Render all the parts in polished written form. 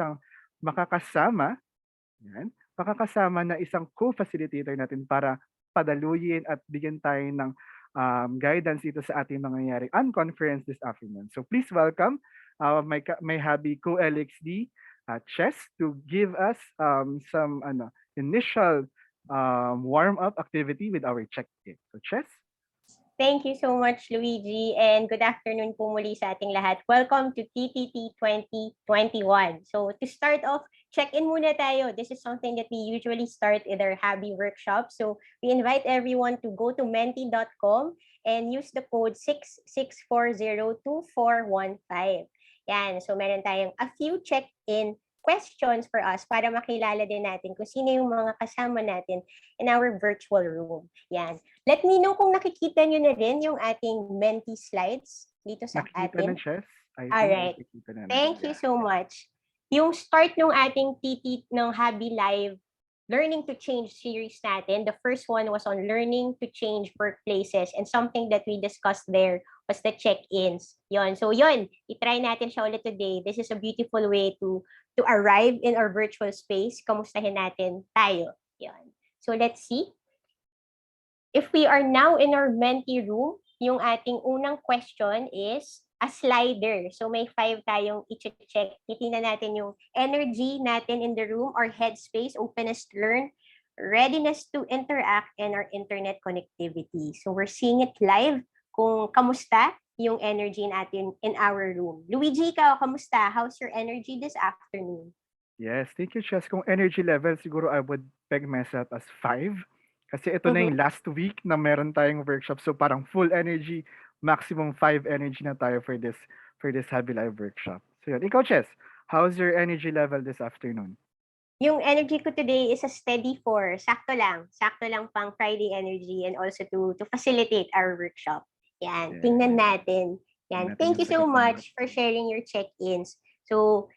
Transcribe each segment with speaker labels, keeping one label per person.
Speaker 1: isang makakasama, yan, makakasama na isang co-facilitator natin para padaluyin at bigyan tayo ng guidance dito sa ating mangyayaring conference this afternoon. So please welcome my hubby co-LXD, Chess, to give us some initial warm-up activity with our check-in. So Chess?
Speaker 2: Thank you so much, Luigi, and good afternoon po muli sa ating lahat. Welcome to TTT 2021. So to start off, check-in muna tayo. This is something that we usually start in our Habi workshop. So we invite everyone to go to menti.com and use the code 66402415. Yan, so meron tayong a few check-in questions for us para makilala din natin kung sino yung mga kasama natin in our virtual room. Yan. Let me know kung nakikita nyo na rin yung ating Menti slides dito sa
Speaker 1: Nakikita
Speaker 2: atin.
Speaker 1: na, Chess.
Speaker 2: Alright. Thank you so much. Yung start ng ating TT ng Habi Live Learning to Change series natin, the first one was on learning to change workplaces, and something that we discussed there was the check-ins. Yon. So yon, i-try natin siya ulit today. This is a beautiful way to arrive in our virtual space. Kamustahin natin tayo. Yon. So let's see. If we are now in our Menti room, yung ating unang question is a slider. So may 5 tayong i-check. Titingnan natin yung energy natin in the room, our headspace, openness to learn, readiness to interact, and our internet connectivity. So we're seeing it live kung kamusta yung energy natin in our room. Luigi, ikaw, kamusta? How's your energy this afternoon?
Speaker 1: Yes, thank you, Chess. Kung energy level, siguro I would peg myself as 5. Kasi ito na yung last week na meron tayong workshop. So parang full energy, maximum 5 energy na tayo for this Habi Live workshop. So yun. Ikaw, Chess, how's your energy level this afternoon?
Speaker 2: Yung energy ko today is a steady 4. Sakto lang. Sakto lang pang Friday energy and also to facilitate our workshop. Yan. Yeah. Tingnan natin. Yan. Thank you so much for sharing your check-ins. So,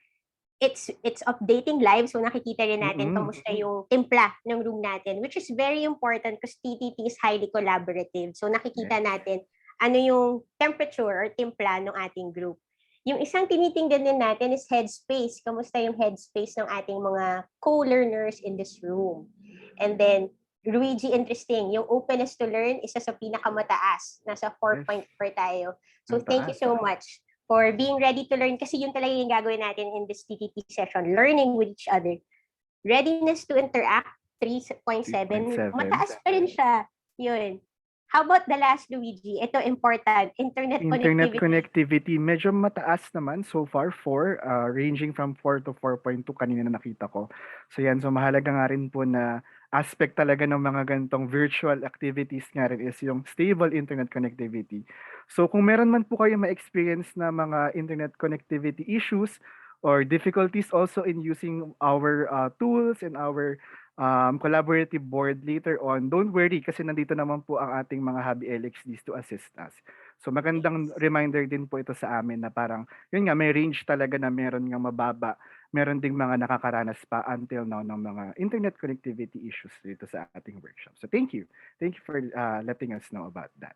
Speaker 2: it's updating live. So, nakikita rin natin kamusta yung timpla ng room natin, which is very important because TTT is highly collaborative. So, nakikita natin ano yung temperature or timpla ng ating group. Yung isang tinitingnan din natin is headspace. Kamusta yung headspace ng ating mga co-learners in this room? And then, Luigi, interesting. Yung openness to learn, isa sa pinakamataas. Nasa 4.4 tayo. So, thank you so much for being ready to learn. Kasi yun talaga yung gagawin natin in this TTT session. Learning with each other. Readiness to interact, 3.7. Mataas pa rin siya. Yun. How about the last, Luigi? Ito important. Internet
Speaker 1: connectivity. Medyo mataas naman so far, 4. Ranging from 4 to 4.2 kanina na nakita ko. So yan, so mahalaga nga rin po na aspect talaga ng mga ganitong virtual activities nga rin is yung stable internet connectivity. So kung meron man po kayo ma-experience na mga internet connectivity issues or difficulties also in using our tools and our collaborative board later on, don't worry kasi nandito naman po ang ating mga Habi LXDs to assist us. So magandang reminder din po ito sa amin na parang, yun nga, may range talaga na meron nga mababa. Meron ding mga nakakaranas pa until now ng mga internet connectivity issues dito sa ating workshop. So thank you. Thank you for letting us know about that.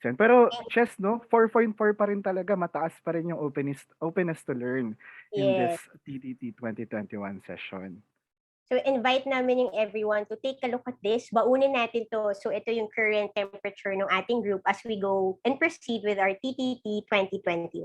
Speaker 1: So, pero Chess, no, 4.4 pa rin talaga, mataas pa rin yung openness to learn in this TTT 2021 session.
Speaker 2: So, invite namin yung everyone to take a look at this. Baunin natin to. So, ito yung current temperature ng ating group as we go and proceed with our TTT 2021.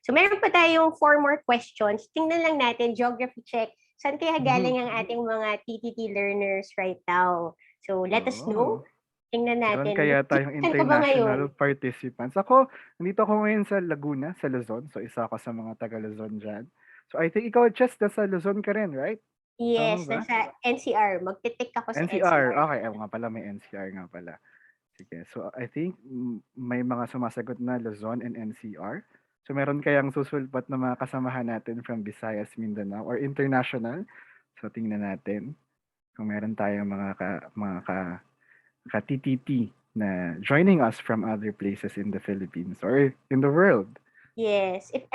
Speaker 2: So, meron pa tayong 4 more questions. Tingnan lang natin, geography check. Saan kaya galing ang ating mga TTT learners right now? So, let us know. Tingnan natin.
Speaker 1: Meron kaya tayong international participants. Nandito ako ngayon sa Laguna, sa Luzon. So, isa ako sa mga taga-Luzon dyan. So, I think ikaw, Chess, nasa Luzon ka rin, right?
Speaker 2: Yes, nasa NCR. Magtitik ako sa NCR.
Speaker 1: Okay, nga pala, may NCR nga pala. Sige, so I think may mga sumasagot na Luzon and NCR. So meron kayang susulpat na mga kasamahan natin from Visayas, Mindanao, or international. So tingnan natin kung meron tayong mga ka-TTT na joining us from other places in the Philippines or in the world.
Speaker 2: Yes. If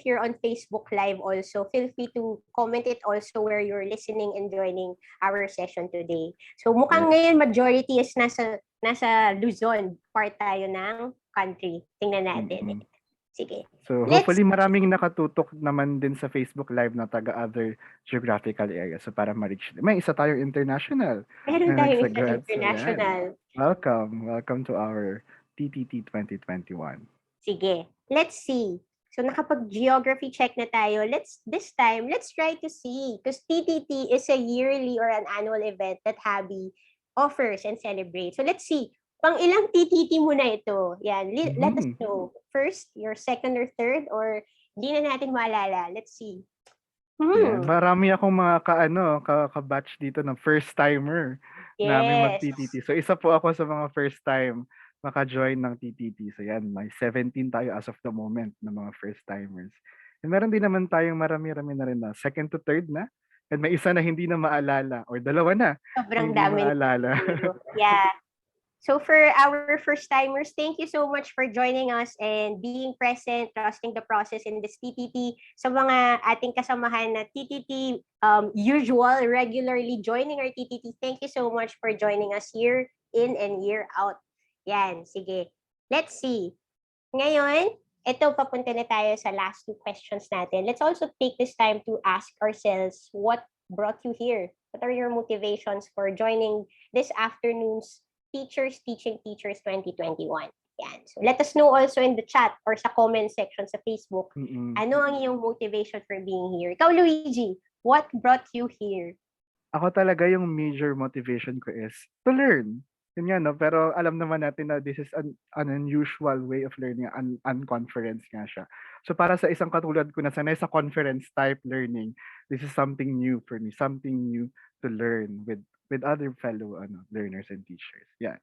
Speaker 2: you're on Facebook Live also, feel free to comment it also where you're listening and joining our session today. So mukhang ngayon majority is nasa Luzon part tayo ng country. Tingnan natin. Sige.
Speaker 1: So
Speaker 2: Let's
Speaker 1: hopefully maraming nakatutok naman din sa Facebook Live na taga other geographical areas. So para ma-reach. May isa tayong international
Speaker 2: meron
Speaker 1: na
Speaker 2: tayong isang
Speaker 1: nagsagad. So yan.
Speaker 2: international.
Speaker 1: Welcome. Welcome to our TTT 2021.
Speaker 2: Sige. Let's see. So nakapag-geography check na tayo. This time, let's try to see. Because TTT is a yearly or an annual event that Habi offers and celebrates. So let's see. Pang ilang TTT mo na ito? Yan. Let us know. First, your second or third, or di na natin maalala. Let's see.
Speaker 1: Yan. Marami akong mga ka-batch dito ng first timer namin
Speaker 2: Yes.
Speaker 1: mag-TTT. So isa po ako sa mga first time maka-join ng TTT. So yan, may 17 tayo as of the moment na mga first timers. And meron din naman tayong marami-rami na rin na second to third na. And may isa na hindi na maalala or dalawa na
Speaker 2: Sobrang
Speaker 1: hindi
Speaker 2: dami.
Speaker 1: maalala.
Speaker 2: Yeah. So for our first timers, thank you so much for joining us and being present, trusting the process in this TTT. Sa mga ating kasamahan na TTT usual, regularly joining our TTT, thank you so much for joining us year in and year out. Yan, sige. Let's see. Ngayon, ito papunta na tayo sa last two questions natin. Let's also take this time to ask ourselves, what brought you here? What are your motivations for joining this afternoon's Teachers Teaching Teachers 2021? Yan. So let us know also in the chat or sa comment section sa Facebook, ano ang iyong motivation for being here? Ikaw, Luigi, what brought you here?
Speaker 1: Ako talaga yung major motivation ko is to learn. Yun nga, no? Pero alam naman natin na this is an unusual way of learning, unconference nga siya. So para sa isang katulad ko na sanay sa conference type learning, this is something new for me, something new to learn with other fellow learners and teachers. Yeah.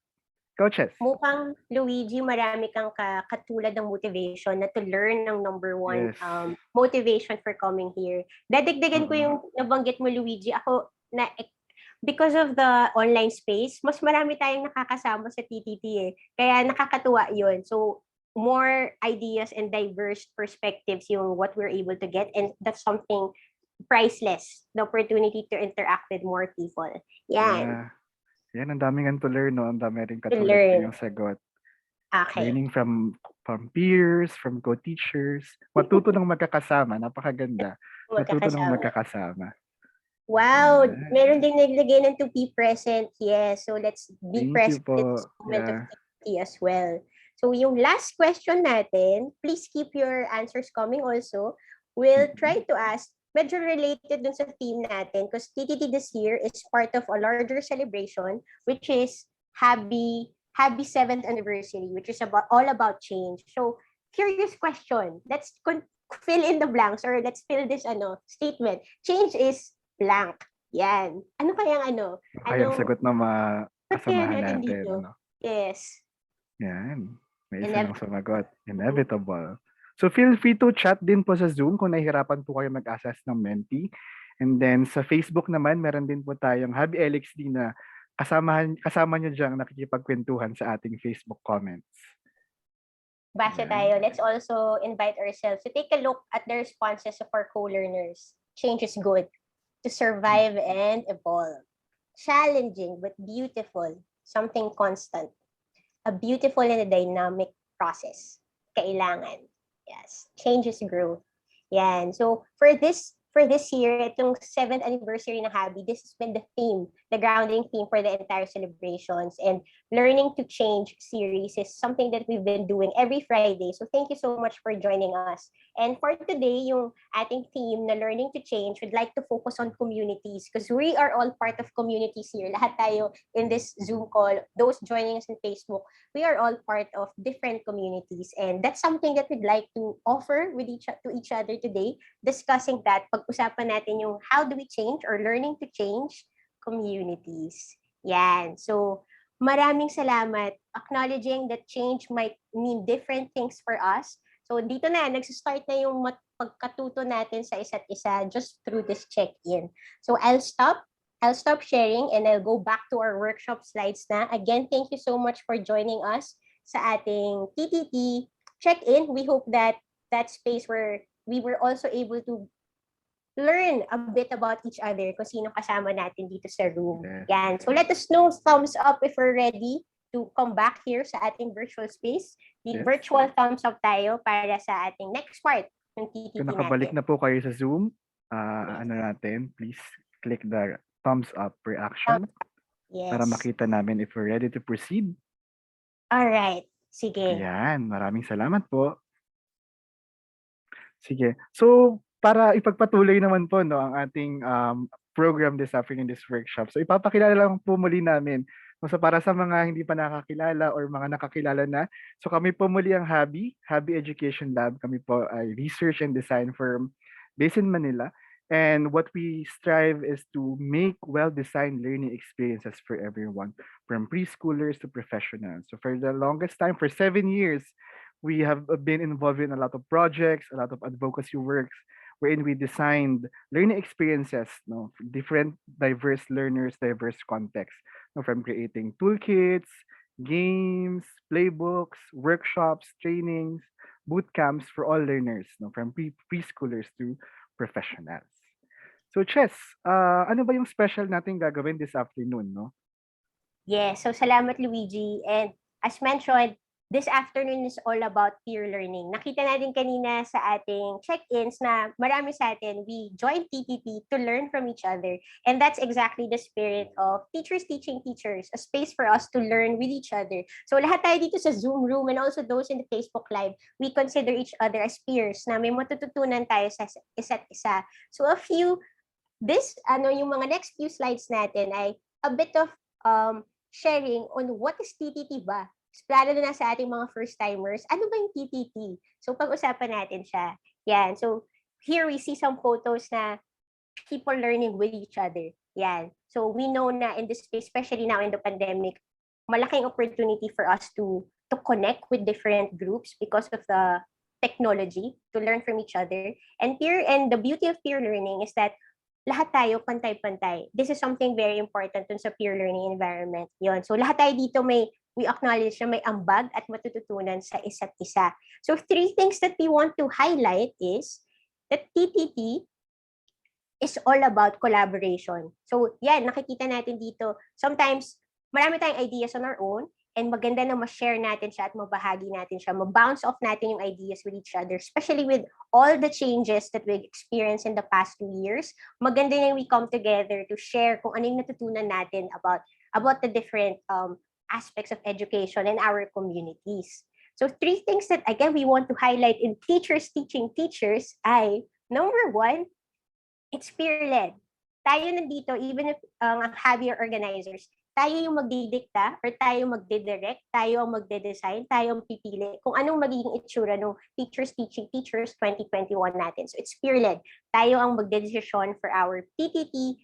Speaker 1: Coaches.
Speaker 2: Mukhang, Luigi, marami kang katulad ng motivation na to learn ng number one motivation for coming here. Dadagdagan ko yung nabanggit mo, Luigi. Ako, because of the online space, mas marami tayong nakakasama sa TTT eh. Kaya nakakatuwa yun. So, more ideas and diverse perspectives yung what we're able to get, and that's something priceless, the opportunity to interact with more people. Yan.
Speaker 1: Yan, ang daming to learn, no? Ang dami rin katulad ko yung sagot.
Speaker 2: Okay.
Speaker 1: Learning from peers, from co-teachers. Matuto ng magkakasama. Napakaganda. Matuto ng magkakasama.
Speaker 2: Wow! Meron din naglagay ng to be present. Yes. So let's be present in this moment of TTT as well. So yung last question natin, please keep your answers coming also. We'll try to ask, medyo related dun sa theme natin, because TTT this year is part of a larger celebration, which is Habi 7th anniversary, which is all about change. So, curious question. Let's fill in the blanks, or let's fill this statement. Change is blank. Yan. Ano kayang
Speaker 1: Kayang sagot na kasamahan natin.
Speaker 2: Yes.
Speaker 1: Yan. May isa nang sumagot. Inevitable. So feel free to chat din po sa Zoom kung nahihirapan po kayo mag-access ng Menti. And then sa Facebook naman, meron din po tayong Habi LXD na kasama nyo dyan nakikipagkwentuhan sa ating Facebook comments.
Speaker 2: Base tayo. Let's also invite ourselves to take a look at the responses of our co-learners. Change is good. To survive and evolve. Challenging but beautiful. Something constant. A beautiful and a dynamic process. Kailangan. Yes, changes growth. Yan. So for this year, itong 7th anniversary ng Habi, this has been the theme, the grounding theme for the entire celebrations. And Learning to Change series is something that we've been doing every Friday. So thank you so much for joining us. And for today, yung ating theme na Learning to Change, we'd like to focus on communities, because we are all part of communities here. Lahat tayo in this Zoom call, those joining us on Facebook, we are all part of different communities. And that's something that we'd like to offer to each other today, discussing that. Pag-usapan natin yung how do we change or learning to change communities. Yan. So, maraming salamat. Acknowledging that change might mean different things for us. So, dito na, nagsistart na yung pagkatuto natin sa isa't isa just through this check-in. So, I'll stop sharing and I'll go back to our workshop slides na. Again, thank you so much for joining us sa ating TTT check-in. We hope that space where we were also able to learn a bit about each other kung sino kasama natin dito sa room. Yan. So let us know, thumbs up if we're ready. to come back here sa ating virtual space.
Speaker 1: Yes.
Speaker 2: Virtual thumbs up tayo para sa ating next part ng TTT
Speaker 1: Kung nakabalik
Speaker 2: natin.
Speaker 1: na po kayo sa Zoom, ano natin, please click the thumbs up reaction para
Speaker 2: Yes.
Speaker 1: makita namin if we're ready to proceed.
Speaker 2: Alright. Sige.
Speaker 1: Ayan, maraming salamat po. Sige. So, para ipagpatuloy naman po no, ang ating program this afternoon, this workshop. So, ipapakilala lang po muli namin. So, para sa mga hindi pa nakakilala or mga nakakilala na, so kami po muli ang Habi Education Lab. Kami po ay research and design firm based in Manila. And what we strive is to make well-designed learning experiences for everyone, from preschoolers to professionals. So for the longest time, for 7 years, we have been involved in a lot of projects, a lot of advocacy works, wherein we designed learning experiences, no, for different diverse learners, diverse contexts, no, from creating toolkits, games, playbooks, workshops, trainings, boot camps for all learners, no, from preschoolers to professionals. So Chess, ano ba yung special natin gagawin this afternoon, no?
Speaker 2: Yes, so salamat Luigi. And as mentioned, this afternoon is all about peer learning. Nakita natin kanina sa ating check-ins na marami sa atin, we joined TTT to learn from each other. And that's exactly the spirit of teachers teaching teachers, a space for us to learn with each other. So lahat tayo dito sa Zoom room and also those in the Facebook Live, we consider each other as peers na may matututunan tayo sa isa't isa. So yung mga next few slides natin ay a bit of sharing on what is TTT ba? Lalo na sa ating mga first-timers, ano ba yung TTT? So, pag-usapan natin siya. Yan. So, here we see some photos na people learning with each other. Yan. So, we know na in this space, especially now in the pandemic, malaking opportunity for us to connect with different groups because of the technology, to learn from each other. And the beauty of peer learning is that lahat tayo pantay-pantay. This is something very important dun sa peer learning environment. Yon. So lahat tayo dito we acknowledge na may ambag at matututunan sa isa't isa. So 3 things that we want to highlight is that TTT is all about collaboration. So yan, nakikita natin dito. Sometimes, marami tayong ideas on our own, and maganda na ma-share natin siya at mabahagi natin siya, ma-bounce off natin yung ideas with each other, especially with all the changes that we've experienced in the past 2 years. Maganda na we come together to share kung ano yung natutunan natin about the different aspects of education in our communities. So 3 things that, again, we want to highlight in teachers teaching teachers ay, number 1, it's peer-led. Tayo nandito, even if ang Habi organizers, tayo yung magdidikta or tayo magdidirect, tayo ang magde-design, tayo ang pipili kung anong magiging itsura ng Teachers Teaching Teachers 2021 natin. So it's peer-led. Tayo ang magde-desisyon for our TTT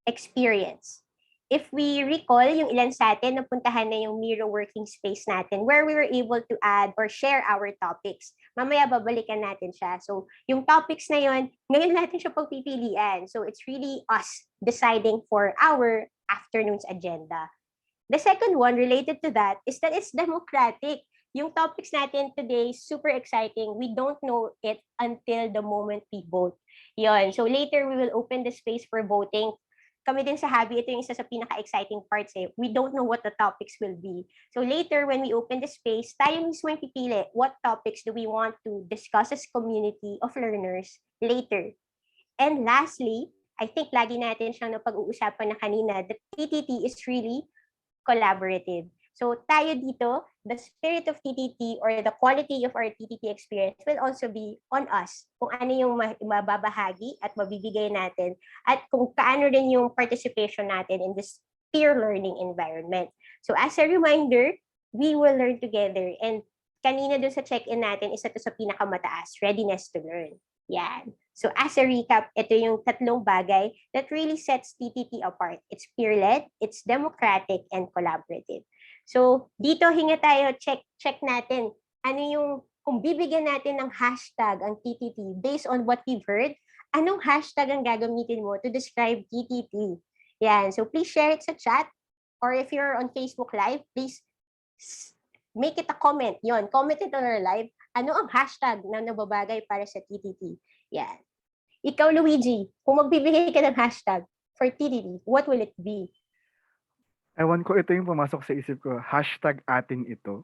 Speaker 2: experience. If we recall, yung ilan sa atin, napuntahan na yung Miro working space natin where we were able to add or share our topics. Mamaya babalikan natin siya. So yung topics na yun, ngayon natin siya pagpipilian. So it's really us deciding for our afternoon's agenda. The second one related to that is that it's democratic. Yung topics natin today, super exciting. We don't know it until the moment we vote. Yun. So later, we will open the space for voting. Kami din sa Habi, ito yung isa sa pinaka-exciting parts eh. We don't know what the topics will be. So later, when we open the space, tayo mismo yung pipili what topics do we want to discuss as community of learners later. And lastly, I think lagi natin siyang napag-uusapan na kanina, the TTT is really collaborative. So tayo dito, the spirit of TTT or the quality of our TTT experience will also be on us. Kung ano yung mababahagi at mabibigay natin at kung kaano rin yung participation natin in this peer learning environment. So as a reminder, we will learn together. And kanina dun sa check-in natin, isa to sa pinakamataas, readiness to learn. Yan. So as a recap, ito yung 3 bagay that really sets TTT apart. It's peer-led, it's democratic, and collaborative. So dito hinga tayo, check natin ano yung, kung bibigyan natin ng hashtag ang TTT based on what we've heard, anong hashtag ang gagamitin mo to describe TTT? Yan. So please share it sa chat, or if you're on Facebook Live, please make it a comment. Yon, comment it on our live. Ano ang hashtag na nababagay para sa TTT? Yan. Ikaw, Luigi, kung magbibigay ka ng hashtag for TTT, what will it be?
Speaker 1: Ewan ko, ito yung pumasok sa isip ko, hashtag atin ito.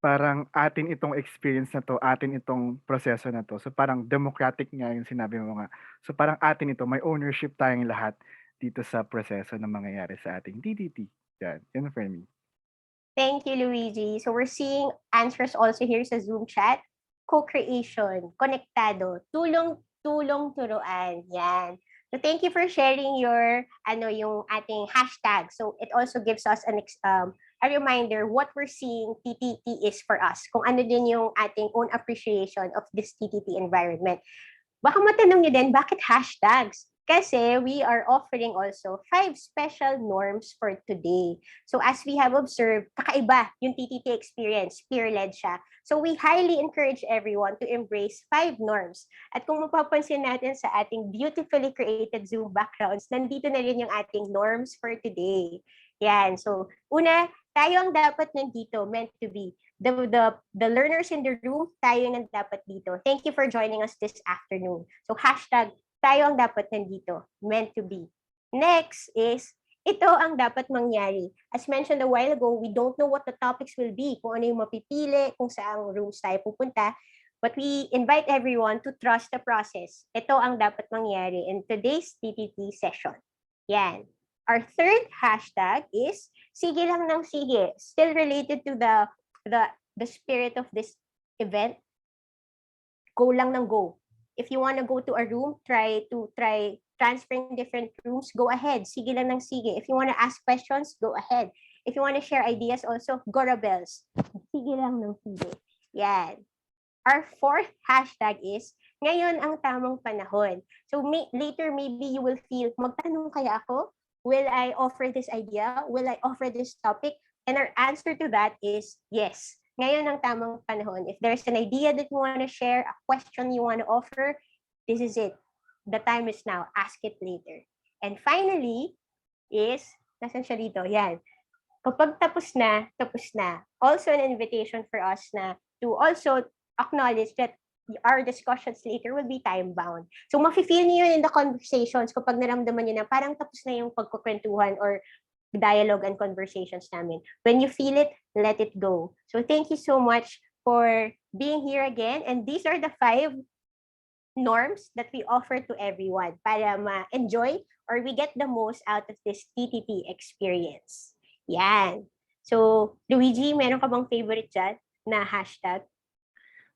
Speaker 1: Parang atin itong experience na 'to, atin itong proseso na 'to. So, parang democratic nga yung sinabi mo nga. So, parang atin ito, may ownership tayong lahat dito sa proseso na mangyayari sa ating TTT. Yan, yun for me.
Speaker 2: Thank you, Luigi. So we're seeing answers also here sa Zoom chat. Co-creation, konektado, tulong, turuan. Yan. So thank you for sharing your yung ating hashtag. So it also gives us a reminder what we're seeing TTT is for us. Kung ano din yung ating own appreciation of this TTT environment. Baka matanong nyo din, bakit hashtags? Kasi we are offering also 5 special norms for today. So as we have observed, kakaiba yung TTT experience, peer-led siya. So we highly encourage everyone to embrace 5 norms. At kung mapapansin natin sa ating beautifully created Zoom backgrounds, nandito na rin yung ating norms for today. Yan. So una, tayo ang dapat nandito, meant to be. The learners in the room, tayo nang dapat dito. Thank you for joining us this afternoon. So hashtag, tayo ang dapat nandito, meant to be. Next is, ito ang dapat mangyari. As mentioned a while ago, we don't know what the topics will be, kung ano yung mapipili, kung saang rooms tayo pupunta, but we invite everyone to trust the process. Ito ang dapat mangyari in today's TTT session. Yan. Our third hashtag is, sige lang ng sige. Still related to the spirit of this event. Go lang ng go. If you want to go to a room, try transferring different rooms, go ahead. Sige lang ng sige. If you want to ask questions, go ahead. If you want to share ideas also, go rebels. Sige lang ng sige. Yan. Our fourth hashtag is, ngayon ang tamang panahon. So later maybe you will feel, magtanong kaya ako? Will I offer this idea? Will I offer this topic? And our answer to that is yes. Ngayon ang tamang panahon. If there's an idea that you want to share, a question you want to offer, this is it. The time is now. Ask it later. And finally is, nasan siya dito? Yan. Kapag tapos na, tapos na. Also an invitation for us na to also acknowledge that our discussions later will be time-bound. So, mafe-feel niyo yun in the conversations kapag naramdaman niyo na parang tapos na yung pagkukwentuhan or dialogue and conversations namin. When you feel it, let it go. So, thank you so much for being here again. And these are the 5 norms that we offer to everyone para ma-enjoy or we get the most out of this TTT experience. Yan. So, Luigi, meron ka bang favorite dyan na hashtag?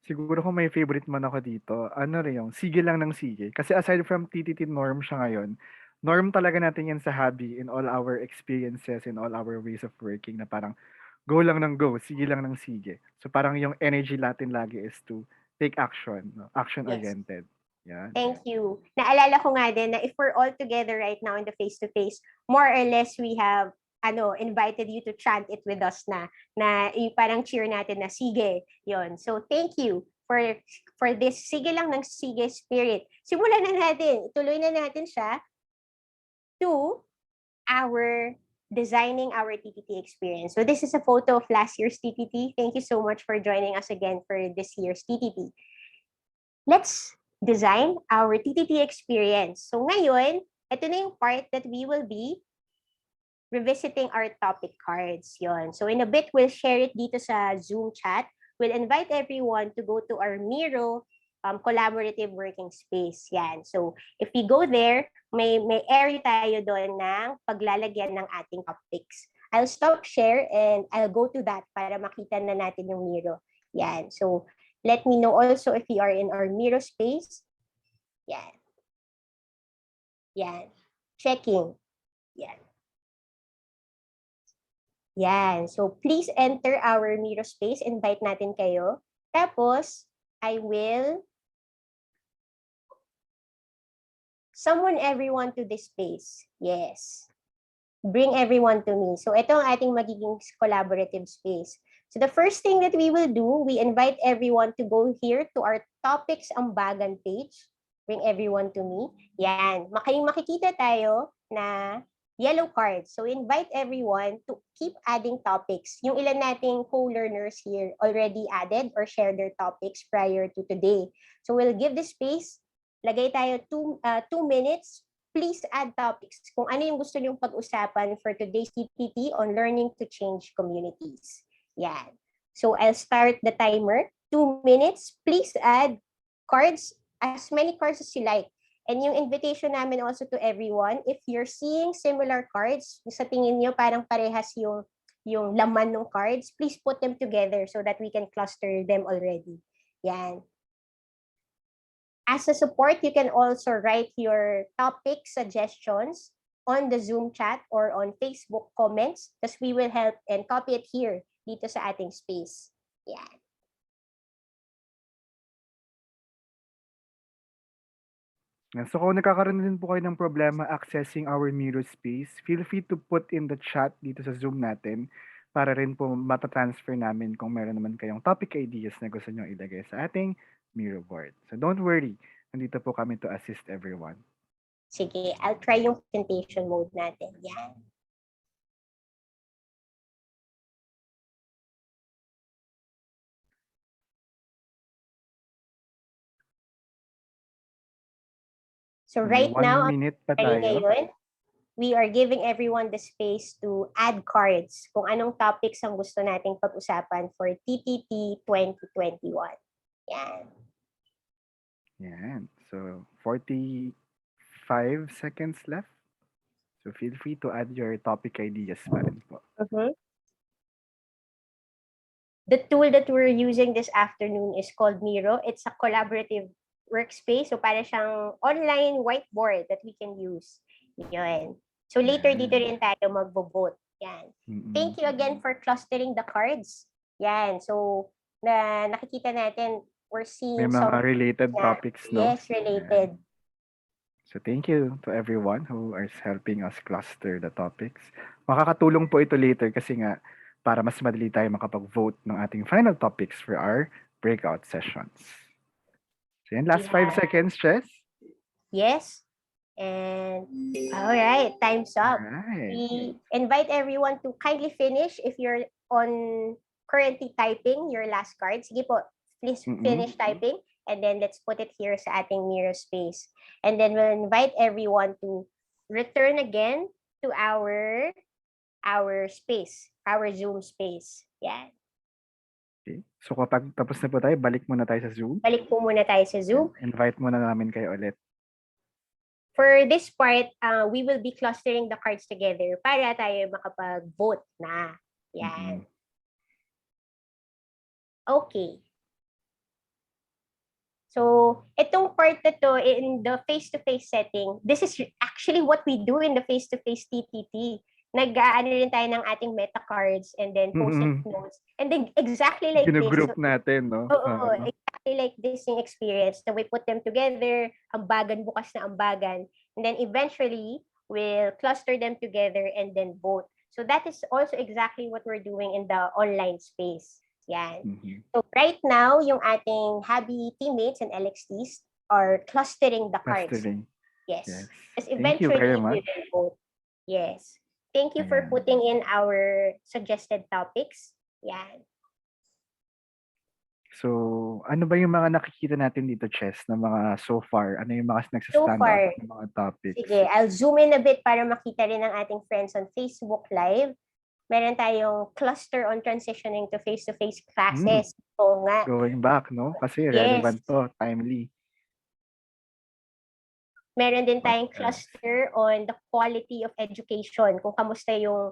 Speaker 1: Siguro kung may favorite man ako dito, ano rin yung sige lang ng sige. Kasi aside from TTT norm siya ngayon, norm talaga natin yan sa Habi in all our experiences, in all our ways of working na parang go lang ng go, sige lang ng sige. So parang yung energy natin lagi is to take action, no? Action-oriented. Yan.
Speaker 2: Thank you. Naalala ko nga din na if we're all together right now in the face-to-face, more or less we have invited you to chant it with us na parang cheer natin na sige, yon. So thank you for this sige lang ng sige spirit. Simulan na natin, ituloy na natin siya to our designing our TTT experience. So this is a photo of last year's TTT. Thank you so much for joining us again for this year's TTT. Let's design our TTT experience. So ngayon, ito na yung part that we will be revisiting our topic cards. Yon. So in a bit, we'll share it dito sa Zoom chat. We'll invite everyone to go to our Miro collaborative working space. Yan. So if we go there, may area tayo doon ng paglalagyan ng ating topics. I'll stop share and I'll go to that para makita na natin yung Miro. Yan. So let me know also if you are in our Miro space. Yan. Yan. Checking. Yan. Yan. So, please enter our Miro space. Invite natin kayo. Tapos, I will summon everyone to this space. Yes. Bring everyone to me. So, ito ang ating magiging collaborative space. So, the first thing that we will do, we invite everyone to go here to our Topics Ambagan page. Bring everyone to me. Yan. Makikita tayo na yellow cards. So invite everyone to keep adding topics. Yung ilan nating co-learners here already added or shared their topics prior to today. So we'll give this space. Lagay tayo 2 minutes please add topics kung ano yung gusto niyong pag-usapan for today's TTT on learning to change communities. Yan. So I'll start the timer. 2 minutes. Please add cards, as many cards as you like. And yung invitation namin also to everyone, if you're seeing similar cards, sa tingin nyo parang parehas yung laman ng cards, please put them together so that we can cluster them already. Yan. As a support, you can also write your topic suggestions on the Zoom chat or on Facebook comments because we will help and copy it here dito sa ating space. Yan.
Speaker 1: So kung nagkakaroon din po kayo ng problema accessing our Miro space, feel free to put in the chat dito sa Zoom natin para rin po matatransfer namin kung meron naman kayong topic ideas na gusto nyo ilagay sa ating Miro board. So don't worry, nandito po kami to assist everyone.
Speaker 2: Sige, I'll try yung presentation mode natin. Yan. So right now,
Speaker 1: 1 minute pa tayo.
Speaker 2: ngayon, we are giving everyone the space to add cards kung anong topics ang gusto nating pag-usapan for TTT 2021. Yan.
Speaker 1: Yan. So 45 seconds left. So feel free to add your topic ideas pa rin po.
Speaker 2: The tool that we're using this afternoon is called Miro. It's a collaborative workspace. So para siyang online whiteboard that we can use. Yun. So later dito rin tayo magbo-vote. Yan. Thank you again for clustering the cards. Yan. So nakikita natin, we're seeing
Speaker 1: may mga related topics, no?
Speaker 2: Yes, related.
Speaker 1: So thank you to everyone who is helping us cluster the topics. Makakatulong po ito later kasi nga para mas madali tayo makapag-vote ng ating final topics for our breakout sessions. So yan, last 5 seconds, Chess.
Speaker 2: Yes. And all right, time's up.
Speaker 1: Right.
Speaker 2: We invite everyone to kindly finish if you're currently typing your last card. Sige po, please finish typing and then let's put it here sa ating Miro space. And then we'll invite everyone to return again to our space, our Zoom space. Yan.
Speaker 1: Okay. So kapag tapos na po tayo, balik muna tayo sa Zoom.
Speaker 2: Balik po muna tayo sa Zoom.
Speaker 1: Invite muna namin kayo ulit.
Speaker 2: For this part, we will be clustering the cards together para tayo makapag-vote na. Yan. Okay. So, itong part na to in the face-to-face setting, this is actually what we do in the face-to-face TTT. Nag-aano rin tayo ng ating meta cards and then post-it notes. And then exactly like this.
Speaker 1: Group natin, no?
Speaker 2: Oo, exactly like this yung experience. So we put them together, ambagan, bukas na ambagan. And then eventually, we'll cluster them together and then vote. So that is also exactly what we're doing in the online space. Yan. So right now, yung ating Habi teammates and LXTs are clustering the cards. Yes. Because eventually, we will vote. Yes. Thank you for putting in our suggested topics. Yan.
Speaker 1: So, ano ba yung mga nakikita natin dito, Chess, na mga so far? Ano yung mga nagsastand out ng mga topics?
Speaker 2: Sige, I'll zoom in a bit para makita rin ng ating friends on Facebook Live. Meron tayong cluster on transitioning to face-to-face classes. Oo nga.
Speaker 1: Going back, no? Kasi relevant to, timely.
Speaker 2: Meron din tayong cluster on the quality of education. Kung kamusta yung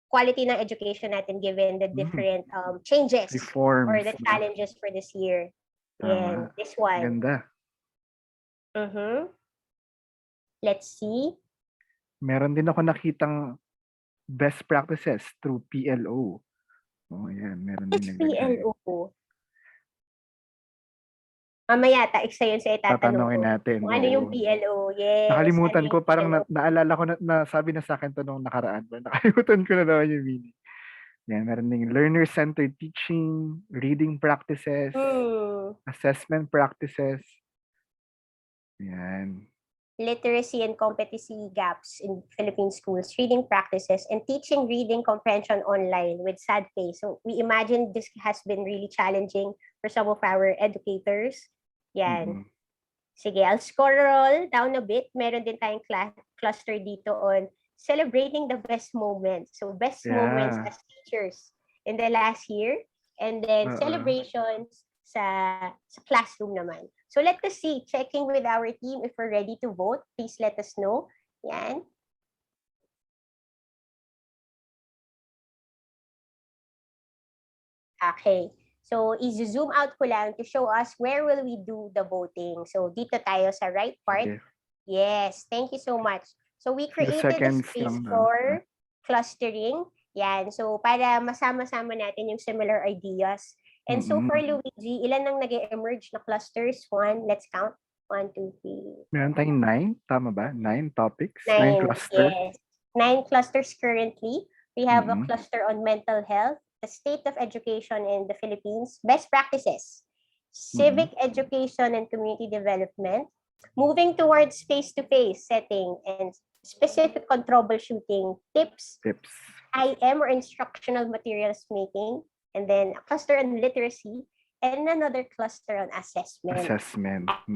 Speaker 2: quality ng education natin given the different changes
Speaker 1: reforms,
Speaker 2: or the challenges for this year. And this one.
Speaker 1: Ganda.
Speaker 2: Let's see.
Speaker 1: Meron din ako nakitang best practices through PLO. Oh, ayan. Meron din
Speaker 2: PLO. Mamaya, isa yun sa itatanong
Speaker 1: natin.
Speaker 2: Kung ano yung PLO, yes.
Speaker 1: Nakalimutan ko, parang naalala ko na sabi na sa akin to nung nakaraan. Nakalimutan ko na naman yung meaning. Yan, meron ding learner-centered teaching, reading practices, assessment practices. Yan.
Speaker 2: Literacy and competency gaps in Philippine schools, reading practices, and teaching reading comprehension online with sad face. So we imagine this has been really challenging for some of our educators. Yan. Sige, I'll scroll down a bit. Meron din tayong cluster dito on celebrating the best moments. So, best moments as teachers in the last year. And then, celebrations sa classroom naman. So, let us see. Checking with our team if we're ready to vote. Please let us know. Yan. Okay. So, i-zoom out ko lang to show us where will we do the voting. So, dito tayo sa right part.
Speaker 1: Okay.
Speaker 2: Yes, thank you so much. So, we created a space for clustering. Yan. So, para masama-sama natin yung similar ideas. And so far, Luigi, ilan ang nag-emerge na clusters? One, let's count. 1, 2, 3.
Speaker 1: Meron tayong 9, tama ba? 9 topics?
Speaker 2: 9
Speaker 1: clusters?
Speaker 2: Yes. 9 clusters currently. We have a cluster on mental health, the state of education in the Philippines, best practices, civic education and community development, moving towards face-to-face setting and specific on troubleshooting tips, IM or instructional materials making, and then a cluster on literacy, and another cluster on assessment.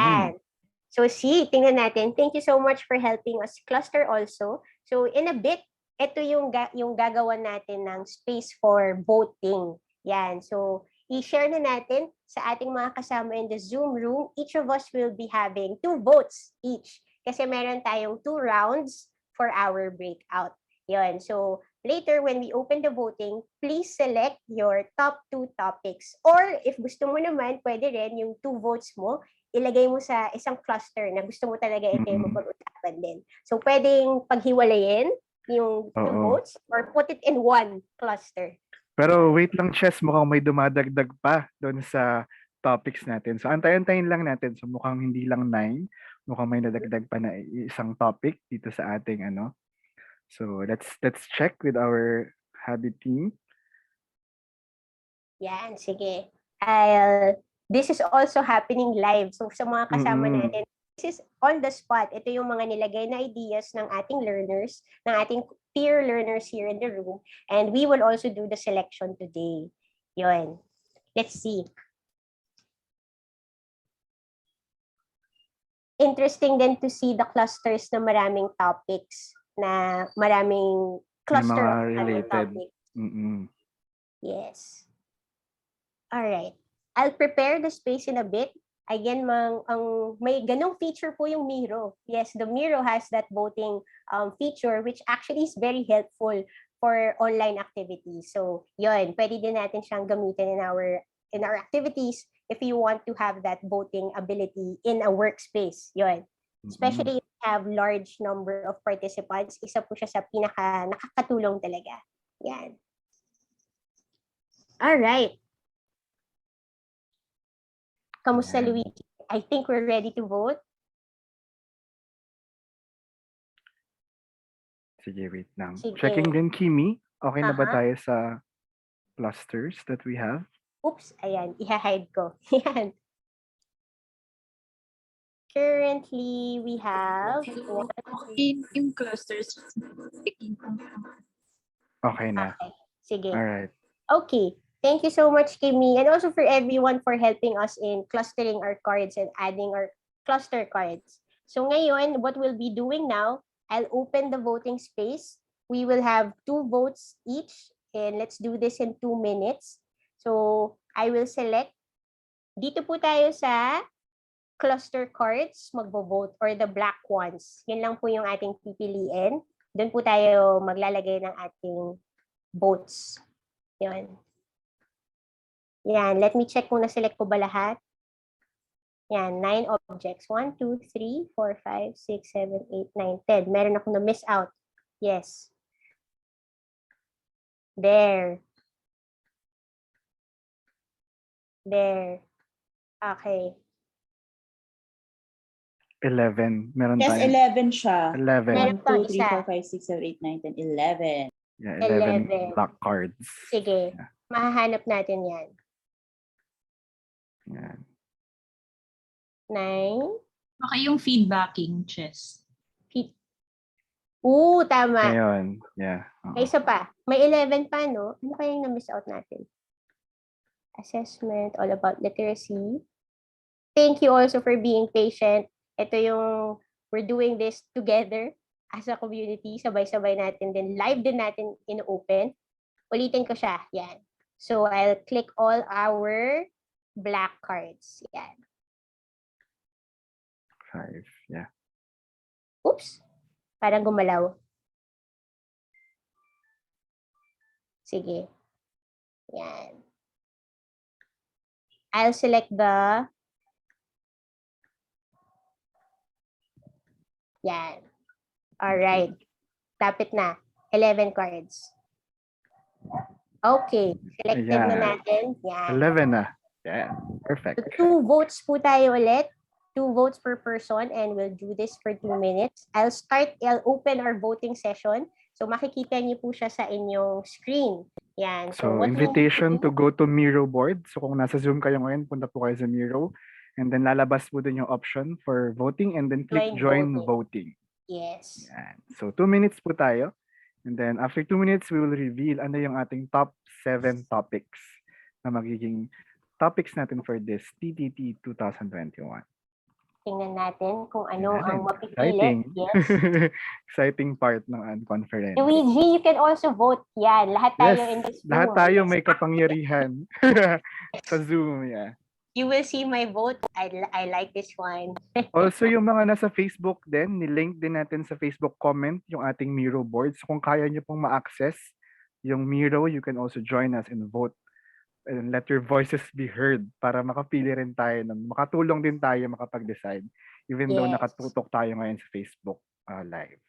Speaker 2: And so see, tingnan natin. Thank you so much for helping us cluster also. So in a bit, ito yung gagawan natin ng space for voting. Yan. So i-share na natin sa ating mga kasama in the Zoom room. Each of us will be having 2 votes each. Kasi meron tayong 2 rounds for our breakout. Yan. So later, when we open the voting, please select your top 2 topics. Or if gusto mo naman, pwede rin yung 2 votes mo, ilagay mo sa isang cluster na gusto mo talaga ito yung mapag-usapan din. So pwedeng paghiwalayin yung 2 votes or put it in one cluster.
Speaker 1: Pero wait lang, Chess, mukhang may dumadagdag pa doon sa topics natin. So antay-antayin lang natin. So mukhang hindi lang 9, mukhang may nadagdag pa na isang topic dito sa ating ano. So let's check with our Habi team.
Speaker 2: Yan, sige. This is also happening live. So sa mga kasama natin, this is on the spot. Ito yung mga nilagay na ideas ng ating learners, ng ating peer learners here in the room. And we will also do the selection today. Yun. Let's see. Interesting din to see the clusters na maraming topics, na maraming cluster of related topics. Yes. All right. I'll prepare the space in a bit. Again, may ganong feature po yung Miro. Yes, the Miro has that voting feature which actually is very helpful for online activities. So, yun, pwede din natin siyang gamitin in our activities if you want to have that voting ability in a workspace. Yun. Especially if you have large number of participants, isa po siya sa nakakatulong talaga. Yan. All right. Kamusta, Luigi? I think we're ready to vote.
Speaker 1: Sige, wait lang. Sige. Checking din, Kimi. Okay na ba tayo sa clusters that we have?
Speaker 2: Oops, ayan. Iha-hide ko. Yan. Currently, we have...
Speaker 3: Yung clusters.
Speaker 1: Okay na.
Speaker 2: Okay. Sige.
Speaker 1: All right.
Speaker 2: Okay. Thank you so much, Kimi, and also for everyone for helping us in clustering our cards and adding our cluster cards. So ngayon, what we'll be doing now, I'll open the voting space. We will have 2 votes each, and let's do this in 2 minutes. So I will select. Dito po tayo sa cluster cards, magbo-vote, or the black ones. Yun lang po yung ating pipiliin. Doon po tayo maglalagay ng ating votes. Yun. Yan, let me check kung na-select ko ba lahat. Yan, 9 objects. 1, 2, 3, 4, 5, 6, 7, 8, 9, 10. Meron ako na-miss out. Yes. There. There. Okay.
Speaker 1: 11. Meron
Speaker 3: Yes,
Speaker 1: tayo.
Speaker 3: 11 siya.
Speaker 1: 11.
Speaker 3: 1, 2, 3, 4, 5, 6, 7, 8, 9, 10, 11.
Speaker 1: Yeah, 11 black cards.
Speaker 2: Sige. Yeah. Mahahanap natin yan.
Speaker 1: Yan.
Speaker 2: 9.
Speaker 4: Baka yung feedbacking, Chess.
Speaker 2: Tama.
Speaker 1: Ayun. Yeah.
Speaker 2: May isa pa. May 11 pa, no? Ano kaya yung na-miss out natin? Assessment, all about literacy. thank you also for being patient. Ito yung, we're doing this together as a community. Sabay-sabay natin din. Live din natin in-open. Ulitin ko siya. Yan. So, I'll click all our black cards. Yan.
Speaker 1: 5, yeah.
Speaker 2: Oops. Parang gumalaw. Sige. Yan. I'll select the... Yan. Alright. Tapit na. 11 cards. Okay. Selected na
Speaker 1: Ayan.
Speaker 2: natin. Yan.
Speaker 1: 11 na. Yeah, perfect.
Speaker 2: So 2 votes po tayo ulit. 2 votes per person and we'll do this for 2 minutes. I'll open our voting session. So makikita niyo po siya sa inyong screen. Yan.
Speaker 1: So,
Speaker 2: what we
Speaker 1: invitation
Speaker 2: need
Speaker 1: to go to Miro board. So, kung nasa Zoom kayo ngayon, punta po kayo sa Miro. And then lalabas po din yung option for voting and then click join voting.
Speaker 2: Yes.
Speaker 1: Yan. So, 2 minutes po tayo. And then after 2 minutes, we will reveal ano yung ating top 7 topics na magiging topics natin for this TTT 2021.
Speaker 2: Tingnan natin kung ano
Speaker 1: Tingnan
Speaker 2: ang
Speaker 1: natin.
Speaker 2: mapipili.
Speaker 1: Exciting.
Speaker 2: Yes.
Speaker 1: Exciting part ng conference.
Speaker 2: Luigi, you can also vote. Yan. Lahat tayo in this room.
Speaker 1: Lahat tayo
Speaker 2: Yes.
Speaker 1: may kapangyarihan sa Zoom. Yeah.
Speaker 2: You will see my vote. I like this one.
Speaker 1: Also, yung mga nasa Facebook din, nilink din natin sa Facebook comment yung ating Miro board. So kung kaya nyo pong ma-access yung Miro, you can also join us and vote and let your voices be heard para makapili rin tayo, makatulong din tayo makapag-decide even though
Speaker 2: Yes.
Speaker 1: nakatutok tayo ngayon sa Facebook live.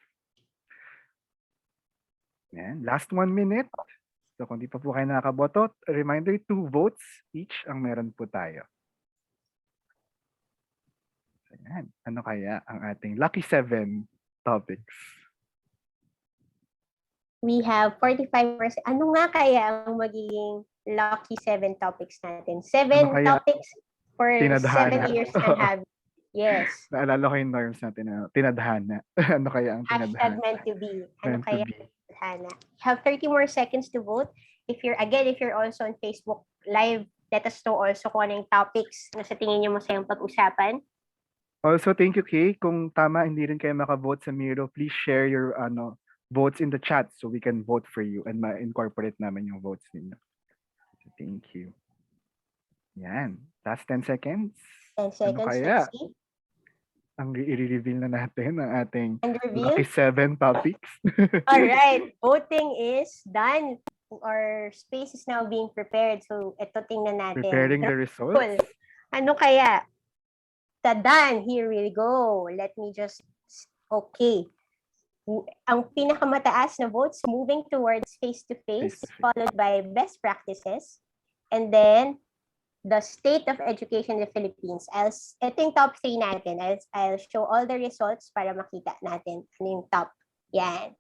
Speaker 1: Yan. Last 1 minute. So kung di pa po kayo nakakaboto, a reminder, 2 votes each ang meron po tayo. So, yan. Ano kaya ang ating lucky 7 topics?
Speaker 2: We have 45%. Ano nga kaya ang magiging lucky 7 topics natin? 7
Speaker 1: Ano kaya?
Speaker 2: topics for
Speaker 1: Tinadhana.
Speaker 2: 7 years and have. Yes.
Speaker 1: Naalala ko yung norms natin na tinadhana. Ano kaya ang
Speaker 2: Hashtag
Speaker 1: tinadhana?
Speaker 2: meant to be. Ano
Speaker 1: Meant to
Speaker 2: kaya
Speaker 1: be.
Speaker 2: tinadhana? You have 30 more seconds to vote. If you're also on Facebook Live, let us know also kung ano yung topics na sa tingin nyo masayang pag-usapan.
Speaker 1: Also, thank you, Kay. Kung tama, hindi rin kayo makavote sa Miro, please share your votes in the chat so we can vote for you and ma-incorporate namin yung votes ninyo. Thank you. Yan. Last 10 seconds.
Speaker 2: 10 seconds.
Speaker 1: Ano kaya?
Speaker 2: Let's see.
Speaker 1: Ang i-reveal na natin ang ating
Speaker 2: And reveal.
Speaker 1: lucky 7 topics.
Speaker 2: All right. Voting is done. Our space is now being prepared. So, ito tingnan natin.
Speaker 1: Preparing the results.
Speaker 2: Cool. Ano kaya? Tadan, here we go. Let me just, okay. Ang pinakamataas na votes moving towards face-to-face, followed by best practices, and then the state of education in the Philippines. Ito yung top 3 natin. I'll show all the results para makita natin ano yung top. Yan.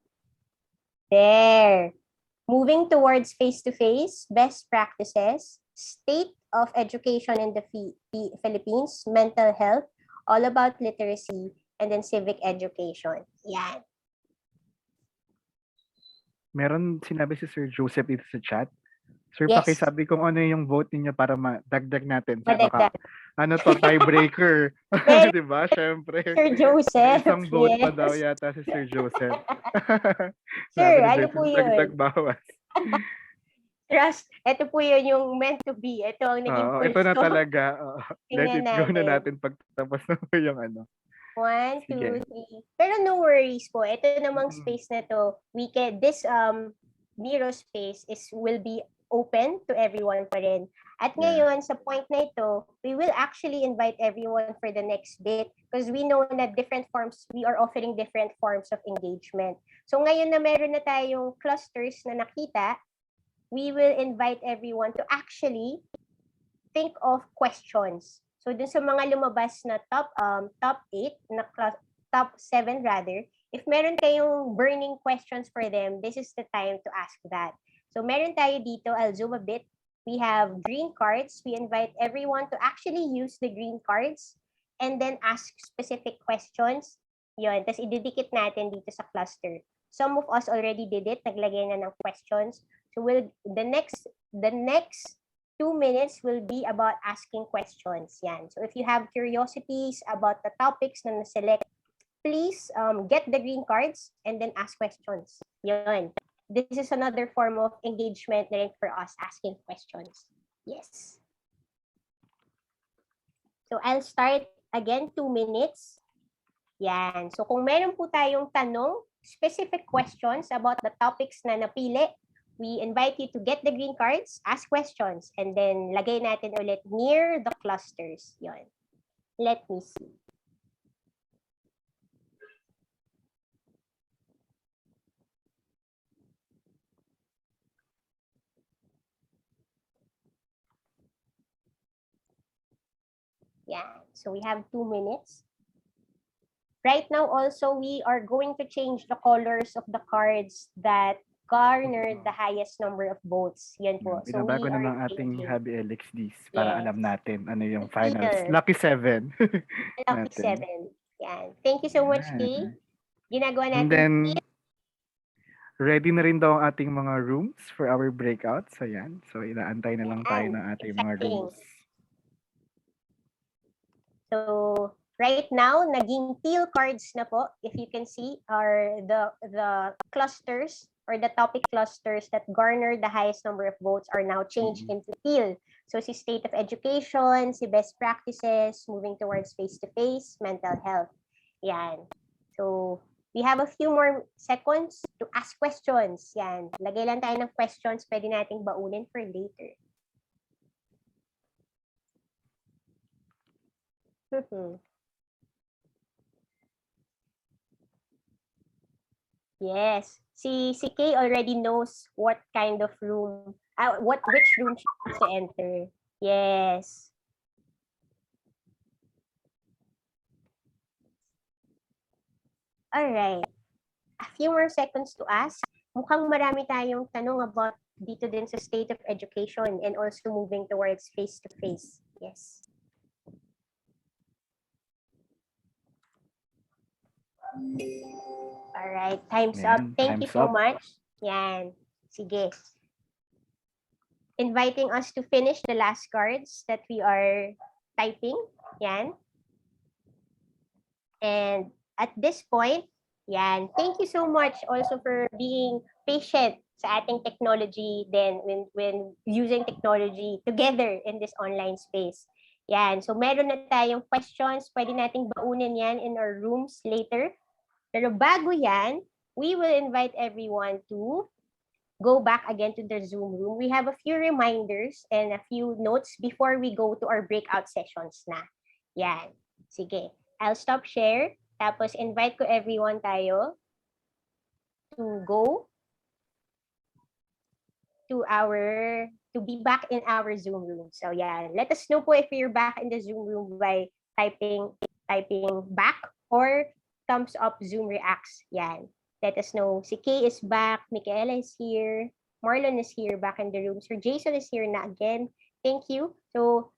Speaker 2: There. Moving towards face-to-face, best practices, state of education in the Philippines, mental health, all about literacy, and then civic education. Yan.
Speaker 1: Meron sinabi si Sir Joseph dito sa chat. Sir,
Speaker 2: Yes.
Speaker 1: pakisabi kung ano yung vote ninyo para madagdag natin. So,
Speaker 2: Madagdag.
Speaker 1: ano to, tiebreaker.
Speaker 2: Very
Speaker 1: Diba? Siyempre.
Speaker 2: Sir Joseph.
Speaker 1: Isang vote pa
Speaker 2: yes.
Speaker 1: daw yata si Sir Joseph.
Speaker 2: Sir,
Speaker 1: Sabi ni
Speaker 2: ano
Speaker 1: Sir,
Speaker 2: po yun?
Speaker 1: dagdag bawas.
Speaker 2: Trust, ito po yun yung meant to be. Ito ang naging
Speaker 1: Oo,
Speaker 2: pulse
Speaker 1: ito na
Speaker 2: ko.
Speaker 1: talaga. Let
Speaker 2: Tingnan
Speaker 1: it go na
Speaker 2: natin.
Speaker 1: natin pagtapos na po yung ano.
Speaker 2: 1, 2,
Speaker 1: Sige.
Speaker 2: 3. Pero no worries po. Ito namang
Speaker 1: Mm.
Speaker 2: space na to, this Miro space will be open to everyone pa rin. At ngayon, sa point na ito, we will actually invite everyone for the next date because we know na we are offering different forms of engagement. So ngayon na meron na tayong clusters na nakita, we will invite everyone to actually think of questions. So dun sa mga lumabas na top 8, top 7 rather, if meron kayong burning questions for them, this is the time to ask that. So meron tayo dito, I'll zoom a bit. We have green cards. We invite everyone to actually use the green cards and then ask specific questions. Yun, tapos ididikit natin dito sa cluster. Some of us already did it, naglagay na ng questions. So the next 2 2 minutes will be about asking questions. Yan. So if you have curiosities about the topics na na-select, please get the green cards and then ask questions. Yun. This is another form of engagement na rin for us, asking questions. Yes. So I'll start again, 2 minutes. Yan. So kung meron po tayong tanong, specific questions about the topics na napili, we invite you to get the green cards, ask questions, and then lagay natin ulit near the clusters. Yon. Let me see. Yeah, so we have 2 minutes. Right now also, we are going to change the colors of the cards that garnered the highest number of votes. Yan po. So
Speaker 1: Binabago
Speaker 2: we
Speaker 1: na
Speaker 2: are
Speaker 1: ng ating
Speaker 2: changing.
Speaker 1: Habi LXDs para
Speaker 2: Yes.
Speaker 1: alam natin ano yung
Speaker 2: Feel.
Speaker 1: finals. Lucky 7.
Speaker 2: Lucky 7. Yan. Thank you so much, Kay. Ginagawa
Speaker 1: And
Speaker 2: natin.
Speaker 1: then, ready na rin daw ang ating mga rooms for our breakout. So, yan. So, inaantay na lang tayo ng ating mga rooms.
Speaker 2: So, right now, naging teal cards na po. If you can see, are the clusters or the topic clusters that garner the highest number of votes are now changed into teal. So, si state of education, si best practices, moving towards face-to-face, mental health. Yan. So, we have a few more seconds to ask questions. Yan. Lagay lang tayo ng questions, pwede nating baunin for later. Yes. Si Kay already knows what kind of room, which room she wants to enter. Yes. Alright. A few more seconds to ask. Mukhang marami tayong tanong about dito din sa state of education and also moving towards face-to-face. Yes. Alright, time's up. Thank you so much. Yan. Sige. Inviting us to finish the last cards that we are typing. Yan. And at this point, yan. Thank you so much also for being patient sa ating technology then when using technology together in this online space. Yan. So meron na tayong questions. Pwede nating baunin yan in our rooms later. Pero bago yan, we will invite everyone to go back again to the Zoom room. We have a few reminders and a few notes before we go to our breakout sessions na. Yan. Sige. I'll stop share. Tapos invite ko everyone tayo to go to be back in our Zoom room. So yan. Let us know po if you're back in the Zoom room by typing back or thumbs up Zoom reacts. Yan. Let us know. Si Kay is back. Michaela is here. Marlon is here back in the room. Sir Jason is here na again. Thank you. So,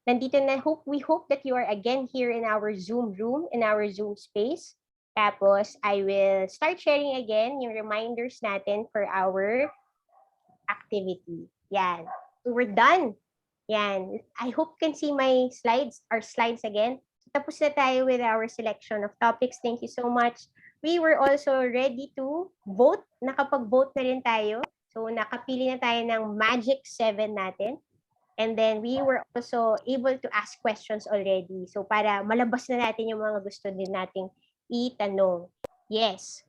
Speaker 2: nandito na. We hope that you are again here in our Zoom room, in our Zoom space. Tapos, I will start sharing again yung reminders natin for our activity. Yan. So, we're done. Yan. I hope you can see my our slides again. Tapos na tayo with our selection of topics. Thank you so much. We were also ready to vote. Nakapag-vote na rin tayo. So, nakapili na tayo ng Magic 7 natin. And then, we were also able to ask questions already. So, para malabas na natin yung mga gusto din nating itanong. Yes.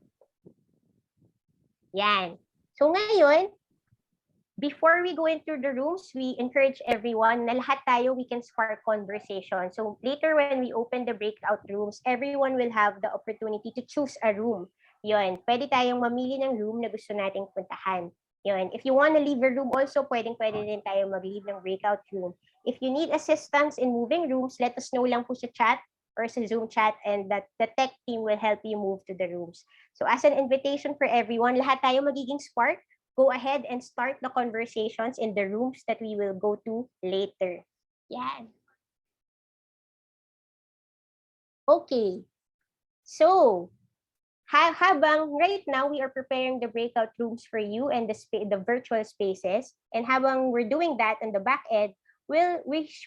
Speaker 2: Yan. So, ngayon, before we go into the rooms, we encourage everyone na lahat tayo, we can spark conversation. So later when we open the breakout rooms, everyone will have the opportunity to choose a room. Yun, pwede tayong mamili ng room na gusto nating puntahan. Yun, if you want to leave a room also, pwede din tayo mag-leave ng breakout room. If you need assistance in moving rooms, let us know lang po sa chat or sa Zoom chat and that the tech team will help you move to the rooms. So as an invitation for everyone, lahat tayo magiging spark. Go ahead and start the conversations in the rooms that we will go to later. Yan. Okay. So, habang right now we are preparing the breakout rooms for you and the virtual spaces, and habang we're doing that on the back end, we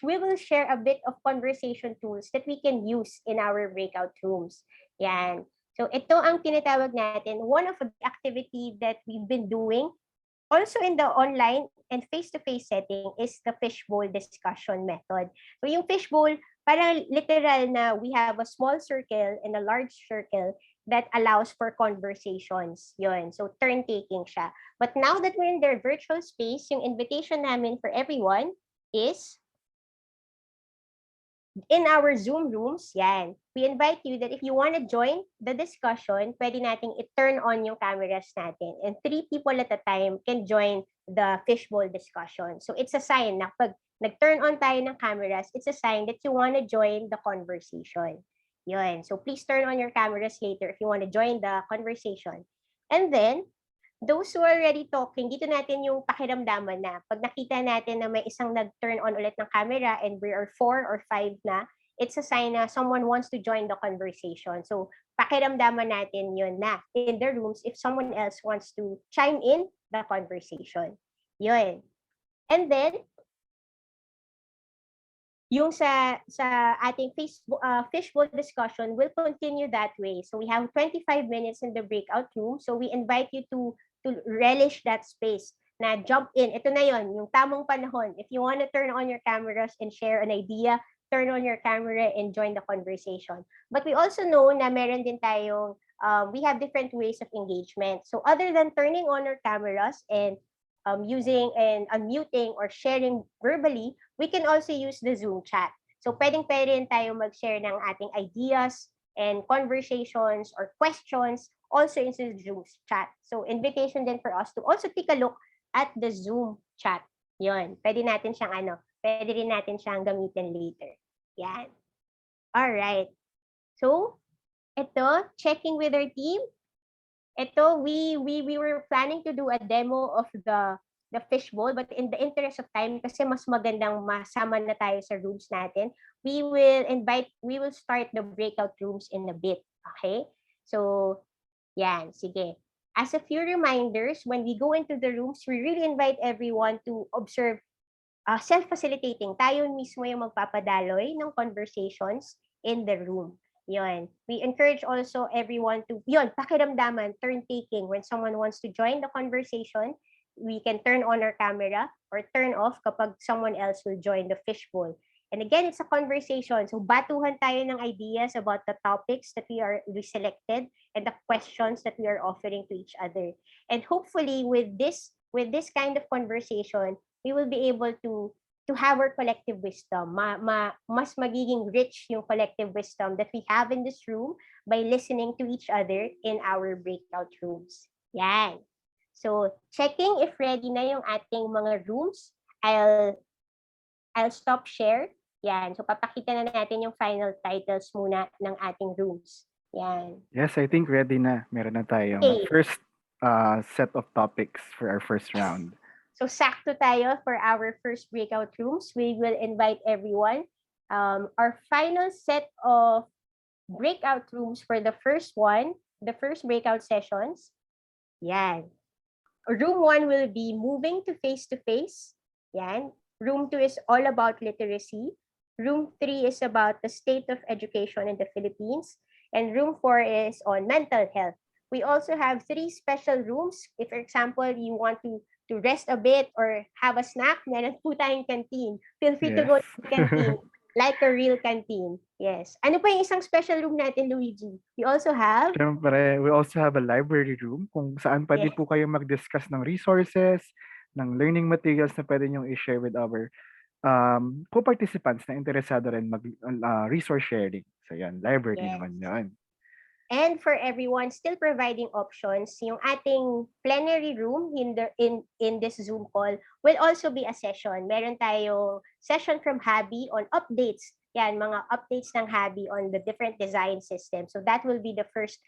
Speaker 2: will share a bit of conversation tools that we can use in our breakout rooms. Yan. So ito ang tinatawag natin, one of the activity that we've been doing also in the online and face-to-face setting is the fishbowl discussion method. So yung fishbowl, parang literal na we have a small circle and a large circle that allows for conversations. Yun. So turn-taking siya. But now that we're in their virtual space, yung invitation namin for everyone is in our Zoom rooms, yan. We invite you that if you want to join the discussion, pwede nating i-turn on yung cameras natin. And 3 people at a time can join the fishbowl discussion. So it's a sign na pag nag-turn on tayo ng cameras, it's a sign that you want to join the conversation. Yun. So please turn on your cameras later if you want to join the conversation. And then, those who are already talking, dito natin yung pakiramdaman na pag nakita natin na may isang nag-turn on ulit ng camera and we are 4 or 5 na, it's a sign na someone wants to join the conversation. So pakiramdaman natin yun na in the rooms if someone else wants to chime in the conversation. Yun. And then, yung sa ating fishbowl discussion will continue that way. So we have 25 minutes in the breakout room. So we invite you to relish that space na jump in. Ito na yon, yung tamang panahon. If you want to turn on your cameras and share an idea, turn on your camera and join the conversation. But we also know na meron din tayong, we have different ways of engagement. So other than turning on our cameras and using and unmuting or sharing verbally, we can also use the Zoom chat. So pwedeng-pwede rin tayo mag-share ng ating ideas and conversations or questions also in the Zoom chat. So invitation din for us to also take a look at the Zoom chat. Yun, pwede natin siyang pwede rin natin siyang gamitin later. Yan. All right. So, ito, checking with our team. Ito, we were planning to do a demo of the fishbowl, but in the interest of time, kasi mas magandang masama na tayo sa rooms natin, we will start the breakout rooms in a bit. Okay? So, yan, sige. As a few reminders, when we go into the rooms, we really invite everyone to observe self-facilitating. Tayo mismo yung magpapadaloy ng conversations in the room. Yun. We encourage also everyone to, pakiramdaman, turn-taking. When someone wants to join the conversation, we can turn on our camera or turn off kapag someone else will join the fishbowl. And again, it's a conversation. So batuhan tayo ng ideas about the topics that we selected and the questions that we are offering to each other. And hopefully with this kind of conversation, we will be able to have our collective wisdom. Mas magiging rich yung collective wisdom that we have in this room by listening to each other in our breakout rooms. Yan. So, checking if ready na yung ating mga rooms, I'll stop share. Yan. So, papakita na natin yung final titles muna ng ating rooms. Yan.
Speaker 1: Yes, I think ready na. Meron na tayong first set of topics for our first round.
Speaker 2: So, sakto tayo for our first breakout rooms. We will invite everyone. Our final set of breakout rooms for the first breakout sessions. Yan. Room 1 will be moving to face-to-face. Yan. Room 2 is all about literacy. Room 3 is about the state of education in the Philippines. And room 4 is on mental health. We also have 3 special rooms. If, for example, you want to rest a bit or have a snack, meron po tayong canteen. Feel free to go to the canteen. Like a real canteen. Yes. Ano pa yung isang special room natin, Luigi? We also have
Speaker 1: a library room kung saan pwede po kayo mag-discuss ng resources, ng learning materials na pwede nyo i-share with our co-participants na interesado rin mag-resource sharing. So yan, library naman yan.
Speaker 2: And for everyone, still providing options, yung ating plenary room in this Zoom call will also be a session. Meron tayong session from Habi on updates. Yan, mga updates ng Habi on the different design systems. So that will be the first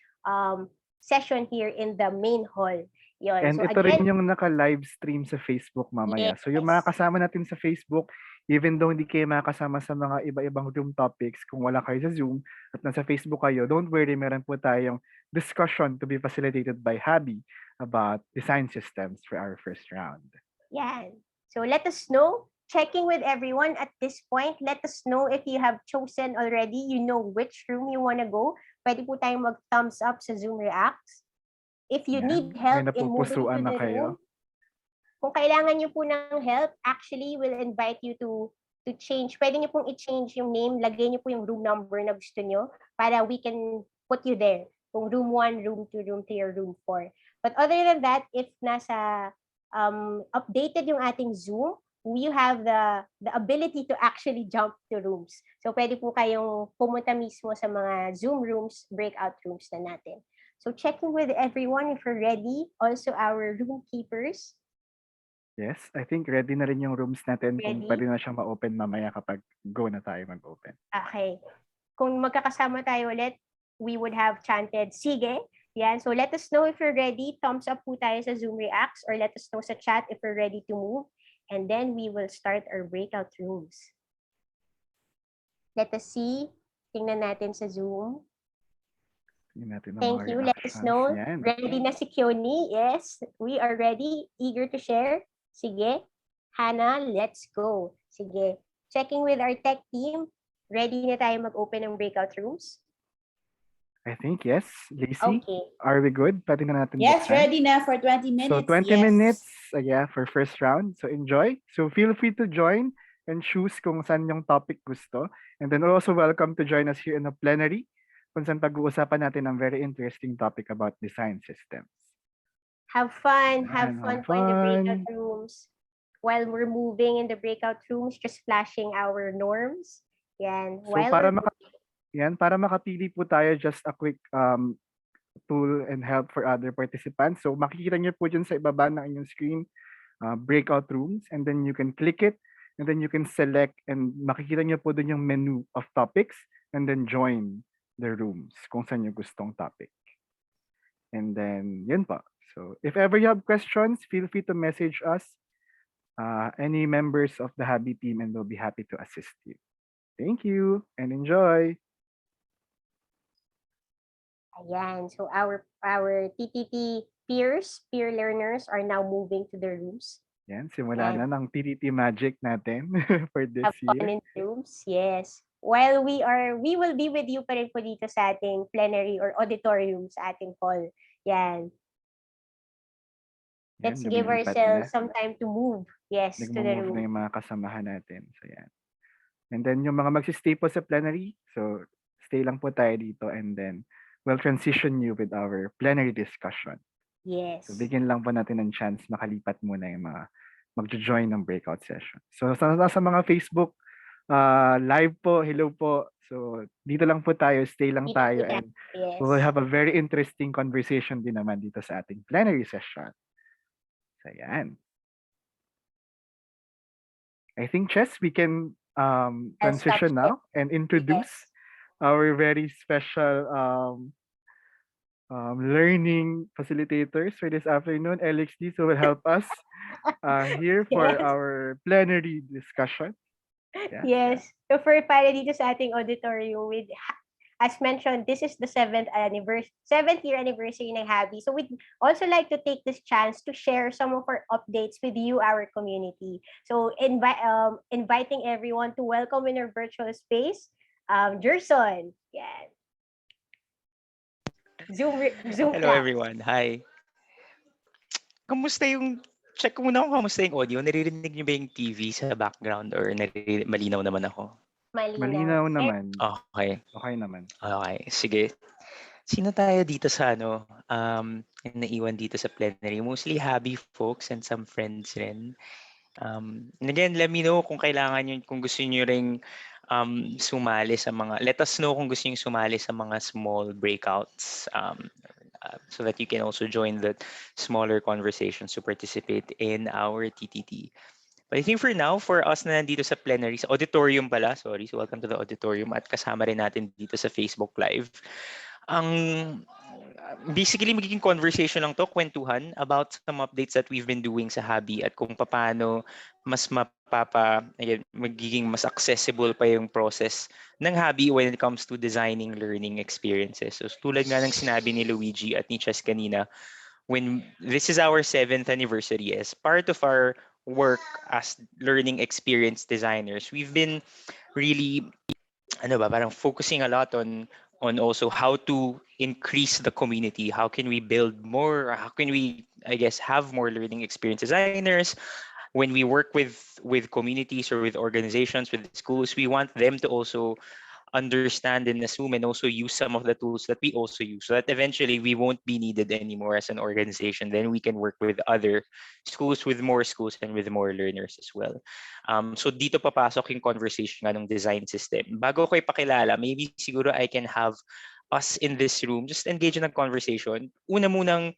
Speaker 2: session here in the main hall. Yun.
Speaker 1: And
Speaker 2: so
Speaker 1: ito
Speaker 2: again,
Speaker 1: rin yung naka-live stream sa Facebook mamaya. So yung mga kasama natin sa Facebook, even though hindi kayo makasama sa mga iba-ibang room topics, kung wala kayo sa Zoom at nasa Facebook kayo, don't worry, meron po tayong discussion to be facilitated by Habi about design systems for our first round.
Speaker 2: Yan. So let us know, checking with everyone at this point, let us know if you have chosen already, you know which room you want to go. Pwede po tayong mag-thumbs up sa Zoom Reacts. If you need
Speaker 1: May
Speaker 2: help in moving to
Speaker 1: napupusuan na
Speaker 2: the room,
Speaker 1: kayo.
Speaker 2: kung kailangan niyo po ng help, actually, we'll invite you to change. Pwede niyo pong i-change yung name, lagay niyo po yung room number na gusto niyo para we can put you there. Kung room 1, room 2, room 3, or room 4. But other than that, if nasa updated yung ating Zoom, we have the ability to actually jump to rooms. So pwede po kayong pumunta mismo sa mga Zoom rooms, breakout rooms na natin. So checking with everyone if we're ready. Also our room keepers.
Speaker 1: Yes, I think ready na rin yung rooms natin kung
Speaker 2: Ready?
Speaker 1: pwede na siyang ma-open mamaya kapag go na tayo mag-open.
Speaker 2: Okay. Kung magkakasama tayo ulit, we would have chanted, sige. Yan. So let us know if you're ready. Thumbs up po tayo sa Zoom Reacts or let us know sa chat if we're ready to move. And then we will start our breakout rooms. Let us see. Tingnan natin sa Zoom.
Speaker 1: Tingnan natin ang
Speaker 2: Thank
Speaker 1: mga
Speaker 2: you. Let us
Speaker 1: reactions.
Speaker 2: know.
Speaker 1: Yan.
Speaker 2: Ready na si Kioni? Yes, we are ready. Eager to share. Sige. Hannah, let's go. Sige. Checking with our tech team. Ready na tayo mag-open ng breakout rooms?
Speaker 1: I think yes. Lacey,
Speaker 2: Okay.
Speaker 1: are we good? Pwede na natin
Speaker 3: Yes,
Speaker 1: buksan.
Speaker 3: ready na for 20 minutes.
Speaker 1: So 20
Speaker 3: yes.
Speaker 1: minutes, yeah, for first round. So enjoy. So feel free to join and choose kung saan yung topic gusto. And then also welcome to join us here in the plenary kung saan pag-uusapan natin ang very interesting topic about design systems.
Speaker 2: Have fun. Have
Speaker 1: Yan,
Speaker 2: fun
Speaker 1: have
Speaker 2: po in the breakout
Speaker 1: fun.
Speaker 2: rooms. While we're moving in the breakout rooms, just flashing our norms. Yan.
Speaker 1: So
Speaker 2: While
Speaker 1: para
Speaker 2: we're
Speaker 1: para makapili po tayo, just a quick tool and help for other participants. So makikita niyo po dyan sa ibaba ng inyong screen, breakout rooms, and then you can click it, and then you can select, and makikita niyo po dun yung menu of topics, and then join the rooms kung saan yung gustong topic. And then, yun po. So if ever you have questions, feel free to message us, any members of the Habi team, and we'll be happy to assist you. Thank you, and enjoy!
Speaker 2: Ayan. So our TTT peer learners are now moving to their rooms.
Speaker 1: Yan, simula na ng TTT magic natin for this
Speaker 2: Have fun
Speaker 1: year.
Speaker 2: in rooms. Yes. While we will be with you pa rin po dito sa ating plenary or auditorium sa ating hall. Yan. Let's give
Speaker 1: lumilipat
Speaker 2: ourselves
Speaker 1: na.
Speaker 2: some time to move. Yes, to the
Speaker 1: Nagmo-move na
Speaker 2: room.
Speaker 1: yung mga kasamahan natin. So yan. And then yung mga magsistay po sa plenary, so stay lang po tayo dito, and then we'll transition you with our plenary discussion.
Speaker 2: Yes.
Speaker 1: So bigyan lang po natin ng chance makalipat muna yung mga magjo-join ng breakout session. So sa mga Facebook live po, hello po. So dito lang po tayo, stay lang
Speaker 2: Dito
Speaker 1: tayo,
Speaker 2: po tayo.
Speaker 1: and
Speaker 2: Yes.
Speaker 1: we will have a very interesting conversation din naman dito sa ating plenary session. So yan. I think, Chess, we can transition now and introduce our very special learning facilitators for this afternoon, LXD, so will help us here for
Speaker 2: Yes.
Speaker 1: our plenary discussion. Yeah,
Speaker 2: Yes. So for para dito sa ating auditorium with, as mentioned, this is the 7th year anniversary ng Habi. So we'd also like to take this chance to share some of our updates with you, our community. So inviting everyone to welcome in our virtual space, Jerson. Yeah. Zoom
Speaker 5: Hello
Speaker 2: clap.
Speaker 5: everyone. Hi. Kamusta yung check ko muna kung kamusta yung audio. Naririnig niyo ba yung TV sa background or malinaw naman ako?
Speaker 1: malinaw naman.
Speaker 5: Okay.
Speaker 1: Okay naman.
Speaker 5: Okay. Sige. Sino tayo dito sa yung naiwan dito sa plenary? Mostly Habi folks and some friends rin. And again, let me know kung kailangan nyo, kung gusto niyo ring sumali sa mga, let us know kung gusto niyo sumali sa mga small breakouts so that you can also join the smaller conversations to participate in our TTT. But I think for now, for us na nandito sa plenary, sa auditorium pala, sorry, so welcome to the auditorium, at kasama rin natin dito sa Facebook Live. Basically, magiging conversation lang to, kwentuhan about some updates that we've been doing sa Habi at kung paano mas magiging mas accessible pa yung process ng Habi when it comes to designing learning experiences. So tulad nga ng sinabi ni Luigi at ni Chess kanina, when this is our 7th anniversary, as part of our work as learning experience designers, we've been really parang focusing a lot on also how to increase the community. How can we build more? How can we, I guess, have more learning experience designers? When we work with communities or with organizations, with schools, we want them to also understand and assume and also use some of the tools that we also use, so that eventually we won't be needed anymore as an organization. Then we can work with other schools, with more schools, and with more learners as well. So dito papasok yung conversation ng design system. Bago ko ipakilala, maybe siguro I can have us in this room just engage in a conversation. Una munang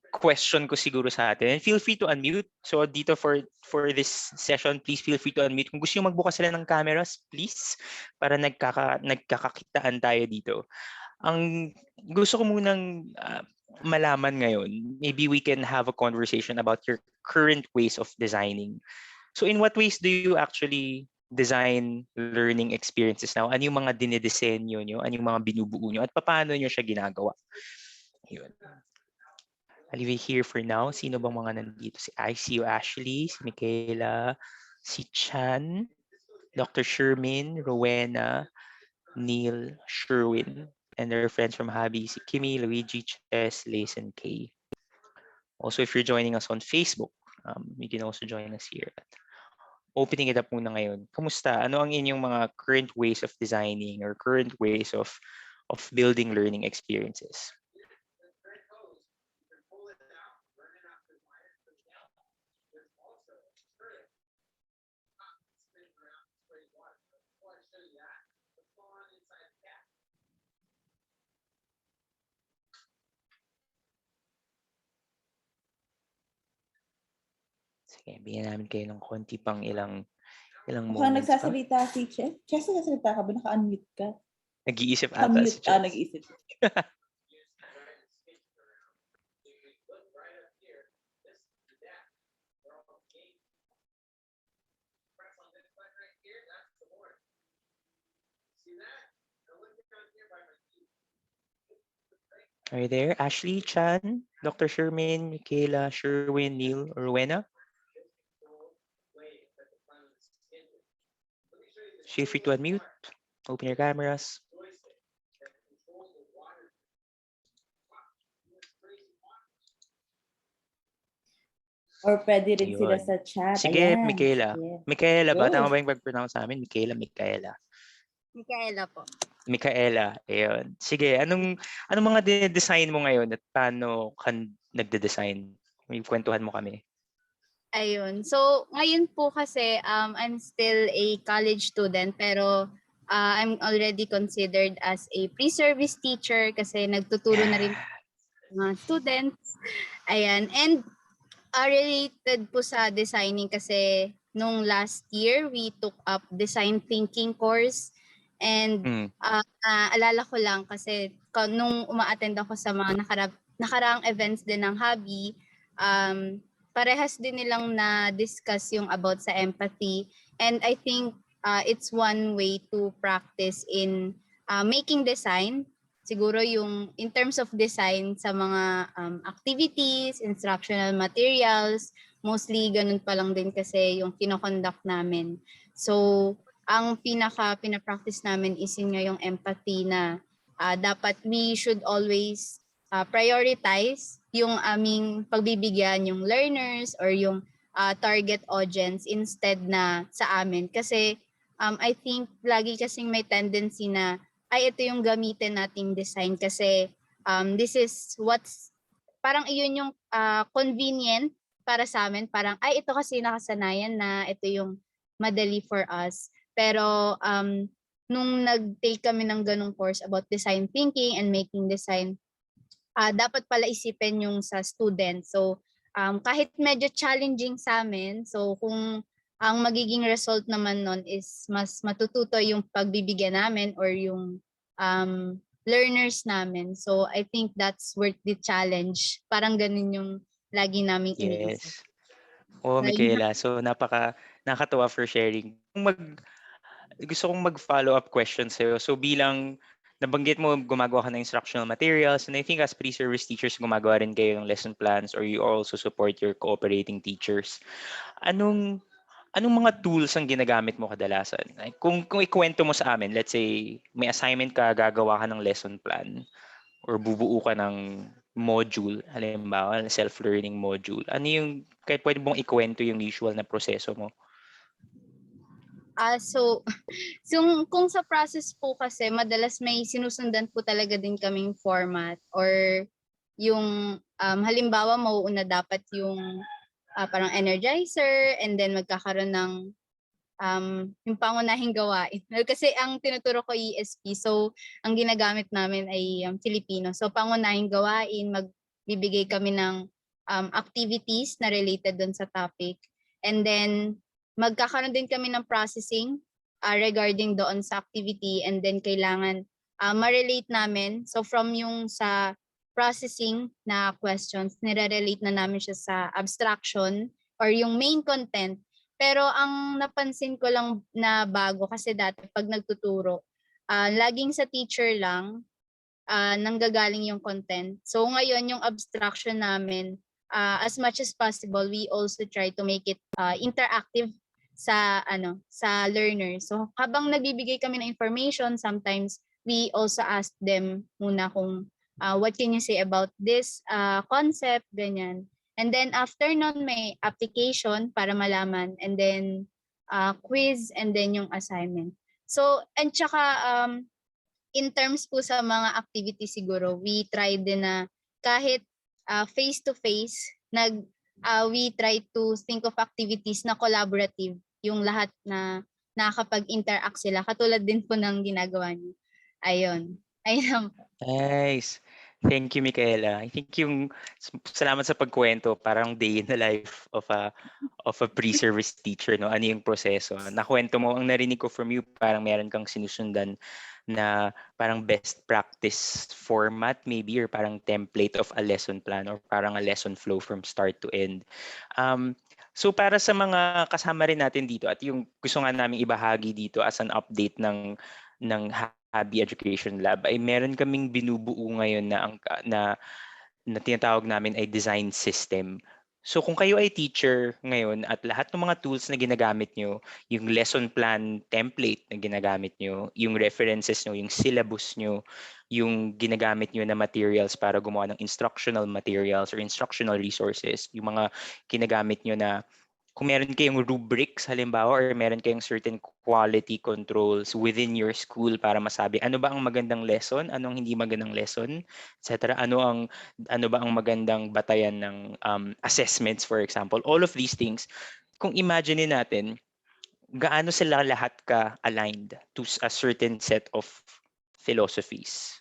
Speaker 5: question ko siguro sa atin, and feel free to unmute. So dito for this session, please feel free to unmute. Kung gusto nyo magbukas sila ng cameras, please, para nagkakakitaan tayo dito. Ang gusto ko munang malaman ngayon, maybe we can have a conversation about your current ways of designing. So in what ways do you actually design learning experiences now? Ano yung mga dinidesenyo nyo? Ano yung mga binubuo nyo? At paano nyo siya ginagawa? Yun. I'll leave it here for now. Sino bang mga nandito? I see you, Ashley, si Michaela, si Chan, Dr. Shermin, Rowena, Neil, Sherwin, and their friends from Habi, si Kimi, Luigi, Chess, Lace, and Kay. Also, if you're joining us on Facebook, you can also join us here. Opening it up muna ngayon. Kamusta? Ano ang inyong mga current ways of designing or current ways of building learning experiences? Sige, bigyan namin kayo ng konti pang ilang
Speaker 3: Mukhang
Speaker 5: moments pa.
Speaker 3: nagsasalita si Chess. Chess, nagsasalita ka ba? Naka-unmute ka?
Speaker 5: Nag-iisip ata si Chess.
Speaker 3: Nag-iisip.
Speaker 5: Are you there? Ashley, Chan, Dr. Shermin, Michaela, Sherwin, Neil, or Rowena? Feel free to unmute. Open your cameras.
Speaker 3: Or pwede rin
Speaker 5: Ayun.
Speaker 3: sila sa chat.
Speaker 5: Sige,
Speaker 3: Ayan.
Speaker 5: Michaela.
Speaker 3: Sige.
Speaker 5: Michaela ba?
Speaker 3: Go.
Speaker 5: Tama ba yung pag-pronounce namin? Michaela.
Speaker 2: Micaela po.
Speaker 5: Michaela. Ayun. Sige, anong mga design mo ngayon at paano ka nagde-design? May kwentuhan mo kami.
Speaker 6: Ayun. So, ngayon po kasi I'm still a college student pero I'm already considered as a pre-service teacher kasi nagtuturo na rin mga students. Ayan. And related po sa designing kasi nung last year we took up design thinking course and alala ko lang kasi nung uma-attend ako sa mga nakaraang events din ng Habi, parehas din nilang na-discuss yung about sa empathy. And I think it's one way to practice in making design. Siguro yung in terms of design sa mga activities, instructional materials, mostly ganun pa lang din kasi yung kinoconduct namin. So, ang pinapractice namin is yun nga yung empathy na dapat we should always prioritize yung aming pagbibigyan yung learners or yung target audience instead na sa amin. Kasi I think lagi kasing may tendency na ay ito yung gamitin nating design kasi this is what's parang iyon yung convenient para sa amin. Parang ay ito kasi nakasanayan na ito yung madali for us. Pero nung nag-take kami ng ganung course about design thinking and making design, dapat pala isipin yung sa student. So kahit medyo challenging sa amin, so kung ang magiging result naman nun is mas matututo yung pagbibigyan namin or yung learners namin. So I think that's worth the challenge. Parang ganun yung lagi naming iniisip.
Speaker 5: Yes. Oo,
Speaker 6: Ayun.
Speaker 5: Michaela. So nakakatuwa for sharing. Gusto kong mag-follow up question sa'yo. So bilang nabanggit mo gumagawa ka ng instructional materials, and I think as pre-service teachers gumagawa rin kayo ng lesson plans, or you also support your cooperating teachers. Anong anong mga tools ang ginagamit mo kadalasan? Like, kung ikwento mo sa amin, let's say may assignment ka, gagawa ka ng lesson plan or bubuo ka ng module, halimbawa self-learning module. Ano yung kahit pwede mong ikwento yung usual na proseso mo?
Speaker 6: So, kung sa process po kasi, madalas may sinusundan po talaga din kaming format, or yung halimbawa mauuna dapat yung parang energizer, and then magkakaroon ng yung pangunahing gawain. Well, kasi ang tinuturo ko ESP, so ang ginagamit namin ay Filipino. So pangunahing gawain, magbibigay kami ng activities na related doon sa topic. And then magkakaroon din kami ng processing regarding doon sa activity, and then kailangan ma-relate namin. So from yung sa processing na questions, nire-relate na namin siya sa abstraction or yung main content. Pero ang napansin ko lang na bago, kasi dati pag nagtuturo, laging sa teacher lang nanggagaling yung content. So ngayon yung abstraction namin, as much as possible, we also try to make it interactive sa learners. So habang nagbibigay kami ng information, sometimes we also ask them muna kung what can you say about this concept, ganyan. And then after nun, may application para malaman, and then quiz, and then yung assignment. So, and tsaka in terms po sa mga activity siguro, we try din na kahit face-to-face, we try to think of activities na collaborative, yung lahat na nakakapag-interact sila, katulad din po ng ginagawa niyo. Ayun. Ayun.
Speaker 5: Nice. Thank you, Michaela. I think salamat sa pagkwento, parang day in the life of a pre-service teacher, no? Ano yung proseso? Nakwento mo, ang narinig ko from you, parang meron kang sinusundan na parang best practice format maybe, or parang template of a lesson plan, or parang a lesson flow from start to end. So para sa mga kasama rin natin dito, at yung gusto nga namin ibahagi dito as an update ng Habi Education Lab, ay meron kaming binubuo ngayon na tinatawag namin ay design system. So kung kayo ay teacher ngayon at lahat ng mga tools na ginagamit nyo, yung lesson plan template na ginagamit nyo, yung references nyo, yung syllabus nyo, yung ginagamit nyo na materials para gumawa ng instructional materials or instructional resources, yung mga ginagamit nyo na kung meron kayong rubrics halimbawa, or meron kayong certain quality controls within your school para masabi ano ba ang magandang lesson, anong hindi magandang lesson, etc. Ano ba ang magandang batayan ng assessments, for example. All of these things, kung imagine natin, gaano sila lahat ka aligned to a certain set of philosophies.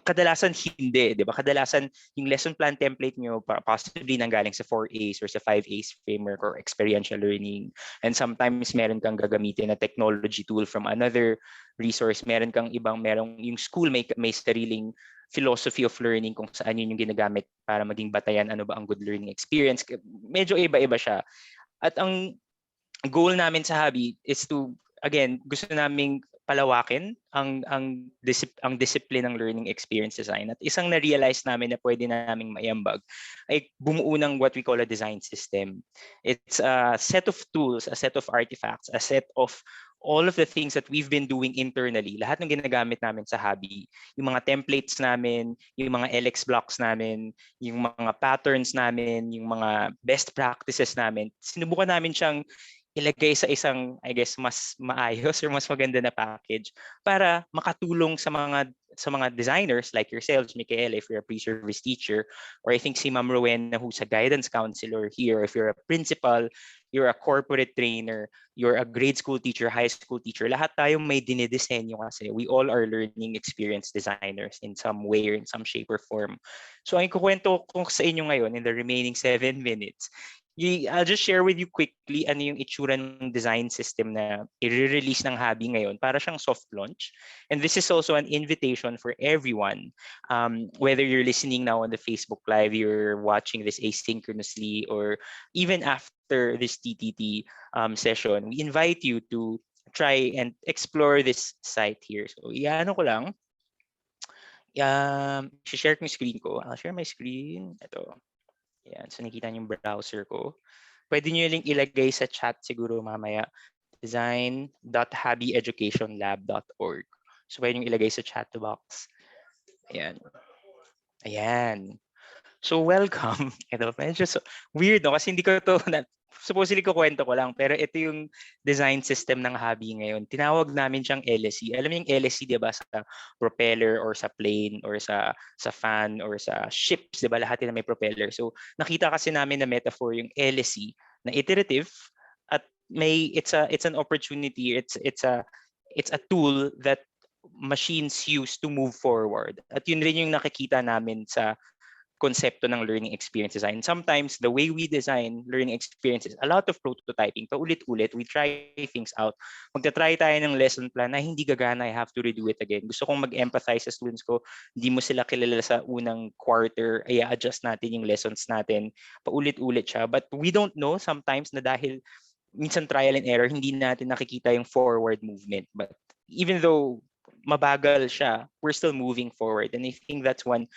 Speaker 5: Kadalasan hindi, di ba? Kadalasan yung lesson plan template nyo possibly nanggaling sa 4As or sa 5As framework or experiential learning. And sometimes meron kang gagamitin na technology tool from another resource. Meron kang yung school may sariling philosophy of learning kung saan yun yung ginagamit para maging batayan ano ba ang good learning experience. Medyo iba-iba siya. At ang goal namin sa Habi is to, again, gusto naming palawakin ang discipline ng learning experience design. At isang na-realize namin na pwede naming maiambag ay bumuo ng what we call a design system. It's a set of tools, a set of artifacts, a set of all of the things that we've been doing internally. Lahat ng ginagamit namin sa Habi, yung mga templates namin, yung mga LX blocks namin, yung mga patterns namin, yung mga best practices namin, sinubukan namin siyang ilagay sa isang, I guess, mas maayos or mas maganda na package para makatulong sa mga designers like yourselves, Michaela, if you're a pre-service teacher, or I think si Ma'am Rowena, who's a guidance counselor here, if you're a principal, you're a corporate trainer, you're a grade school teacher, high school teacher, lahat tayo may dinidisenyo kasi we all are learning experience designers in some way or in some shape or form. So ang ikukwento ko sa inyo ngayon in the remaining 7 minutes, I'll just share with you quickly ano yung itsura ng design system na i-release ng Habi ngayon. Para siyang soft launch. And this is also an invitation for everyone. Whether you're listening now on the Facebook Live, you're watching this asynchronously, or even after this TTT session, we invite you to try and explore this site here. So, iano ko lang. Share ko yung screen ko. I'll share my screen. Ito. Yan. So, nakita niyo yung browser ko. Pwede niyo yung ilagay sa chat siguro mamaya. design.habieducationlab.org. So, pwede niyo ilagay sa chat box. Ayan. Ayan. So, welcome. Ito, medyo weird, no? Kasi hindi ko ito, supposedly kukwento ko lang, pero ito yung design system ng Habi ngayon. Tinawag namin siyang LSE. Alam mo yung LSE, di ba, sa propeller or sa plane or sa fan or sa ships, di ba, lahat na may propeller. So, nakita kasi namin na metaphor yung LSE na iterative at it's an opportunity, it's a tool that machines use to move forward. At yun rin yung nakikita namin sa konsepto ng learning experience design. Sometimes the way we design learning experiences, a lot of prototyping, paulit-ulit, we try things out. Magta-try tayo ng lesson plan na hindi gagana, I have to redo it again. Gusto kong mag-empathize sa students ko, hindi mo sila kilala sa unang quarter, ay adjust natin yung lessons natin. Paulit-ulit siya. But we don't know sometimes na dahil minsan trial and error, hindi natin nakikita yung forward movement. But even though mabagal siya, we're still moving forward. And I think that's one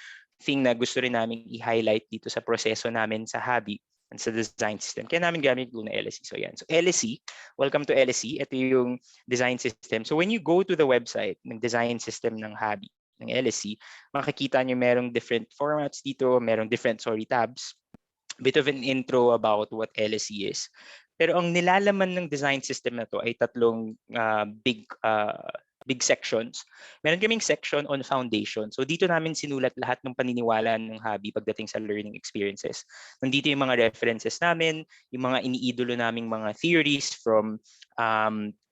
Speaker 5: thing na gusto rin namin i-highlight dito sa proseso namin sa Habi and sa design system. Kaya namin gamit yung LSE. So yan. So LSE, welcome to LSE. Ito yung design system. So when you go to the website ng design system ng Habi, ng LSE, makikita nyo merong different formats dito, merong different, tabs. Bit of an intro about what LSE is. Pero ang nilalaman ng design system na to ay tatlong big sections. Meron kaming section on foundation. So dito namin sinulat lahat ng paniniwala ng Habi pagdating sa learning experiences. Nandito yung mga references namin, yung mga iniidolo naming mga theories from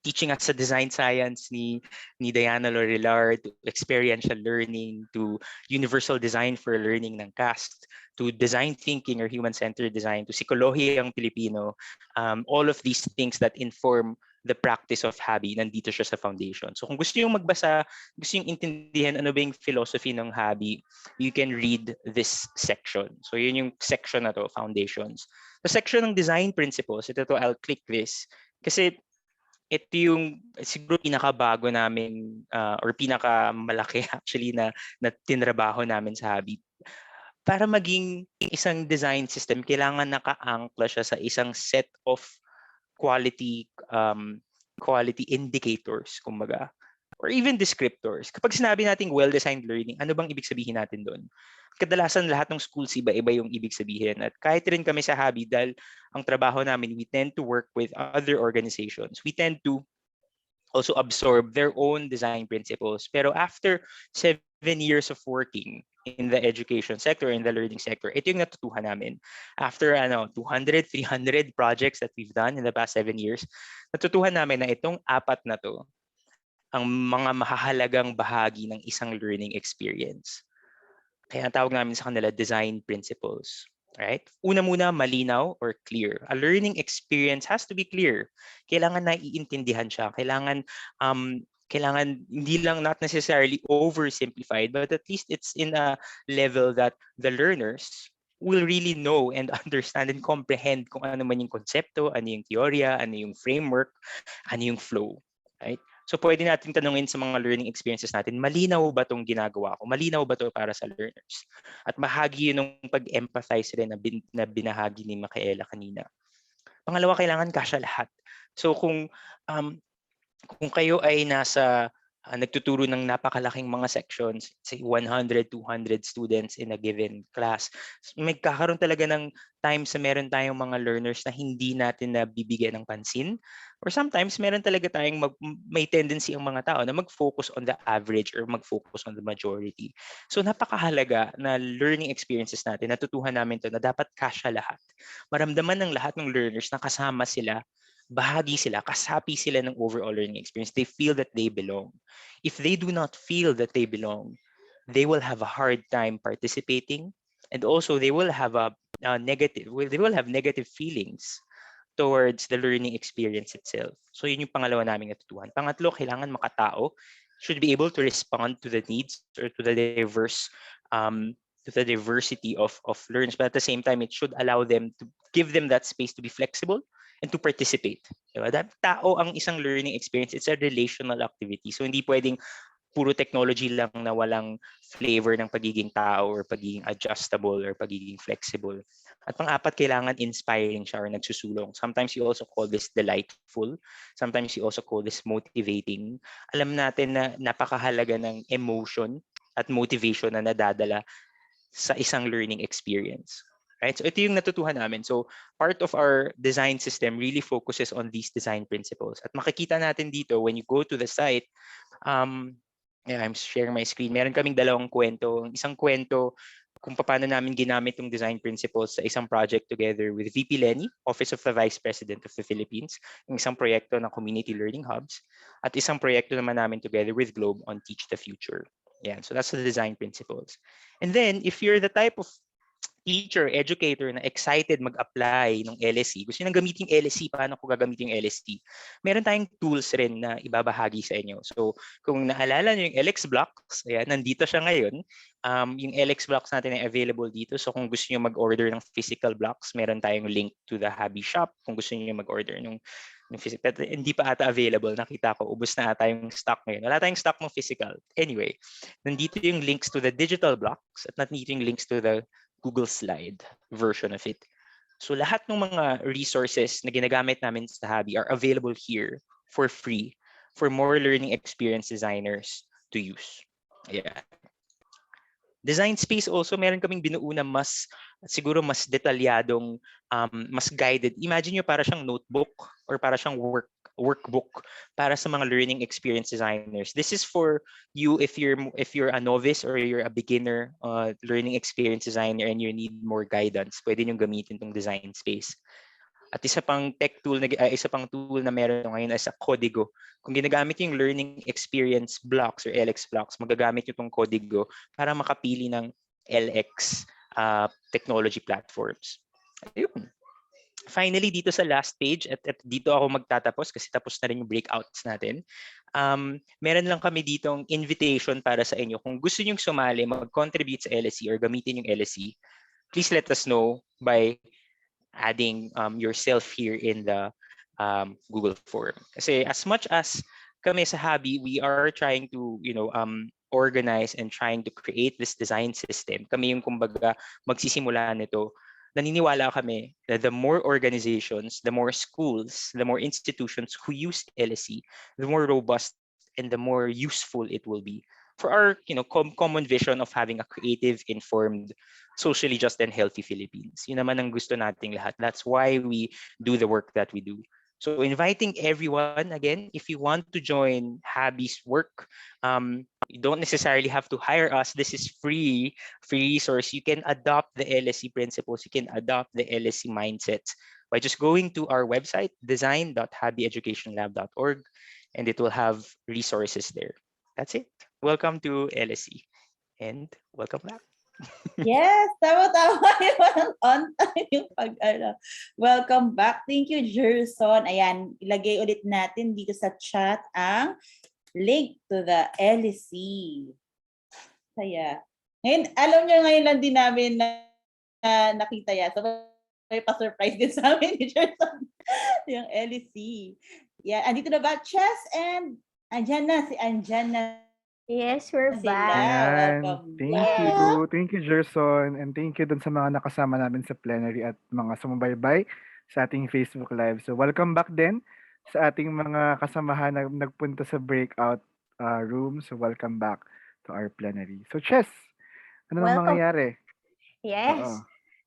Speaker 5: teaching us sa design science ni Diana Lorilar, to experiential learning, to universal design for learning ng CAST, to design thinking or human-centered design, to psikolohiyang Pilipino. All of these things that inform the practice of Habi, nandito siya sa foundation. So kung gusto yung magbasa, gusto yung intindihan ano ba yung philosophy ng Habi, you can read this section. So yun yung section na to, foundations. The section ng design principles, ito to, I'll click this. Kasi ito yung siguro pinakabago namin or pinakamalaki actually na tinrabaho namin sa Habi. Para maging isang design system, kailangan naka-ankla siya sa isang set of quality indicators, kumbaga, or even descriptors. Kapag sinabi nating well-designed learning, ano bang ibig sabihin natin doon? Kadalasan lahat ng schools iba-iba yung ibig sabihin. At kahit rin kami sa Habi, dahil ang trabaho namin, we tend to work with other organizations. We tend to also absorb their own design principles. Pero after 7 years of working in the education sector, in the learning sector, ito yung natutuhan namin. After 200, 300 projects that we've done in the past 7 years, natutuhan namin na itong apat na to ang mga mahahalagang bahagi ng isang learning experience. Kaya tawag namin sa kanila design principles. Right? Una muna, malinaw or clear. A learning experience has to be clear. Kailangan naiintindihan siya. Kailangan hindi lang, not necessarily oversimplified, but at least it's in a level that the learners will really know and understand and comprehend kung ano man yung konsepto, ano yung teorya, ano yung framework, ano yung flow. Right? So pwede natin tanungin sa mga learning experiences natin, malinaw ba itong ginagawa ko? Malinaw ba ito para sa learners? At bahagi yun ng pag-empathize rin na binahagi ni Micaela kanina. Pangalawa, kailangan kasya lahat. So kung kayo ay nagtuturo ng napakalaking mga sections, say 100, 200 students in a given class, magkakaroon talaga ng times na meron tayong mga learners na hindi natin nabibigyan ng pansin. Or sometimes meron talaga tayong may tendency ang mga tao na mag-focus on the average or mag-focus on the majority. So napakahalaga na learning experiences natin, natutuhan namin to na dapat kasya lahat. Maramdaman ng lahat ng learners na kasama sila, bahagi sila, kasapi sila ng overall learning experience. They feel that they belong. If they do not feel that they belong, they will have a hard time participating, and also they will have a they will have negative feelings towards the learning experience itself. So yun yung pangalawa naming natutuhan. Pangatlo, kailangan makatao should be able to respond to the needs or to the diversity of learners, but at the same time, it should allow them to give them that space to be flexible and to participate. Diba? Tao ang isang learning experience. It's a relational activity. So hindi pwedeng puro technology lang na walang flavor ng pagiging tao or pagiging adjustable or pagiging flexible. At pang-apat, kailangan inspiring siya or nagsusulong. Sometimes you also call this delightful. Sometimes you also call this motivating. Alam natin na napakahalaga ng emotion at motivation na nadadala sa isang learning experience. Right? So ito yung natutuhan namin. So part of our design system really focuses on these design principles. At makikita natin dito when you go to the site, I'm sharing my screen. Meron kaming dalawang kwento. Isang kwento kung paano namin ginamit yung design principles sa isang project together with VP Lenny, Office of the Vice President of the Philippines, yung isang proyekto ng Community Learning Hubs, at isang proyekto naman namin together with Globe on Teach the Future. Yeah, so that's the design principles. And then, if you're the type of teacher, educator na excited mag-apply ng LSE, gusto nyo nang gamitin yung LSE, paano ko gagamitin yung LSE? Meron tayong tools rin na ibabahagi sa inyo. So, kung naalala nyo yung LX Blocks, ayan, nandito siya ngayon. Yung LX Blocks natin ay available dito. So, kung gusto nyo mag-order ng physical blocks, meron tayong link to the Habi shop. Kung gusto nyo mag-order ng physical, pero hindi pa ata available. Nakita ko, ubos na ata yung stock ngayon. Wala tayong stock ng physical. Anyway, nandito yung links to the digital blocks at nandito yung links to the Google Slide version of it. So lahat ng mga resources na ginagamit namin sa Habi are available here for free for more learning experience designers to use. Yeah. Design space also, meron kaming binuo na siguro mas detalyadong, mas guided. Imagine nyo para siyang notebook or para siyang workbook para sa mga learning experience designers. This is for you if you're a novice or you're a beginner learning experience designer and you need more guidance. Pwede nyo gamitin tong design space. At isa pang tool na meron ngayon is a Codigo. Kung ginagamit yung learning experience blocks or LX blocks, magagamit yung tong Codigo para makapili ng LX technology platforms. Ayun. Finally, dito sa last page, at dito ako magtatapos kasi tapos na rin yung breakouts natin. Meron lang kami ditong invitation para sa inyo. Kung gusto nyo sumali, mag-contribute sa LSE or gamitin yung LSE, please let us know by adding yourself here in the Google form. Kasi as much as kami sa Habi, we are trying to, organize and trying to create this design system. Kami yung kumbaga magsisimula nito. Naniniwala kami that the more organizations, the more schools, the more institutions who use LSE, the more robust and the more useful it will be for our common vision of having a creative, informed, socially just and healthy Philippines. Yun naman ang gusto nating lahat. That's why we do the work that we do. So inviting everyone, again, if you want to join Habi's work, you don't necessarily have to hire us. This is free resource. You can adopt the LSE principles. You can adopt the LSE mindsets by just going to our website, design.habieducationlab.org, and it will have resources there. That's it. Welcome to LSE and welcome back.
Speaker 3: Yes, tama-tama yung on time yung welcome back. Thank you, Gerson. Ayan, ilagay ulit natin dito sa chat ang link to the LSE. Kaya, ngayon, alam nyo ngayon lang din namin na nakita yan. So, may pa-surprise din sa amin ni Gerson yung LSE. Yeah, andito na ba, Chess? And andyan na, si Anjana.
Speaker 2: Yes, we're back.
Speaker 1: Ayan.
Speaker 3: Welcome
Speaker 1: Thank
Speaker 3: back.
Speaker 1: you. Thank you, Gerson. And thank you dun sa mga nakasama namin sa plenary at mga sumubaybay sa ating Facebook Live. So welcome back din sa ating mga kasamahan na nagpunta sa breakout room. So welcome back to our plenary. So Chess, ano nang
Speaker 2: Welcome.
Speaker 1: mangyayari?
Speaker 2: Yes.
Speaker 1: Oo.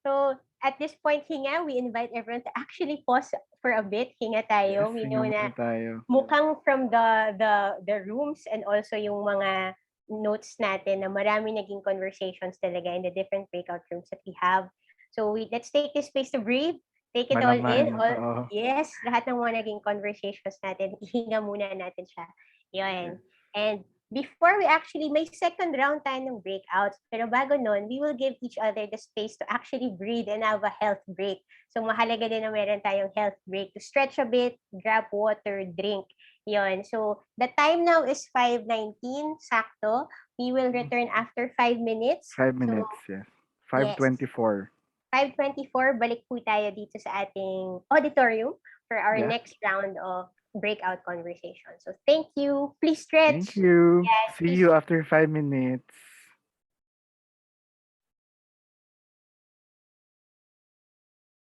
Speaker 2: So at this point, Hinga, we invite everyone to actually pause for a bit. Hinga tayo.
Speaker 1: Yes,
Speaker 2: We
Speaker 1: hinga
Speaker 2: know na
Speaker 1: muna tayo.
Speaker 2: mukhang from the rooms and also yung mga notes natin na marami naging conversations talaga in the different breakout rooms that we have. So let's take this space to breathe. Take it all in.
Speaker 1: Malaman, oo.
Speaker 2: Yes, lahat ng mga naging conversations natin, ihinga muna natin siya. Yun. And before we actually, may second round tayo ng breakouts. Pero bago nun, we will give each other the space to actually breathe and have a health break. So mahalaga din na meron tayong health break to stretch a bit, grab water, drink. Yon. So the time now is 5:19, sakto. We will return after 5 minutes.
Speaker 1: 5 minutes, yes. 5:24.
Speaker 2: 5:24, balik po tayo dito sa ating auditorium for our
Speaker 1: Yeah.
Speaker 2: next round of breakout conversation. So thank you. Please stretch.
Speaker 1: Thank you.
Speaker 2: Yes,
Speaker 1: See
Speaker 2: please.
Speaker 1: you after 5 minutes.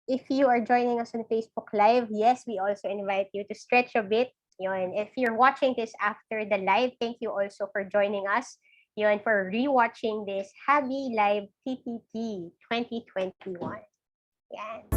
Speaker 2: If you are joining us on Facebook Live, yes, we also invite you to stretch a bit. Yun. If you're watching this after the live, thank you also for joining us. Yun, for rewatching this Habi Live TTT 2021. Yan.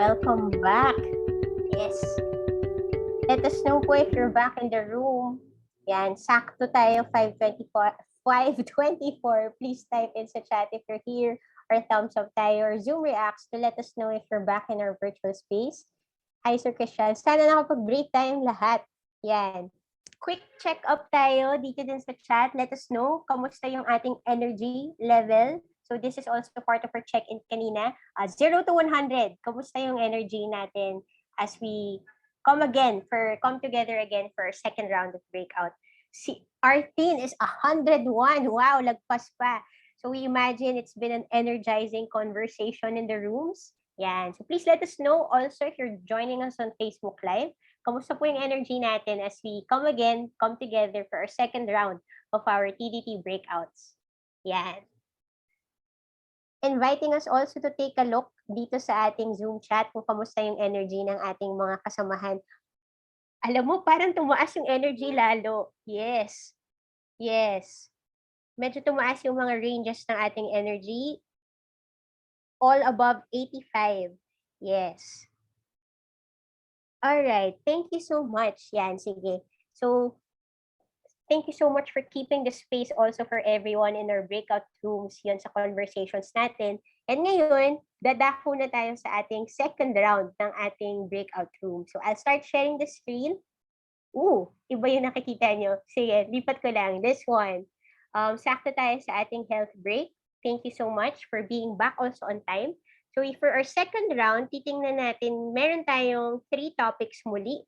Speaker 2: welcome back. Yes. Let us know po if you're back in the room. Yan, sakto tayo, 5:24. 5:24. Please type in sa chat if you're here, or thumbs up tayo, or Zoom reacts to let us know if you're back in our virtual space. Hi, Sir Christian. Sana nakapag-break tayong lahat. Yan. Quick check-up tayo dito din sa chat. Let us know kamusta yung ating energy level. So this is also part of our check-in kanina. 0 to 100. Kamusta yung energy natin as we come together again for our second round of breakout. Si Artin is 101. Wow, lagpas pa. So we imagine it's been an energizing conversation in the rooms. Yan. So please let us know also if you're joining us on Facebook Live. Kamusta po yung energy natin as we come together for our second round of our TTT breakouts. Yan. Inviting us also to take a look dito sa ating Zoom chat kung kamusta yung energy ng ating mga kasamahan. Alam mo, parang tumaas yung energy lalo. Yes. Yes. Medyo tumaas yung mga ranges ng ating energy. All above 85. Yes. Alright. Thank you so much. Yan, sige. So, thank you so much for keeping the space also for everyone in our breakout rooms yun sa conversations natin. And ngayon, dadako na tayo sa ating second round ng ating breakout room. So I'll start sharing the screen. Iba yung nakikita nyo. Sige, lipat ko lang. This one. Sakto tayo sa ating health break. Thank you so much for being back also on time. So for our second round, titingnan natin, meron tayong 3 topics muli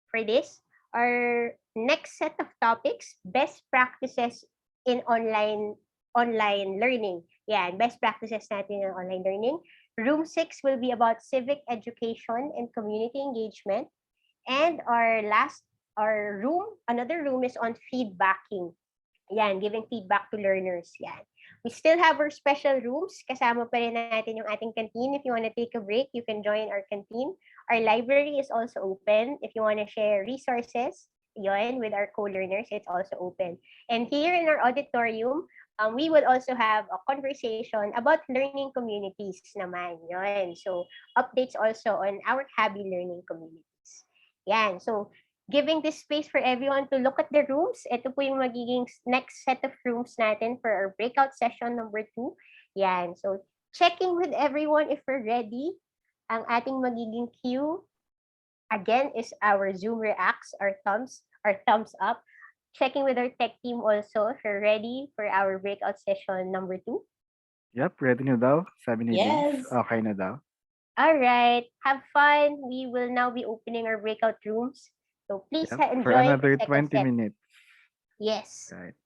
Speaker 2: for this. Our next set of topics, best practices in online learning. Yan, best practices natin in online learning. Room 6 will be about civic education and community engagement. And another room is on feedbacking. Yan, giving feedback to learners. Yan. We still have our special rooms. Kasama pa rin natin yung ating canteen. If you want to take a break, you can join our canteen. Our library is also open. If you want to share resources, yun, with our co-learners, it's also open. And here in our auditorium, we will also have a conversation about learning communities naman. Yun. So, updates also on our Habi learning communities. Yan. So, giving this space for everyone to look at the rooms. Ito po yung magiging next set of rooms natin for our breakout session number 2. Yan. So, checking with everyone if we're ready. Ang ating magiging cue, again, is our Zoom reacts, our thumbs up. Checking with our tech team also if we're ready for our breakout session number 2.
Speaker 1: Yep, ready na daw. Sabi ni
Speaker 3: Yes.
Speaker 1: Vince. Okay na daw.
Speaker 2: All right. Have fun. We will now be opening our breakout rooms. So please enjoy
Speaker 1: for another
Speaker 2: the
Speaker 1: 20
Speaker 2: second set.
Speaker 1: minutes.
Speaker 2: Yes.
Speaker 1: Right.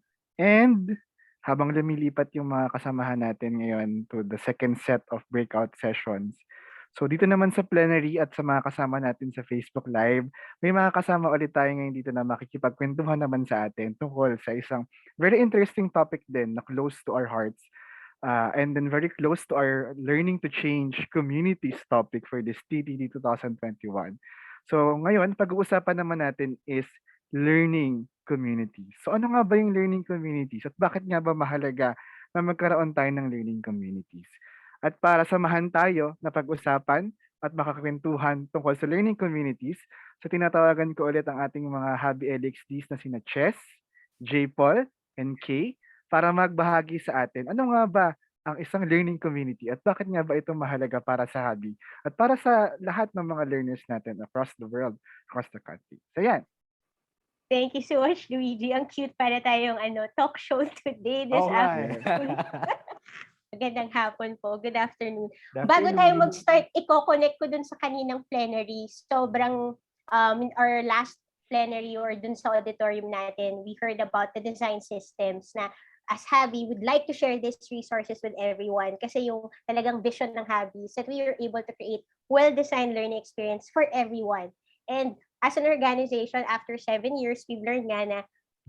Speaker 1: And habang lumilipat yung mga kasamahan natin ngayon to the second set of breakout sessions. So dito naman sa plenary at sa mga kasama natin sa Facebook Live, may mga kasama ulit tayo ngayon dito na makikipagkwentuhan naman sa atin tungkol sa isang very interesting topic din na close to our hearts. And then very close to our learning to change communities topic for this TTT 2021. So ngayon, pag-uusapan naman natin is learning communities. So ano nga ba yung learning communities at bakit nga ba mahalaga na magkaroon tayo ng learning communities? At para samahan tayo na pag-usapan at makakwentuhan tungkol sa learning communities, so tinatawagan ko ulit ang ating mga Habi LXDs na sina Chess, J. Paul, and Kay para magbahagi sa atin. Ano nga ba ang isang learning community at bakit nga ba ito mahalaga para sa Habi at para sa lahat ng mga learners natin across the world, across the country. So yan.
Speaker 2: Thank you so much, Luigi. Ang cute para tayong talk show today this afternoon. Magandang hapon po. Good afternoon. Bago tayo mag-start, i-connect ko dun sa kaninang plenary. Sobrang in our last plenary or dun sa auditorium natin, we heard about the design systems na as Habi would like to share these resources with everyone kasi yung talagang vision ng Habi is that we are able to create well-designed learning experience for everyone. And as an organization, after 7 years, we've learned nga na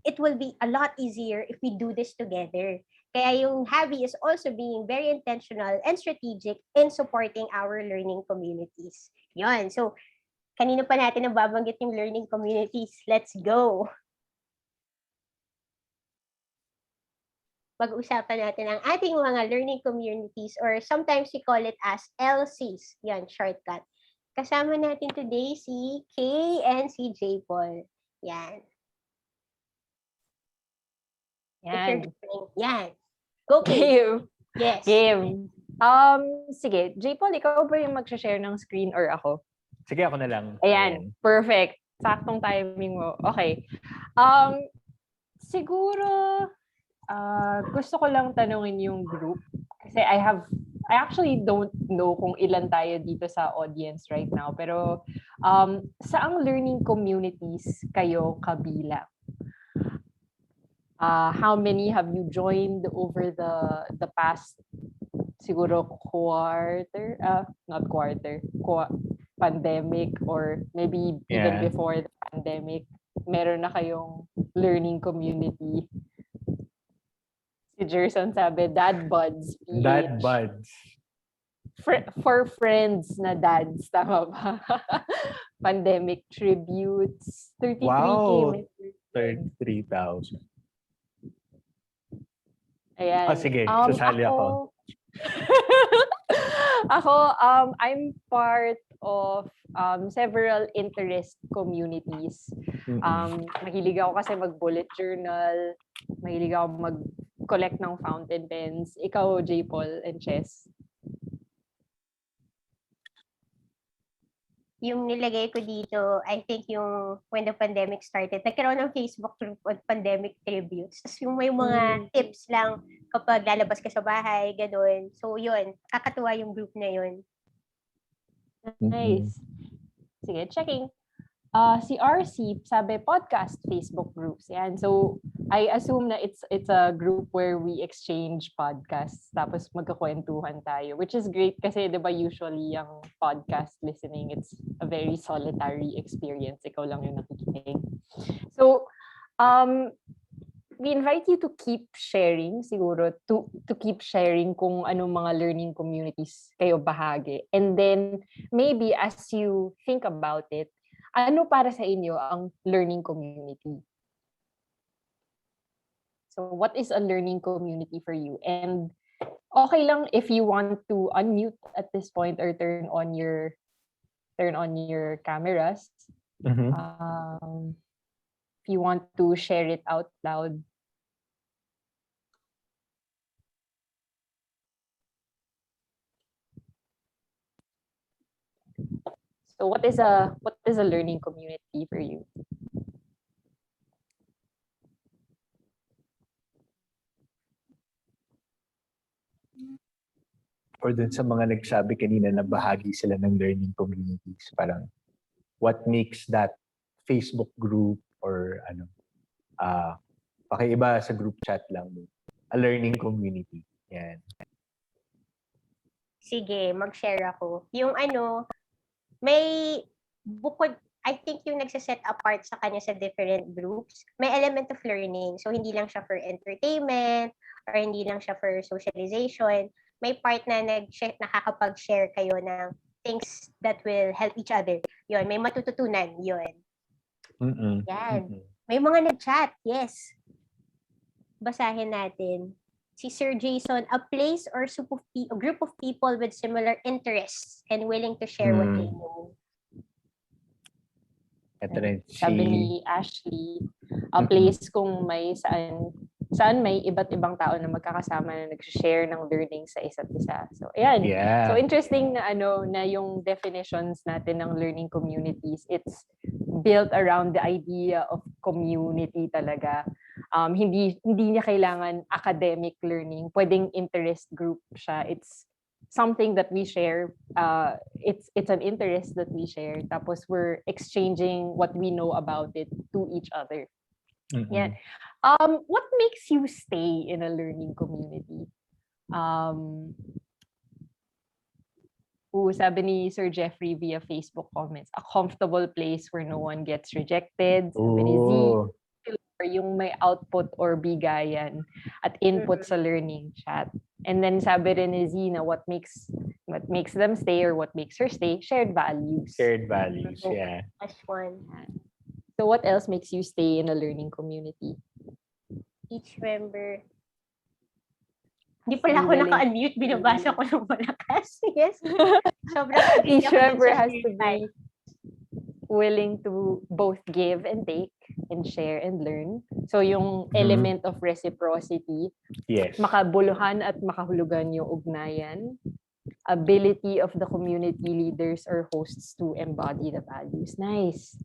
Speaker 2: it will be a lot easier if we do this together. Kaya yung Habi is also being very intentional and strategic in supporting our learning communities. Yun. So, kanino pa natin nababanggit yung learning communities? Let's go! Pag-usapan natin ang ating mga learning communities or sometimes we call it as LCs. Yan, shortcut. kasama natin today si Kay and si J. Paul. Yan.
Speaker 7: Yan.
Speaker 2: Yan. Go, Kay.
Speaker 7: Game.
Speaker 2: Yes.
Speaker 7: Game. Sige, J. Paul, ikaw ba yung mag-share ng screen or ako?
Speaker 8: Sige, ako na lang.
Speaker 7: Ayan, perfect. Saktong timing mo. Okay. Siguro, gusto ko lang tanungin yung group. Kasi I actually don't know kung ilan tayo dito sa audience right now. Pero, saang learning communities kayo kabilang? How many have you joined over the past siguro pandemic or maybe even before the pandemic, meron na kayong learning community? Si Jerson sabi, Dad Buds. PH.
Speaker 8: Dad Buds.
Speaker 7: For friends na dads, tama ba? Pandemic tributes. 33K.
Speaker 8: Wow. 33,000.
Speaker 7: Ayan.
Speaker 8: Sige, sasali ako.
Speaker 7: Ako, I'm part of several interest communities. Mahilig ako kasi mag-bullet journal. Mahilig ako mag-collect ng fountain pens. Ikaw, J. Paul and Chess.
Speaker 2: Yung nilagay ko dito, I think yung when the pandemic started, nagkaroon ng Facebook group on pandemic tributes. Tapos yung may mga tips lang kapag lalabas ka sa bahay, gano'n. So yun, kakatuwa yung group na yun.
Speaker 7: Nice. Sige, checking. Si RC, sabi podcast Facebook groups. Yan. So, I assume na it's a group where we exchange podcasts tapos magkakwentuhan tayo, which is great kasi 'di ba usually yung podcast listening, it's a very solitary experience. Ikaw lang yung nakikinig. So, we invite you to keep sharing siguro, to keep sharing kung anong mga learning communities kayo bahagi. And then, maybe as you think about it, ano para sa inyo ang learning community? So, what is a learning community for you? And okay lang if you want to unmute at this point or turn on your cameras. If you want to share it out loud. So what is a learning community for you?
Speaker 8: Or dun sa mga nagsabi kanina na bahagi sila ng learning communities, parang what makes that Facebook group or pakiiba sa group chat lang a learning community. Yan.
Speaker 2: Sige, mag-share ako. Yung may bukod, I think yung nagsaset apart sa kanya sa different groups, may element of learning. So, hindi lang siya for entertainment or hindi lang siya for socialization. May part na nakakapag-share kayo ng things that will help each other. Yun, may matututunan. Yun. Yan. May mga nag-chat. Yes. Basahin natin. Si Sir Jason, a place or a group of people with similar interests and willing to share what they know.
Speaker 8: Ito rin
Speaker 7: Sabi ni Ashley, a place kung may saan may iba't ibang tao na magkakasama na nag-share ng learning sa isa't isa. So, ayan.
Speaker 8: Yeah.
Speaker 7: So, interesting na na yung definitions natin ng learning communities, it's built around the idea of community talaga. Hindi niya kailangan academic learning. Pwedeng interest group siya. It's something that we share. It's an interest that we share. Tapos we're exchanging what we know about it to each other. Yeah. What makes you stay in a learning community? Sabi ni Sir Jeffrey via Facebook comments, a comfortable place where no one gets rejected. Sabi ni Z, yung may output or bigayan at input sa learning chat. And then sabi rin ni Zina, what makes them stay or what makes her stay, shared values.
Speaker 8: Shared values, yeah.
Speaker 2: That's one.
Speaker 7: So what else makes you stay in a learning community?
Speaker 2: Each member Hindi pala ako
Speaker 7: willing
Speaker 2: naka-unmute, binabasa ko ng malakas. Yes. Sobrang agree
Speaker 7: Teacher
Speaker 2: ako dun
Speaker 7: member
Speaker 2: sa
Speaker 7: has
Speaker 2: shared
Speaker 7: to
Speaker 2: vibe.
Speaker 7: be willing to both give and take and share and learn. So yung element of reciprocity,
Speaker 8: Yes.
Speaker 7: makabuluhan at makahulugan yung ugnayan, ability of the community leaders or hosts to embody the values. Nice.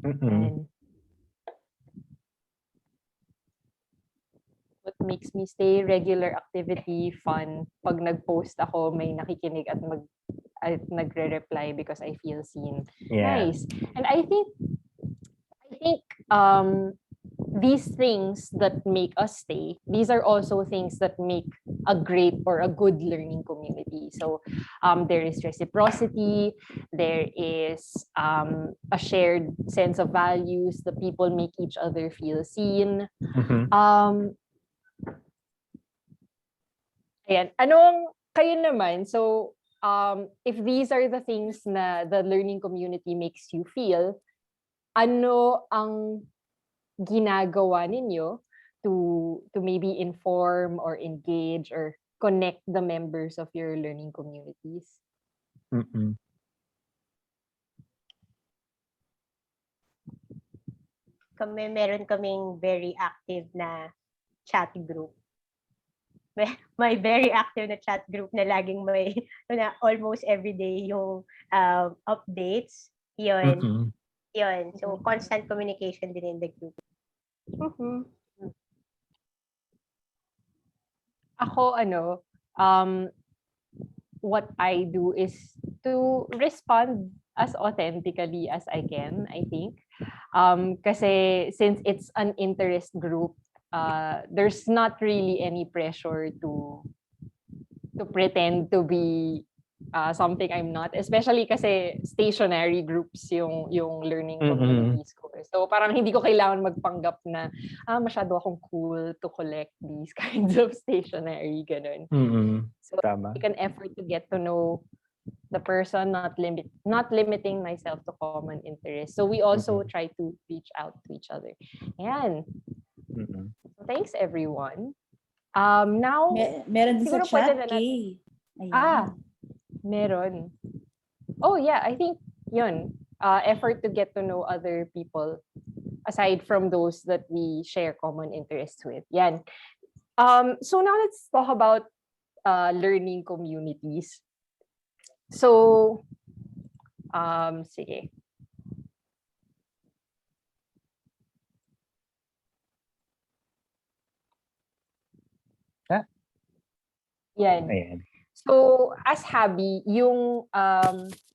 Speaker 7: And what makes me stay regular activity fun, pag nag-post ako, may nakikinig at nagre-reply because I feel seen.
Speaker 8: Yeah.
Speaker 7: Nice. And I think these things that make us stay, these are also things that make a great or a good learning community. So there is reciprocity, there is a shared sense of values, the people make each other feel seen. Ayan. Kayo naman, so if these are the things na the learning community makes you feel, ano ang ginagawa ninyo to maybe inform or engage or connect the members of your learning communities?
Speaker 2: Meron kaming very active na chat group. May very active na chat group na laging may na almost every day yung updates. Yun. So constant communication din in the group.
Speaker 7: Ako what I do is to respond as authentically as I can, I think. Kasi since it's an interest group, there's not really any pressure to pretend to be something I'm not, especially kasi stationary groups yung learning communities ko. So parang hindi ko kailangan magpanggap na masyado akong cool to collect these kinds of stationery, ganun. So
Speaker 8: Tama.
Speaker 7: take an effort to get to know the person, not limiting myself to common interests. So we also try to reach out to each other. Ayan. So thanks everyone. Now,
Speaker 3: meron din sa
Speaker 7: siguro pwede
Speaker 3: chat,
Speaker 7: na natin-
Speaker 3: Kay. Ayan.
Speaker 7: Meron. Oh yeah, I think yun. Effort to get to know other people aside from those that we share common interests with. Yan. So now let's talk about learning communities. So, sige. Yan.
Speaker 8: Ayan.
Speaker 7: So, as Habi, yung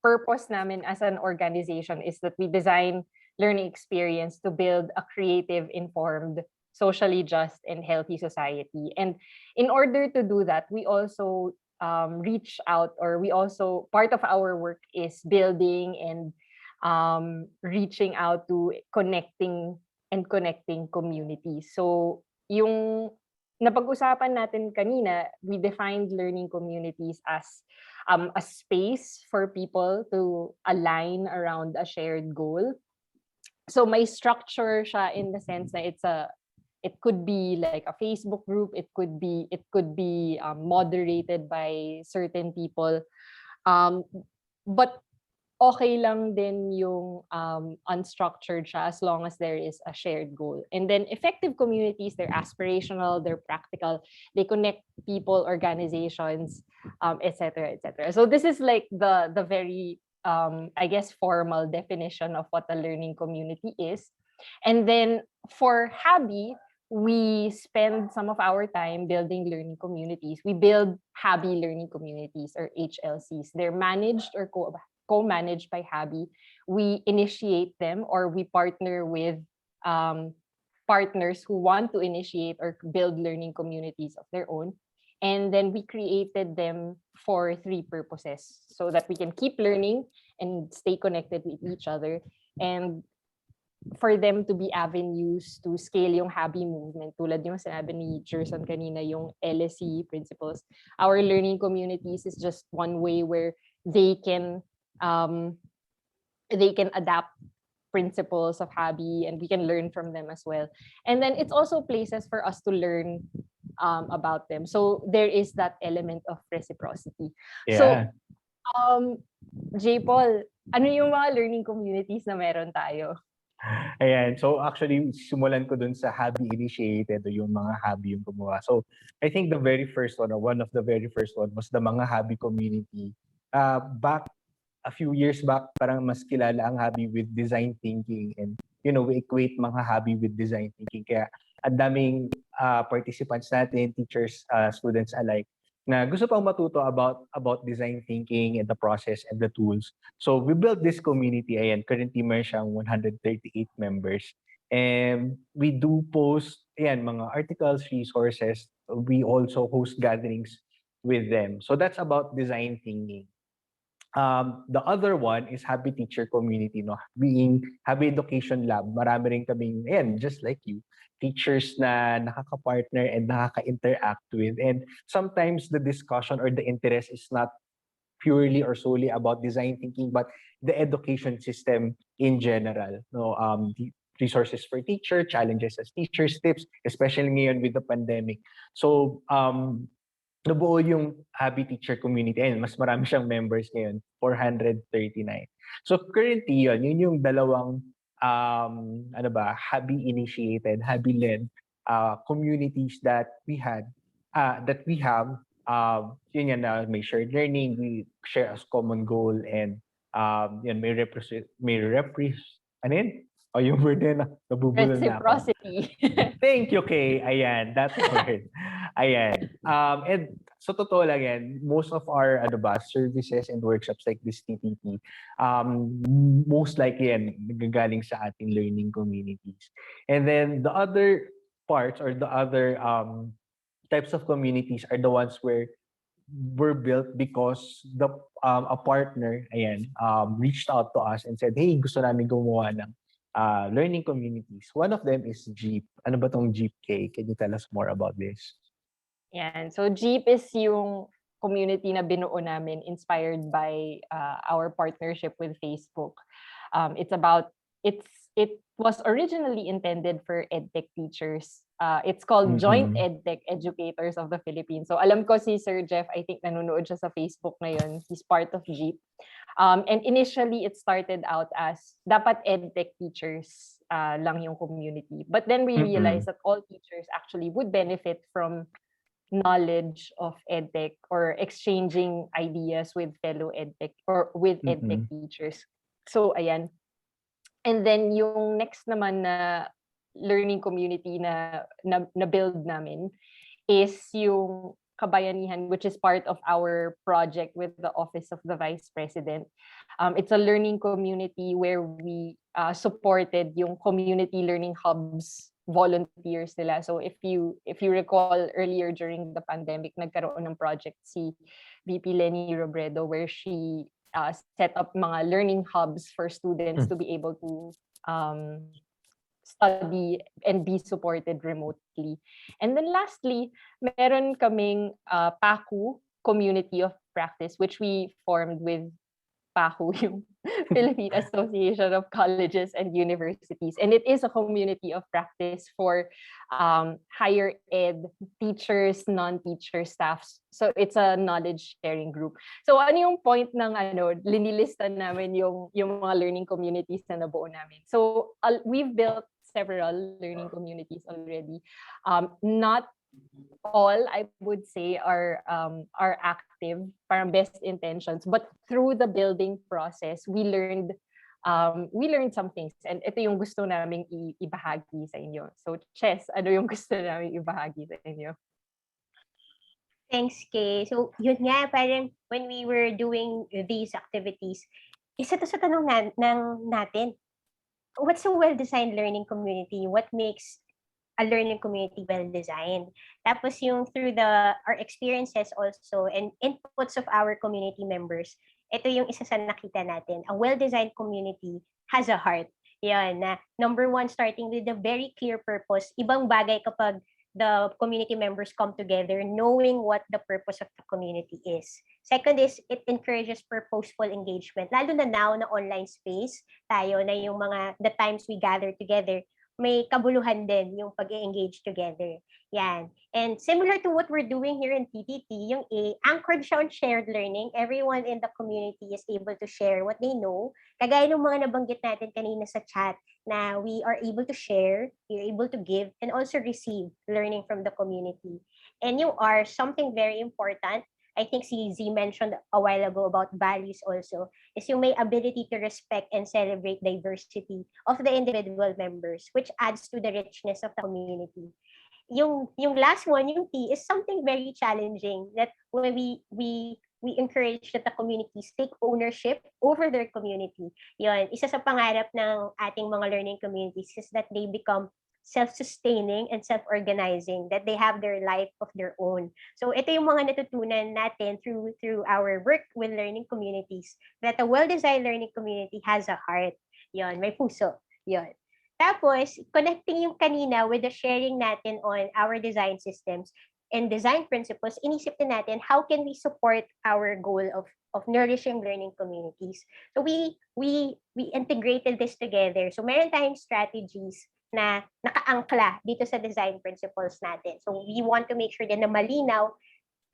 Speaker 7: purpose namin as an organization is that we design learning experience to build a creative, informed, socially just, and healthy society. And in order to do that, we also reach out, or we also, part of our work is building and reaching out to connecting communities. So, yung napag-usapan natin kanina, we defined learning communities as a space for people to align around a shared goal. So may structure siya in the sense na it could be like a Facebook group, it could be moderated by certain people, but okay lang din yung unstructured siya as long as there is a shared goal. And then effective communities, they're aspirational, they're practical, they connect people, organizations, etc., etc. So this is like the very I guess formal definition of what a learning community is. And then for Habi, we spend some of our time building learning communities. We build Habi learning communities, or HLCs. They're managed or co-managed by Habi. We initiate them, or we partner with partners who want to initiate or build learning communities of their own. And then we created them for 3 purposes, so that we can keep learning and stay connected with each other, and for them to be avenues to scale yung Habi movement. Tulad yung sinabi ni Jerson kanina, yung LSE principles. Our learning communities is just one way where they can adapt principles of Habi, and we can learn from them as well. And then it's also places for us to learn about them. So there is that element of reciprocity. So,
Speaker 8: Yeah.
Speaker 7: J. Paul, ano yung mga learning communities na meron tayo?
Speaker 8: Ayan. So actually, simulan ko dun sa Habi initiated o yung mga Habi yung gumawa. So I think the very first one, or one of the very first one, was the mga Habi community. Back a few years back, parang mas kilala ang Habi with design thinking, and we equate mga Habi with design thinking. Kaya ang daming participants natin, teachers, students alike, na gusto pang matuto about design thinking and the process and the tools. So we built this community. Ayan, currently meron siyang 138 members. And we do post mga articles, resources. We also host gatherings with them. So that's about design thinking. The other one is Habi Teacher Community, no? Being Habi Education Lab, marami rin kaming, just like you, teachers na nakaka-partner and nakaka-interact with. And sometimes the discussion or the interest is not purely or solely about design thinking, but the education system in general. No, the resources for teacher, challenges as teachers, tips, especially ngayon with the pandemic. So, nabuo yung Habi Teacher Community. Ayun, mas marami siyang members ngayon, 439. So currently yun yung dalawang Habi initiated, Habi led communities that we have. Yun yan na may shared learning, we share as common goal, and yun ano yun? O yung word na nabubulol na ako.
Speaker 7: Reciprocity.
Speaker 8: Thank you, Kay. Ayan, that word. Ayan. And so totoo lang yan, most of our services and workshops like this TTT, most likely yan, nagagaling sa ating learning communities. And then the other parts or the other types of communities are the ones where were built because a partner reached out to us and said, hey, gusto namin gumawa ng learning communities. One of them is Jeep. Ano ba tong Jeep, Kay? Can you tell us more about this?
Speaker 7: Yan. So Jeep is yung community na binuo namin inspired by our partnership with Facebook. It was originally intended for EdTech teachers. It's called Joint EdTech Educators of the Philippines. So alam ko si Sir Jeff, I think nanonood siya sa Facebook ngayon. He's part of Jeep. And initially, it started out as dapat EdTech teachers lang yung community. But then we realized that all teachers actually would benefit from knowledge of EdTech or exchanging ideas with fellow EdTech or with EdTech teachers. So, ayan. And then yung next naman na learning community na build namin is yung Kabayanihan, which is part of our project with the Office of the Vice President. It's a learning community where we supported yung community learning hubs volunteers nila. So if you recall earlier during the pandemic, nagkaroon ng project si VP Lenny Robredo where she set up mga learning hubs for students to be able to study and be supported remotely. And then lastly, meron kaming PACU, Community of Practice, which we formed with PACU, yung Philippine Association of Colleges and Universities. And it is a community of practice for higher ed teachers, non-teacher staffs. So it's a knowledge sharing group. So ano yung point ng linilista namin yung mga learning communities na nabuo namin. So we've built several learning communities already. Not all, I would say, are active, parang best intentions, but through the building process, we learned some things, and ito yung gusto naming ibahagi sa inyo. So, Chess, ano yung gusto naming ibahagi sa inyo?
Speaker 2: Thanks, Kay. So, yun nga, parang when we were doing these activities, isa to sa tanong natin, what's a well-designed learning community? What makes a learning community well-designed? Tapos yung through our experiences also and inputs of our community members, ito yung isa sa nakita natin. A well-designed community has a heart. Yan, na number one, starting with a very clear purpose. Ibang bagay kapag the community members come together knowing what the purpose of the community is. Second is, it encourages purposeful engagement. Lalo na now na online space tayo, na yung the times we gather together, may kabuluhan din yung pag-engage together. Yan. And similar to what we're doing here in TTT, yung A, anchored siya on shared learning. Everyone in the community is able to share what they know. Kagaya ng mga nabanggit natin kanina sa chat, na we are able to share, we're able to give, and also receive learning from the community. And you are something very important. I think si Z mentioned a while ago about values also, is yung may ability to respect and celebrate diversity of the individual members, which adds to the richness of the community. Yung last one, yung T, is something very challenging, that when we encourage that the communities take ownership over their community. Yun, isa sa pangarap ng ating mga learning communities is that they become self-sustaining and self-organizing, that they have their life of their own. So ito yung mga natutunan natin through our work with learning communities, that a well-designed learning community has a heart. Yun, may puso. Yun. Tapos, connecting yung kanina with the sharing natin on our design systems and design principles, inisip din natin how can we support our goal of nourishing learning communities. So we integrated this together. So meron tayong strategies na nakaangkla dito sa design principles natin. So we want to make sure din na malinaw,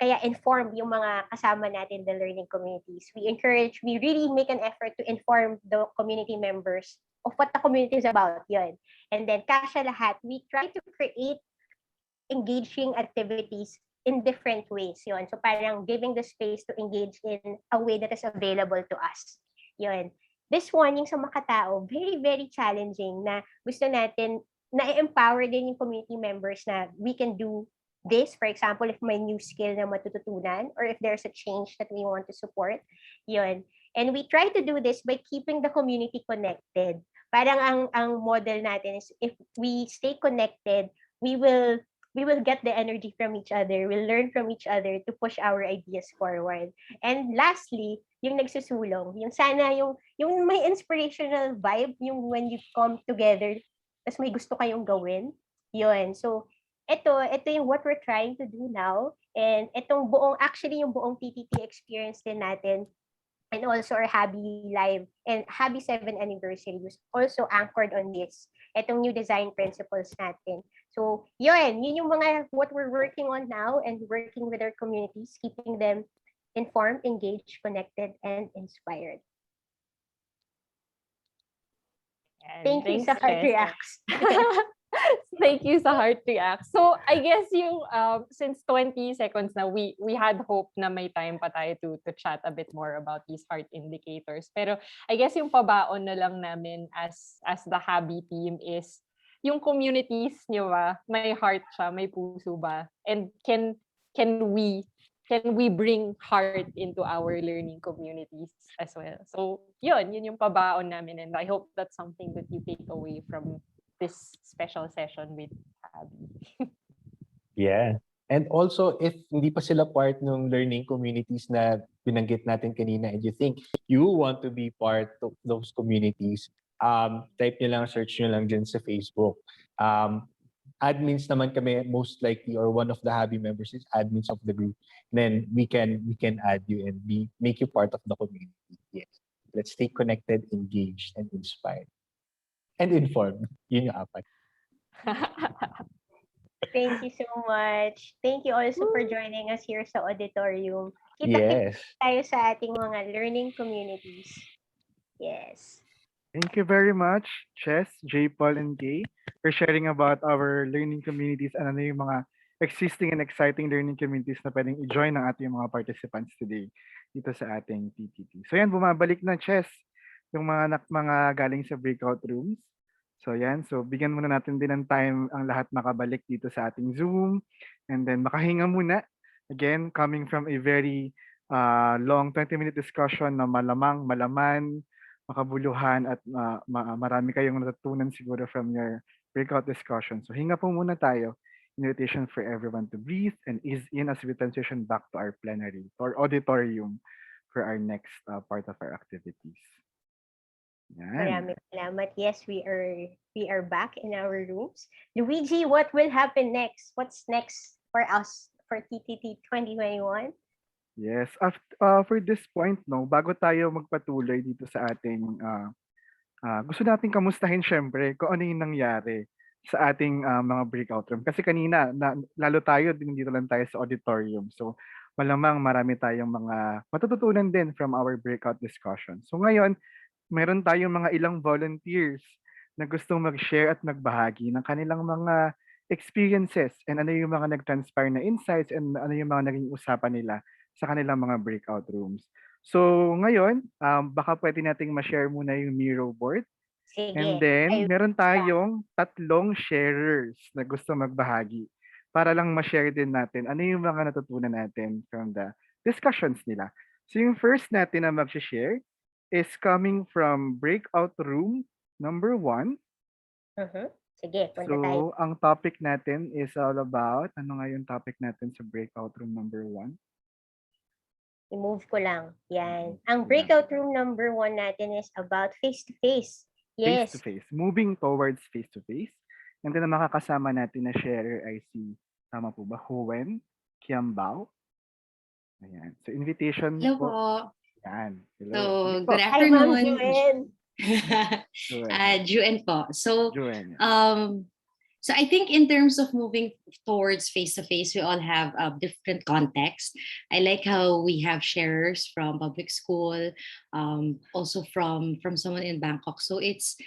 Speaker 2: kaya inform yung mga kasama natin, the learning communities. We really make an effort to inform the community members of what the community is about, yun. And then, kasya lahat, we try to create engaging activities in different ways, yun. So parang giving the space to engage in a way that is available to us. Yun. This one, yung sa makatao, very, very challenging, na gusto natin, na-empower din yung community members na we can do this. For example, if may new skill na matututunan, or if there's a change that we want to support, yun. And we try to do this by keeping the community connected. Parang ang model natin is, if we stay connected, we will get the energy from each other, we'll learn from each other to push our ideas forward. And lastly, yung nagsusulong, yung sana yung may inspirational vibe, yung when you come together, tas may gusto kayong gawin, yun. So, ito yung what we're trying to do now. And itong yung buong TTT experience din natin, and also our Habi Live and Habi 7th anniversary was also anchored on this. Itong new design principles natin. So, yun yung mga what we're working on now, and working with our communities, keeping them informed, engaged, connected, and inspired. Thank you sa Heart Reacts.
Speaker 7: Thank you sa Heart Reacts. So, I guess yung since 20 seconds na, we had hope na may time pa tayo to chat a bit more about these heart indicators. Pero I guess yung pabaon na lang namin as the Habi team is yung communities nyo ba, may heart siya, may puso ba? And can we bring heart into our learning communities as well? So, yun yung pabaon namin, and I hope that's something that you take away from this special session with Habi.
Speaker 8: Yeah. And also, if hindi pa sila part ng learning communities na binanggit natin kanina, and you think you want to be part of those communities, type nyo lang, search nyo lang dyan sa Facebook. Admins naman kami, most likely, or one of the Habi members is admins of the group. Then we can add you and make you part of the community. Yes. Let's stay connected, engaged, and inspired. And informed. Yun yung apat.
Speaker 2: Thank you so much. Thank you also for joining us here sa auditorium.
Speaker 8: Yes.
Speaker 2: Tayo sa ating mga learning communities. Yes.
Speaker 1: Thank you very much, Chess, J. Paul, and Gay, for sharing about our learning communities and ano yung mga existing and exciting learning communities na pwedeng i-join ng ating mga participants today dito sa ating TTT. So yan, bumabalik na, Chess, yung mga galing sa breakout rooms. So yan, so bigyan muna natin din ng time ang lahat makabalik dito sa ating Zoom, and then makahinga muna. Again, coming from a very long 20-minute discussion na malaman, makabuluhan, at marami kayong natutunan siguro from your breakout discussion. So hinga po muna tayo. Invitation for everyone to breathe and ease in as we transition back to our plenary or auditorium for our next part of our activities. Yan.
Speaker 2: Maraming salamat. Yes, we are back in our rooms. Luigi, what will happen next? What's next for us for TTT 2021?
Speaker 1: Yes, for this point, no, bago tayo magpatuloy dito sa ating Gusto nating kamustahin siyempre kung ano yung nangyari sa ating mga breakout room. Kasi kanina, lalo tayo, dito lang tayo sa auditorium. So, malamang marami tayong mga matututunan din from our breakout discussion. So ngayon, meron tayong mga ilang volunteers na gustong mag-share at magbahagi ng kanilang mga experiences and ano yung mga nag-transpire na insights and ano yung mga naging usapan nila sa kanilang mga breakout rooms. So ngayon, baka pwede nating ma-share muna yung Miro board. And
Speaker 2: Sige.
Speaker 1: then,
Speaker 2: I
Speaker 1: meron tayong tatlong sharers na gusto magbahagi para lang ma-share din natin ano yung mga natutunan natin from the discussions nila. So yung first natin na mag-share is coming from Breakout Room number 1.
Speaker 2: Sige, punta tayo.
Speaker 1: So, ang topic natin is all about, ano nga yung topic natin sa Breakout Room number 1?
Speaker 2: I-move ko lang. Yan. Ang
Speaker 1: Yeah.
Speaker 2: breakout room number 1 natin is about face-to-face. Yes.
Speaker 1: Face-to-face. Moving towards face-to-face. And then, ang makakasama natin na sharer ay si, tama po ba, Howen Kiambao. Ayan. So, invitation
Speaker 9: Hello
Speaker 1: po.
Speaker 9: po.
Speaker 1: Yan. Hello.
Speaker 9: So,
Speaker 1: Sige po.
Speaker 9: good
Speaker 2: Hi, Ma'am
Speaker 9: afternoon.
Speaker 2: Juen.
Speaker 9: Juen po. So,
Speaker 1: Juen.
Speaker 9: so I think in terms of moving towards face-to-face, we all have different contexts. I like how we have sharers from public school, also from someone in Bangkok. So it's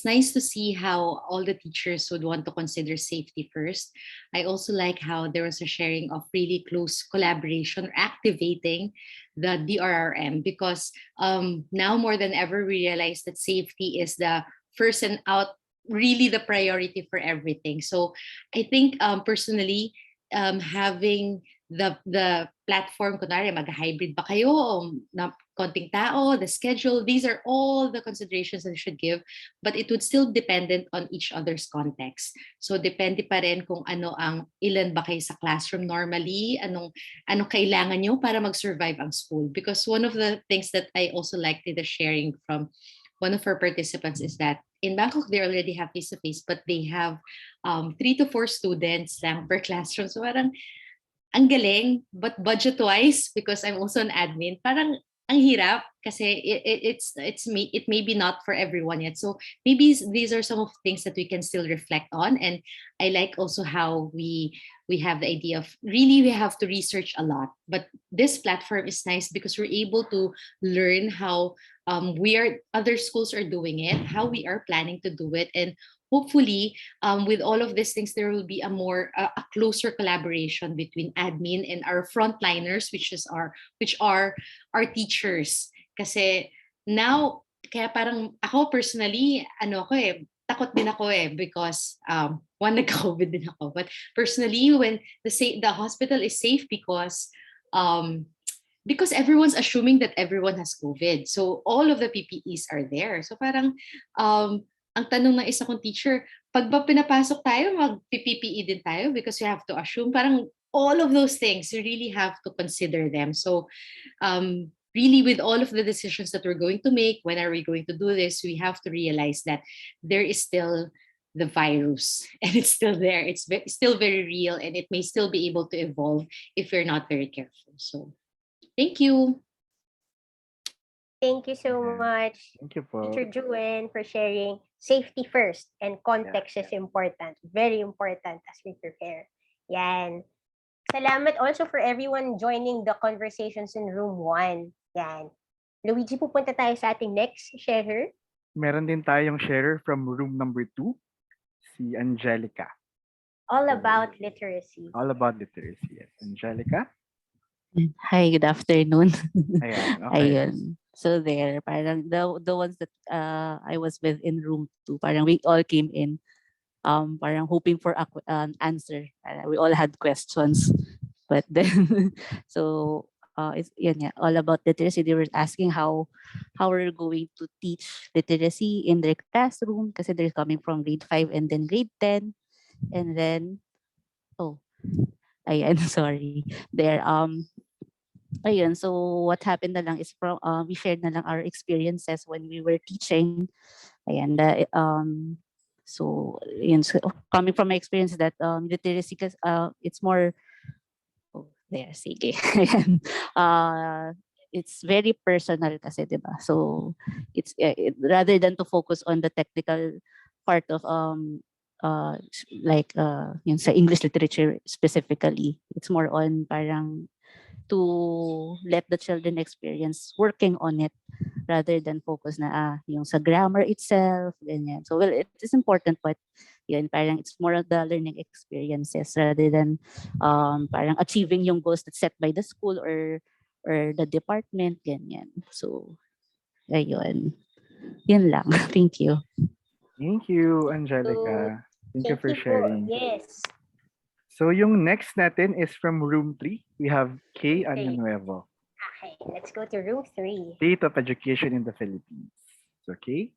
Speaker 9: nice to see how all the teachers would want to consider safety first. I also like how there was a sharing of really close collaboration or activating the DRRM, because now more than ever we realize that safety is the first and out, really the priority for everything. So I think personally, having the platform, kunwari mag-hybrid ba kayo o na konting tao, the schedule, these are all the considerations that you should give, but it would still dependent on each other's context. So depende pa rin kung ano ang ilan ba kayo sa classroom normally, anong kailangan nyo para mag-survive ang school. Because one of the things that I also liked in the sharing from one of our participants is that in Bangkok, they already have face-to-face, but they have 3 to 4 students lang per classroom. So parang ang galing, but budget-wise, because I'm also an admin, parang ang hirap kasi it may be not for everyone yet. So maybe these are some of the things that we can still reflect on. And I like also how we have the idea of really we have to research a lot. But this platform is nice because we're able to learn how other schools are doing it, how we are planning to do it, and hopefully with all of these things there will be a closer collaboration between admin and our frontliners, which are our teachers. Kasi now, kaya parang ako personally, takot din ako because one, nagka-COVID din ako. But personally, when the hospital is safe because everyone's assuming that everyone has COVID. So all of the PPEs are there. So parang ang tanong ng isa kong teacher, pag ba pinapasok tayo, mag-PPE din tayo because we have to assume. Parang all of those things, you really have to consider them. So really with all of the decisions that we're going to make, when are we going to do this, we have to realize that there is still the virus and it's still there. It's still very real and it may still be able to evolve if we're not very careful. So thank you.
Speaker 2: Thank you so much,
Speaker 1: Thank you po.
Speaker 2: Teacher Juen, for sharing safety first and context is important. Very important as we prepare. Yan. Salamat also for everyone joining the conversations in room 1. Yan. Luigi, pupunta tayo sa ating next sharer.
Speaker 1: Meron din tayong sharer from room number 2, si Angelica.
Speaker 2: All about literacy.
Speaker 1: All about literacy. Yes. Angelica?
Speaker 10: Hi, good afternoon.
Speaker 1: Ayan, okay.
Speaker 10: Ayun. So there, parang the ones that I was with in room 2, parang we all came in parang hoping for an answer. We all had questions. But then so it's all about literacy. They were asking how we're going to teach literacy in their classroom kasi they're coming from grade 5 and then grade 10 and then ayan, sorry. There ayun, so what happened na lang is we shared na lang our experiences when we were teaching. Ayan, so coming from my experience that literacy it's more there, sige. Ayan. it's very personal kasi, 'di ba? So it's rather than to focus on the technical part of like yun sa English literature specifically, it's more on parang to let the children experience working on it rather than focus na yung sa grammar itself, ganyan. So well, it is important, but yun, parang it's more of the learning experiences rather than parang achieving yung goals that's set by the school or the department, ganyan. So ayun. Yun lang. Thank you.
Speaker 1: Thank you,
Speaker 2: So,
Speaker 1: Angelica. Thank you
Speaker 2: thank
Speaker 1: for
Speaker 2: you po.
Speaker 1: sharing.
Speaker 2: Yes.
Speaker 1: So yung next natin is from room 3. We have Kay
Speaker 2: Okay.
Speaker 1: Añanuevo,
Speaker 2: Okay, let's go to room 3.
Speaker 1: State of Education in the Philippines. So, Kay?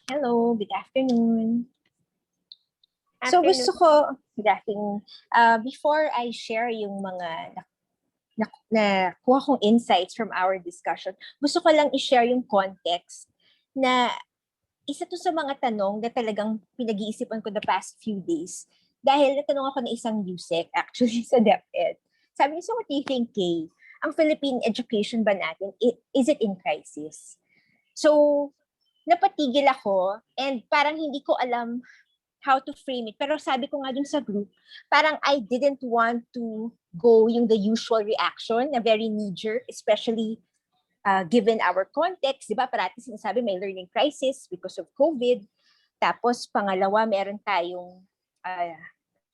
Speaker 11: Hello, good afternoon. So gusto ko, good afternoon. Before I share yung mga nakuha kong insights from our discussion, gusto ko lang i-share yung context na isa to sa mga tanong na talagang pinag-iisipan ko the past few days. Dahil natanong ako ng isang USEC actually sa DepEd. Sabi niya, so what do you think, Kay? Ang Philippine education ba natin, is it in crisis? So, napatigil ako and parang hindi ko alam how to frame it. Pero sabi ko nga dun sa group, parang I didn't want to go yung the usual reaction na very knee-jerk, especially given our context, di ba? Parati sinasabi may learning crisis because of COVID. Tapos pangalawa, meron tayong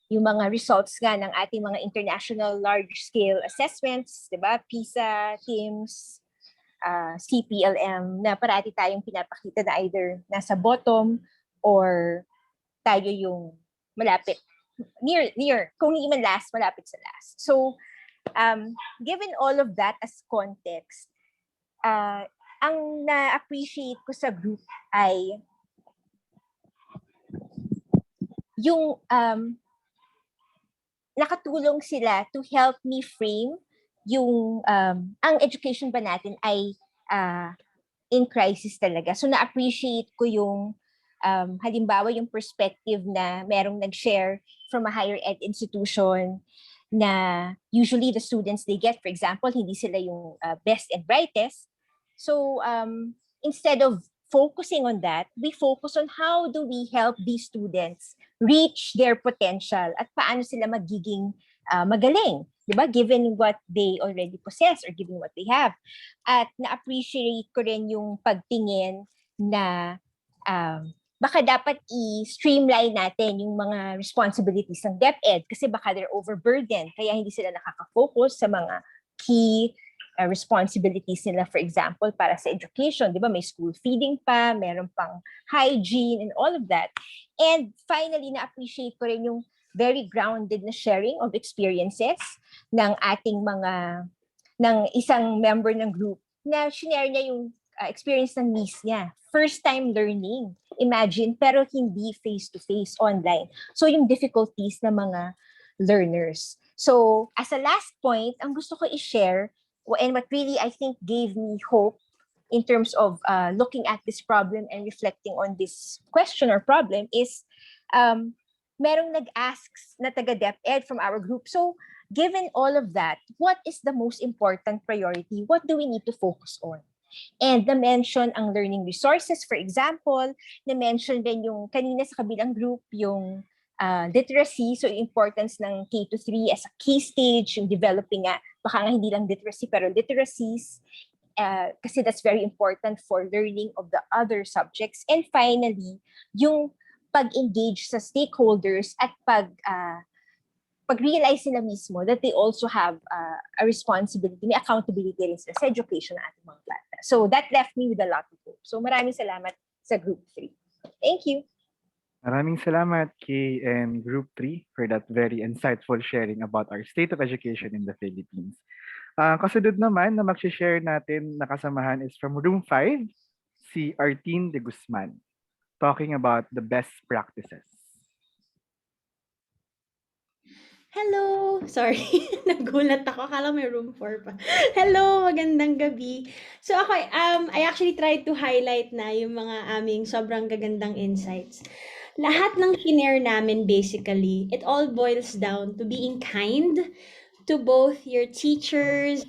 Speaker 11: yung mga results nga ng ating mga international large-scale assessments, di ba? PISA, TIMSS, CPLM, na parati tayong pinapakita na either nasa bottom or tayo yung malapit, near, kung hindi man last, malapit sa last. So, given all of that as context, ang na-appreciate ko sa group ay yung nakatulong sila to help me frame yung ang education ba natin ay in crisis talaga. So na-appreciate ko yung halimbawa yung perspective na merong nag-share from a higher ed institution na usually the students they get, for example, hindi sila yung best and brightest. So instead of focusing on that, we focus on how do we help these students reach their potential at paano sila magiging magaling, di ba? Given what they already possess or given what they have. At na-appreciate ko rin yung pagtingin na baka dapat i-streamline natin yung mga responsibilities ng DepEd kasi baka they're overburdened kaya hindi sila nakaka-focus sa mga key responsibilities nila, for example, para sa education. Di ba? May school feeding pa, meron pang hygiene and all of that. And finally, na-appreciate ko rin yung very grounded na sharing of experiences ng ating ng isang member ng group na share niya yung experience ng niece niya. First time learning. Imagine, pero hindi face-to-face, online. So yung difficulties ng mga learners. So as a last point, ang gusto ko i-share and what really I think gave me hope in terms of looking at this problem and reflecting on this question or problem is merong nag-ask na taga-DepEd from our group. So given all of that, what is the most important priority? What do we need to focus on? And na-mention ang learning resources, for example, na-mention din yung kanina sa kabilang group, yung literacy, so importance ng K-3 as a key stage, yung developing baka nga hindi lang literacy, pero literacies, kasi that's very important for learning of the other subjects. And finally, yung pag-engage sa stakeholders at pag-realize nila mismo that they also have a responsibility, may accountability rin sa education ng ating mga bata. So that left me with a lot of hope. So maraming salamat sa Group 3. Thank you.
Speaker 1: Maraming salamat, Kay and Group 3 for that very insightful sharing about our state of education in the Philippines. Kasunod naman na mag-share natin na kasamahan is from Room 5, si Artine de Guzman, talking about the best practices.
Speaker 12: Hello! Sorry, nagulat ako. Akala may room 4 pa. Hello! Magandang gabi. So ako, I actually tried to highlight na yung mga aming sobrang gagandang insights. Lahat ng shinare namin basically, it all boils down to being kind to both your teachers,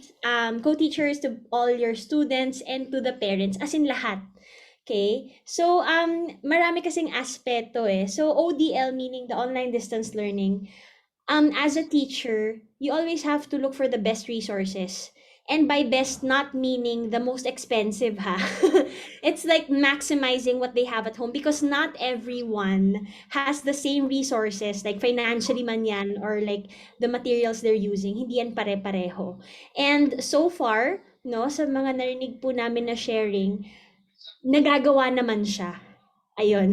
Speaker 12: co-teachers, to all your students, and to the parents, as in lahat. Okay? So, marami kasing aspeto eh. So, ODL, meaning the online distance learning, as a teacher, you always have to look for the best resources. And by best, not meaning the most expensive, ha? It's like maximizing what they have at home, because not everyone has the same resources, like financially man yan, or like the materials they're using. Hindi yan pare-pareho. And so far, no, sa mga narinig po namin na sharing, nagagawa naman siya. Ayun.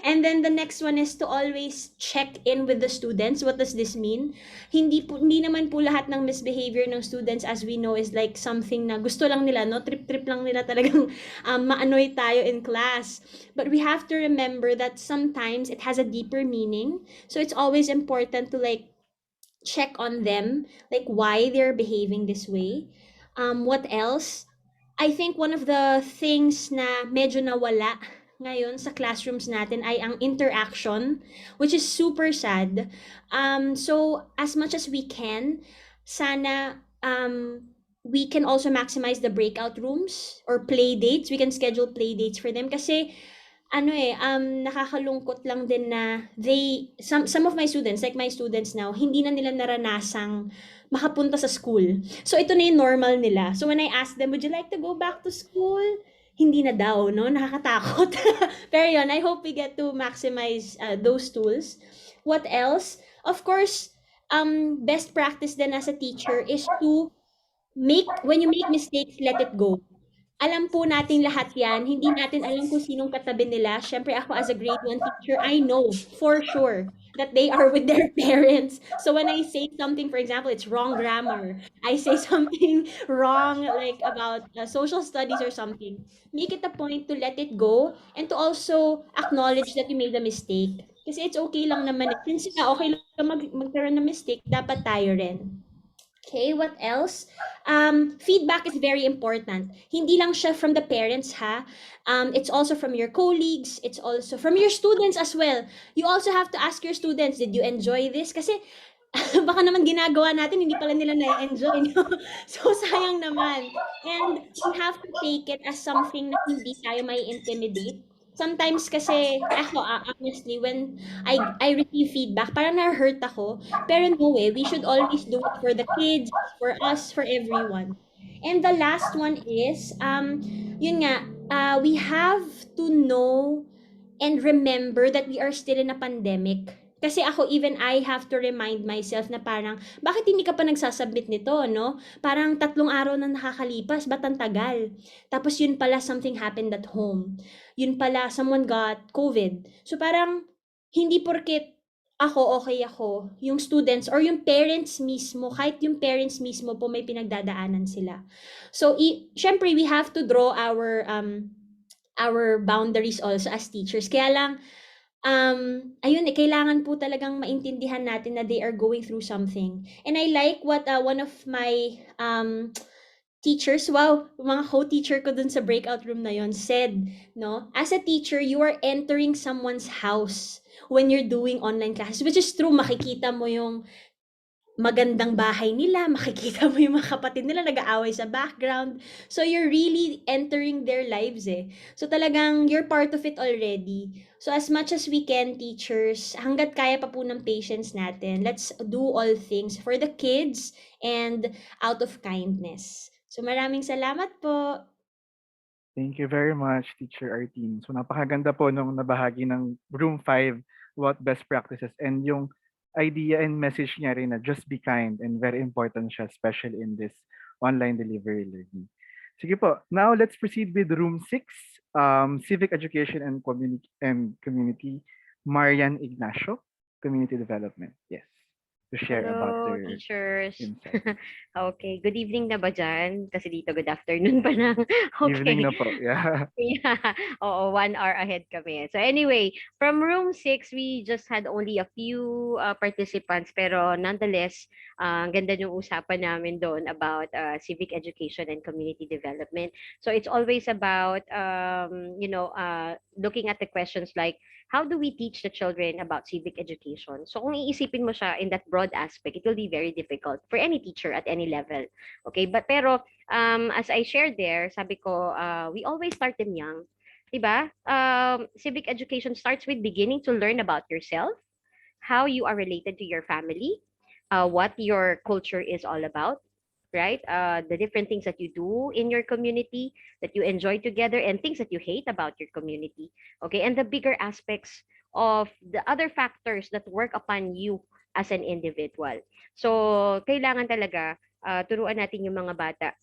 Speaker 12: And then the next one is to always check in with the students. What does this mean? Hindi naman po lahat ng misbehavior ng students, as we know, is like something na gusto lang nila, no? Trip-trip lang nila talagang maanoy tayo in class. But we have to remember that sometimes it has a deeper meaning. So it's always important to like check on them, like why they're behaving this way. What else? I think one of the things na medyo nawala ngayon sa classrooms natin ay ang interaction, which is super sad. So as much as we can, sana we can also maximize the breakout rooms or play dates. We can schedule play dates for them, kasi nakakalungkot lang din na some of my students, like my students now, hindi na nila naranasang makapunta sa school. So ito na yung normal nila. So when I ask them, would you like to go back to school? Hindi na daw, no? Nakakatakot. Pero yun, I hope we get to maximize those tools. What else? Of course, best practice then as a teacher is to when you make mistakes, let it go. Alam po natin lahat yan. Hindi natin alam kung sinong katabi nila. Siyempre ako as a grade 1 teacher, I know for sure that they are with their parents. So when I say something, for example, it's wrong grammar, I say something wrong like about social studies or something, make it a point to let it go and to also acknowledge that you made a mistake. Kasi it's okay lang naman. Since okay lang magkaroon ng mistake, dapat tayo rin. Okay, what else? Feedback is very important. Hindi lang siya from the parents, ha? It's also from your colleagues. It's also from your students as well. You also have to ask your students, did you enjoy this? Kasi baka naman ginagawa natin, hindi pala nila na-enjoy. No? So, sayang naman. And we have to take it as something na hindi tayo may intimidate. Sometimes kasi, ako, honestly, when I receive feedback, parang na-hurt ako. Pero no way, we should always do it for the kids, for us, for everyone. And the last one is, yun nga, we have to know and remember that we are still in a pandemic. Kasi ako, even I have to remind myself na parang, bakit hindi ka pa nagsasubmit nito, no? Parang 3 araw na nakakalipas, ba't ang tagal? Tapos yun pala, something happened at home. Yun pala, someone got COVID. So parang, hindi porket ako, okay ako, yung students or yung parents mismo, kahit yung parents mismo po may pinagdadaanan sila. So, syempre, we have to draw our boundaries also as teachers. Kaya lang, ayun kailangan po talagang maintindihan natin na they are going through something. And I like what one of my teachers, wow, mga co-teacher ko dun sa breakout room na yon said, no? As a teacher, you are entering someone's house when you're doing online classes, which is true. Makikita mo yung magandang bahay nila, makikita mo yung mga kapatid nila nag-aaway sa background. So you're really entering their lives eh. So talagang you're part of it already. So as much as we can, teachers, hanggat kaya pa po ng patience natin, let's do all things for the kids and out of kindness. So maraming salamat po.
Speaker 1: Thank you very much, Teacher Artin. So napakaganda po nung nabahagi ng Room 5 what best practices, and yung idea and message niya rin na just be kind, and very important siya, especially in this online delivery learning. Sige po, now let's proceed with Room 6, Civic Education and Community, Marian Ignacio, Community Development. Yes, to share about
Speaker 13: Hello,
Speaker 1: their
Speaker 13: teachers.
Speaker 1: insights.
Speaker 13: Okay, good evening na ba dyan? Kasi dito good afternoon pa na.
Speaker 1: Evening
Speaker 13: Okay.
Speaker 1: na po, yeah.
Speaker 13: Yeah. Oo, 1 hour ahead kami. So anyway, from room 6, we just had only a few participants, pero nonetheless, ang ganda yung usapan namin doon about civic education and community development. So it's always about, looking at the questions like, how do we teach the children about civic education? So kung iisipin mo siya in that broad broad aspect, it will be very difficult for any teacher at any level. Okay, pero as I shared there, sabi ko, we always start them young. Diba? Civic education starts with beginning to learn about yourself, how you are related to your family, what your culture is all about, right? The different things that you do in your community, that you enjoy together, and things that you hate about your community. Okay, and the bigger aspects of the other factors that work upon you as an individual. So, kailangan talaga turuan natin yung mga bata,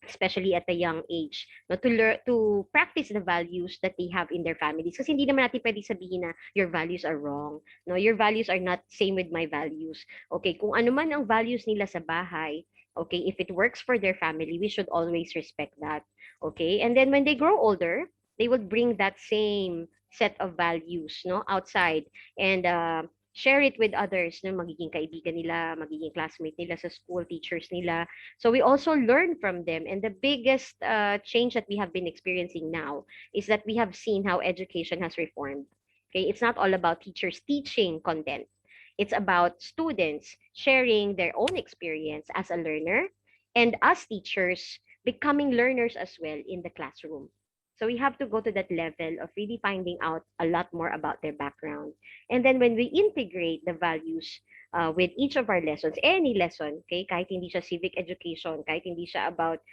Speaker 13: especially at a young age, no, to learn to practice the values that they have in their families, kasi hindi naman natin pwede sabihin na your values are wrong, no, your values are not same with my values. Okay, kung ano man ang values nila sa bahay, okay, if it works for their family, we should always respect that. Okay, and then when they grow older, they would bring that same set of values, no, outside, and share it with others, no, magiging kaibigan nila, magiging classmate nila sa school, teachers nila. So we also learn from them. And the biggest change that we have been experiencing now is that we have seen how education has reformed. Okay, it's not all about teachers teaching content. It's about students sharing their own experience as a learner, and us teachers becoming learners as well in the classroom. So we have to go to that level of really finding out a lot more about their background. And then when we integrate the values with each of our lessons, any lesson, okay, kahit hindi siya civic education, kahit hindi siya about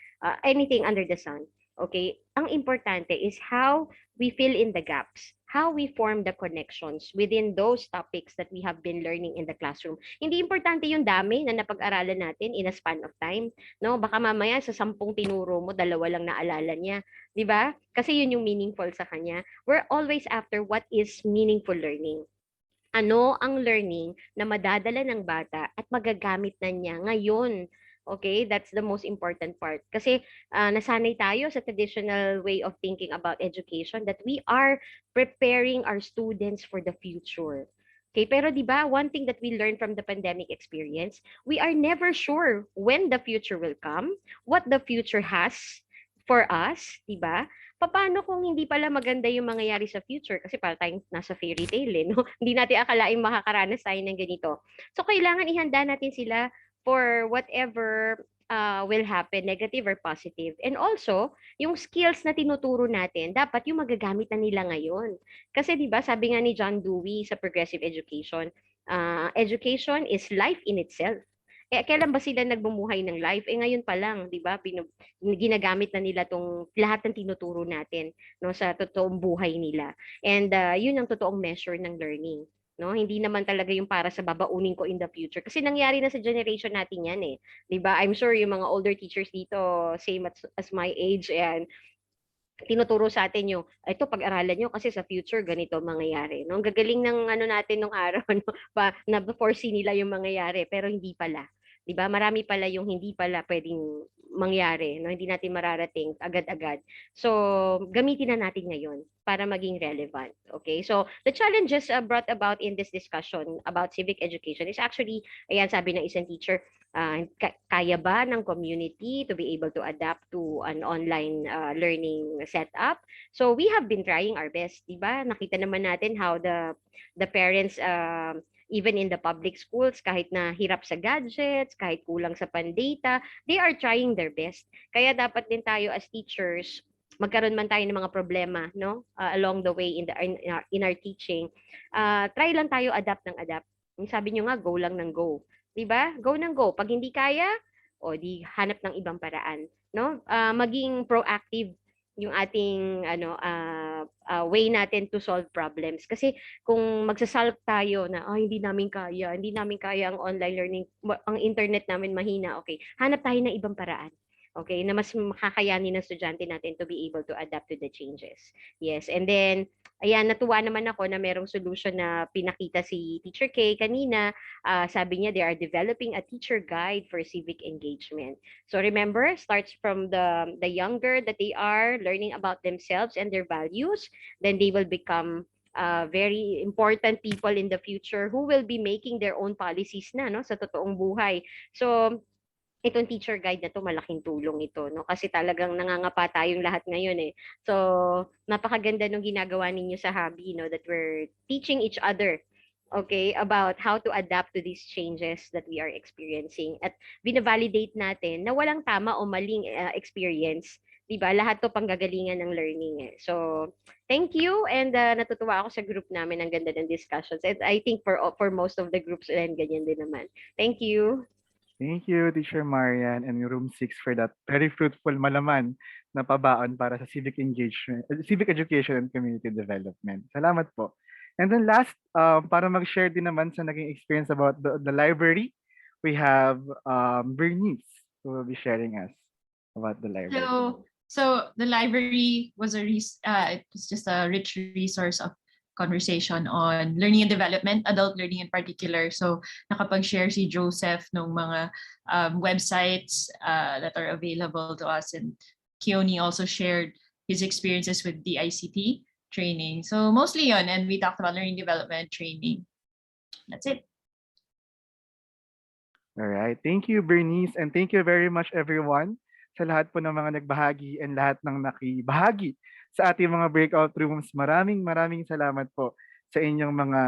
Speaker 13: anything under the sun, okay, ang importante is how we fill in the gaps, how we form the connections within those topics that we have been learning in the classroom. Hindi importante yung dami na napag-aralan natin in a span of time, no? Baka mamaya sa 10 tinuro mo, 2 lang naalala niya, 'di ba? Kasi yun yung meaningful sa kanya. We're always after what is meaningful learning. Ano ang learning na madadala ng bata at magagamit na niya ngayon. Okay, that's the most important part. Kasi nasanay tayo sa traditional way of thinking about education that we are preparing our students for the future. Okay, pero 'di ba, one thing that we learned from the pandemic experience, we are never sure when the future will come, what the future has for us, 'di ba? Paano kung hindi pala maganda yung mangyayari sa future? Kasi para tayong nasa fairy tale, eh, no? Hindi natin akalaing makakaranas tayo ng ganito. So, kailangan ihanda natin sila for whatever will happen, negative or positive. And also, yung skills na tinuturo natin, dapat yung magagamit na nila ngayon. Kasi, di ba, sabi nga ni John Dewey sa Progressive Education, education is life in itself. Kailan ba sila nagbumuhay ng life? Ngayon pa lang, 'di ba? Ginagamit na nila tong lahat ng tinuturo natin, no, sa totoong buhay nila. And 'yun ang totoong measure ng learning, no? Hindi naman talaga yung para sa babaunin ko in the future. Kasi nangyari na sa generation natin 'yan, eh. 'Di ba? I'm sure yung mga older teachers dito, same as my age, and tinuturo sa atin yung, ito pag-aralan nyo kasi sa future ganito mangyayari. No? Ang gagaling ng ano natin nung araw, no? Na foresee nila yung mangyayari, pero hindi pala. 'Di ba? Marami pala yung hindi pala pwedeng mangyari, no? Hindi natin mararating agad-agad. So, gamitin na natin ngayon para maging relevant. Okay? So, the challenges brought about in this discussion about civic education is actually, ayan, sabi ng isang teacher, kaya ba ng community to be able to adapt to an online learning setup? So we have been trying our best, 'di ba? Nakita naman natin how the parents even in the public schools, kahit na hirap sa gadgets, kahit kulang sa pandata, they are trying their best. Kaya dapat din tayo as teachers, magkaroon man tayo ng mga problema, no, along the way in our teaching, try lang tayo adapt ng adapt. Yung sabi nyo nga, go lang ng go. 'Di ba? Go ng go. Pag hindi kaya, o di hanap ng ibang paraan, no? Maging proactive yung ating way natin to solve problems. Kasi kung magsasolve tayo na hindi namin kaya ang online learning, ang internet namin mahina, okay, hanap tayo ng ibang paraan. Okay, na mas makakayanin ng estudyante natin to be able to adapt to the changes. Yes, and then, ayan, natuwa naman ako na merong solution na pinakita si Teacher K kanina. Sabi niya, they are developing a teacher guide for civic engagement. So remember, starts from the younger that they are learning about themselves and their values, then they will become very important people in the future who will be making their own policies na, no, sa totoong buhay. So itong teacher guide na 'to, malaking tulong ito, no? Kasi talagang nangangapa tayong lahat ngayon, eh. So napakaganda nung ginagawa ninyo sa Habi, no, that we're teaching each other, okay, about how to adapt to these changes that we are experiencing. At binavalidate natin na walang tama o maling experience. 'Di ba? Lahat 'to panggagalingan ng learning eh. So, thank you and natutuwa ako sa group namin. Ang ganda ng discussions. And I think for most of the groups and ganyan din naman. Thank you.
Speaker 1: Thank you, Teacher Marian and Room 6 for that very fruitful malaman na pabaon para sa civic engagement, civic education and community development. Salamat po. And then last, para mag-share din naman sa naging experience about the library, we have Bernice who will be sharing us about the library.
Speaker 4: So the library was it was just a rich resource of conversation on learning and development, adult learning in particular. So nakapag-share si Joseph ng mga websites that are available to us, and Keone also shared his experiences with the ICT training. So mostly yon, and we talked about learning development training. That's it.
Speaker 1: All right. Thank you, Bernice, and thank you very much, everyone, sa lahat po ng mga nagbahagi and lahat ng nakibahagi sa ating mga breakout rooms. Maraming salamat po sa inyong mga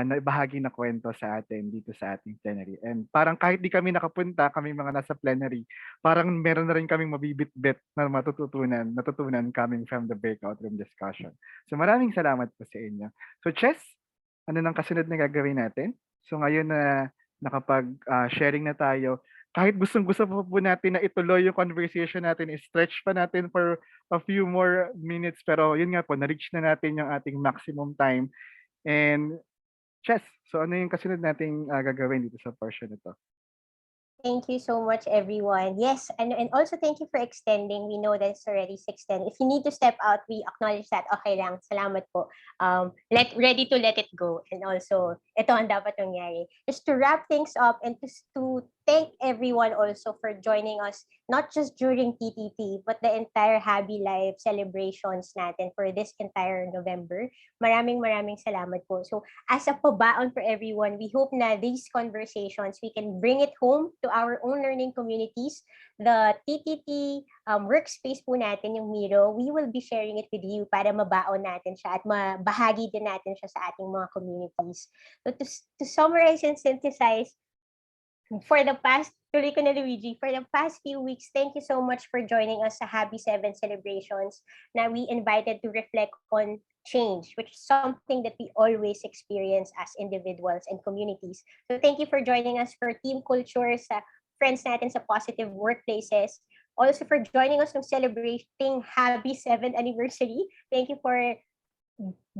Speaker 1: naibahagi na kwento sa atin dito sa ating plenary. And parang kahit di kami nakapunta, kami mga nasa plenary, parang meron na rin kaming mabibit-bit na natutunan coming from the breakout room discussion. So maraming salamat po sa inyo. So Chess, ano nang kasunod na gagawin natin? So ngayon na nakapag-sharing na tayo, kahit gustong-gusto po natin na ituloy yung conversation natin, stretch pa natin for a few more minutes, pero yun nga po, na-reach na natin yung ating maximum time. And Chess, so ano yung kasunod nating gagawin dito sa portion na to?
Speaker 2: Thank you so much, everyone. Yes, and also thank you for extending. We know that it's already 6:10. If you need to step out, we acknowledge that. Okay lang, salamat po. Ready to let it go. And also, ito ang dapat nangyari. Just to wrap things up and to thank everyone also for joining us, not just during TTT, but the entire Habi Live celebrations natin for this entire November. Maraming salamat po. So, as a pabaon for everyone, we hope na these conversations, we can bring it home to our own learning communities. The TTT workspace po natin, yung Miro, we will be sharing it with you para mabaon natin siya at mabahagi din natin siya sa ating mga communities. So, to summarize and synthesize, for the past few weeks, thank you so much for joining us sa Habi 7 celebrations na we invited to reflect on change, which is something that we always experience as individuals and communities. So thank you for joining us for team culture sa friends natin sa positive workplaces. Also for joining us in celebrating Habi 7th anniversary. Thank you for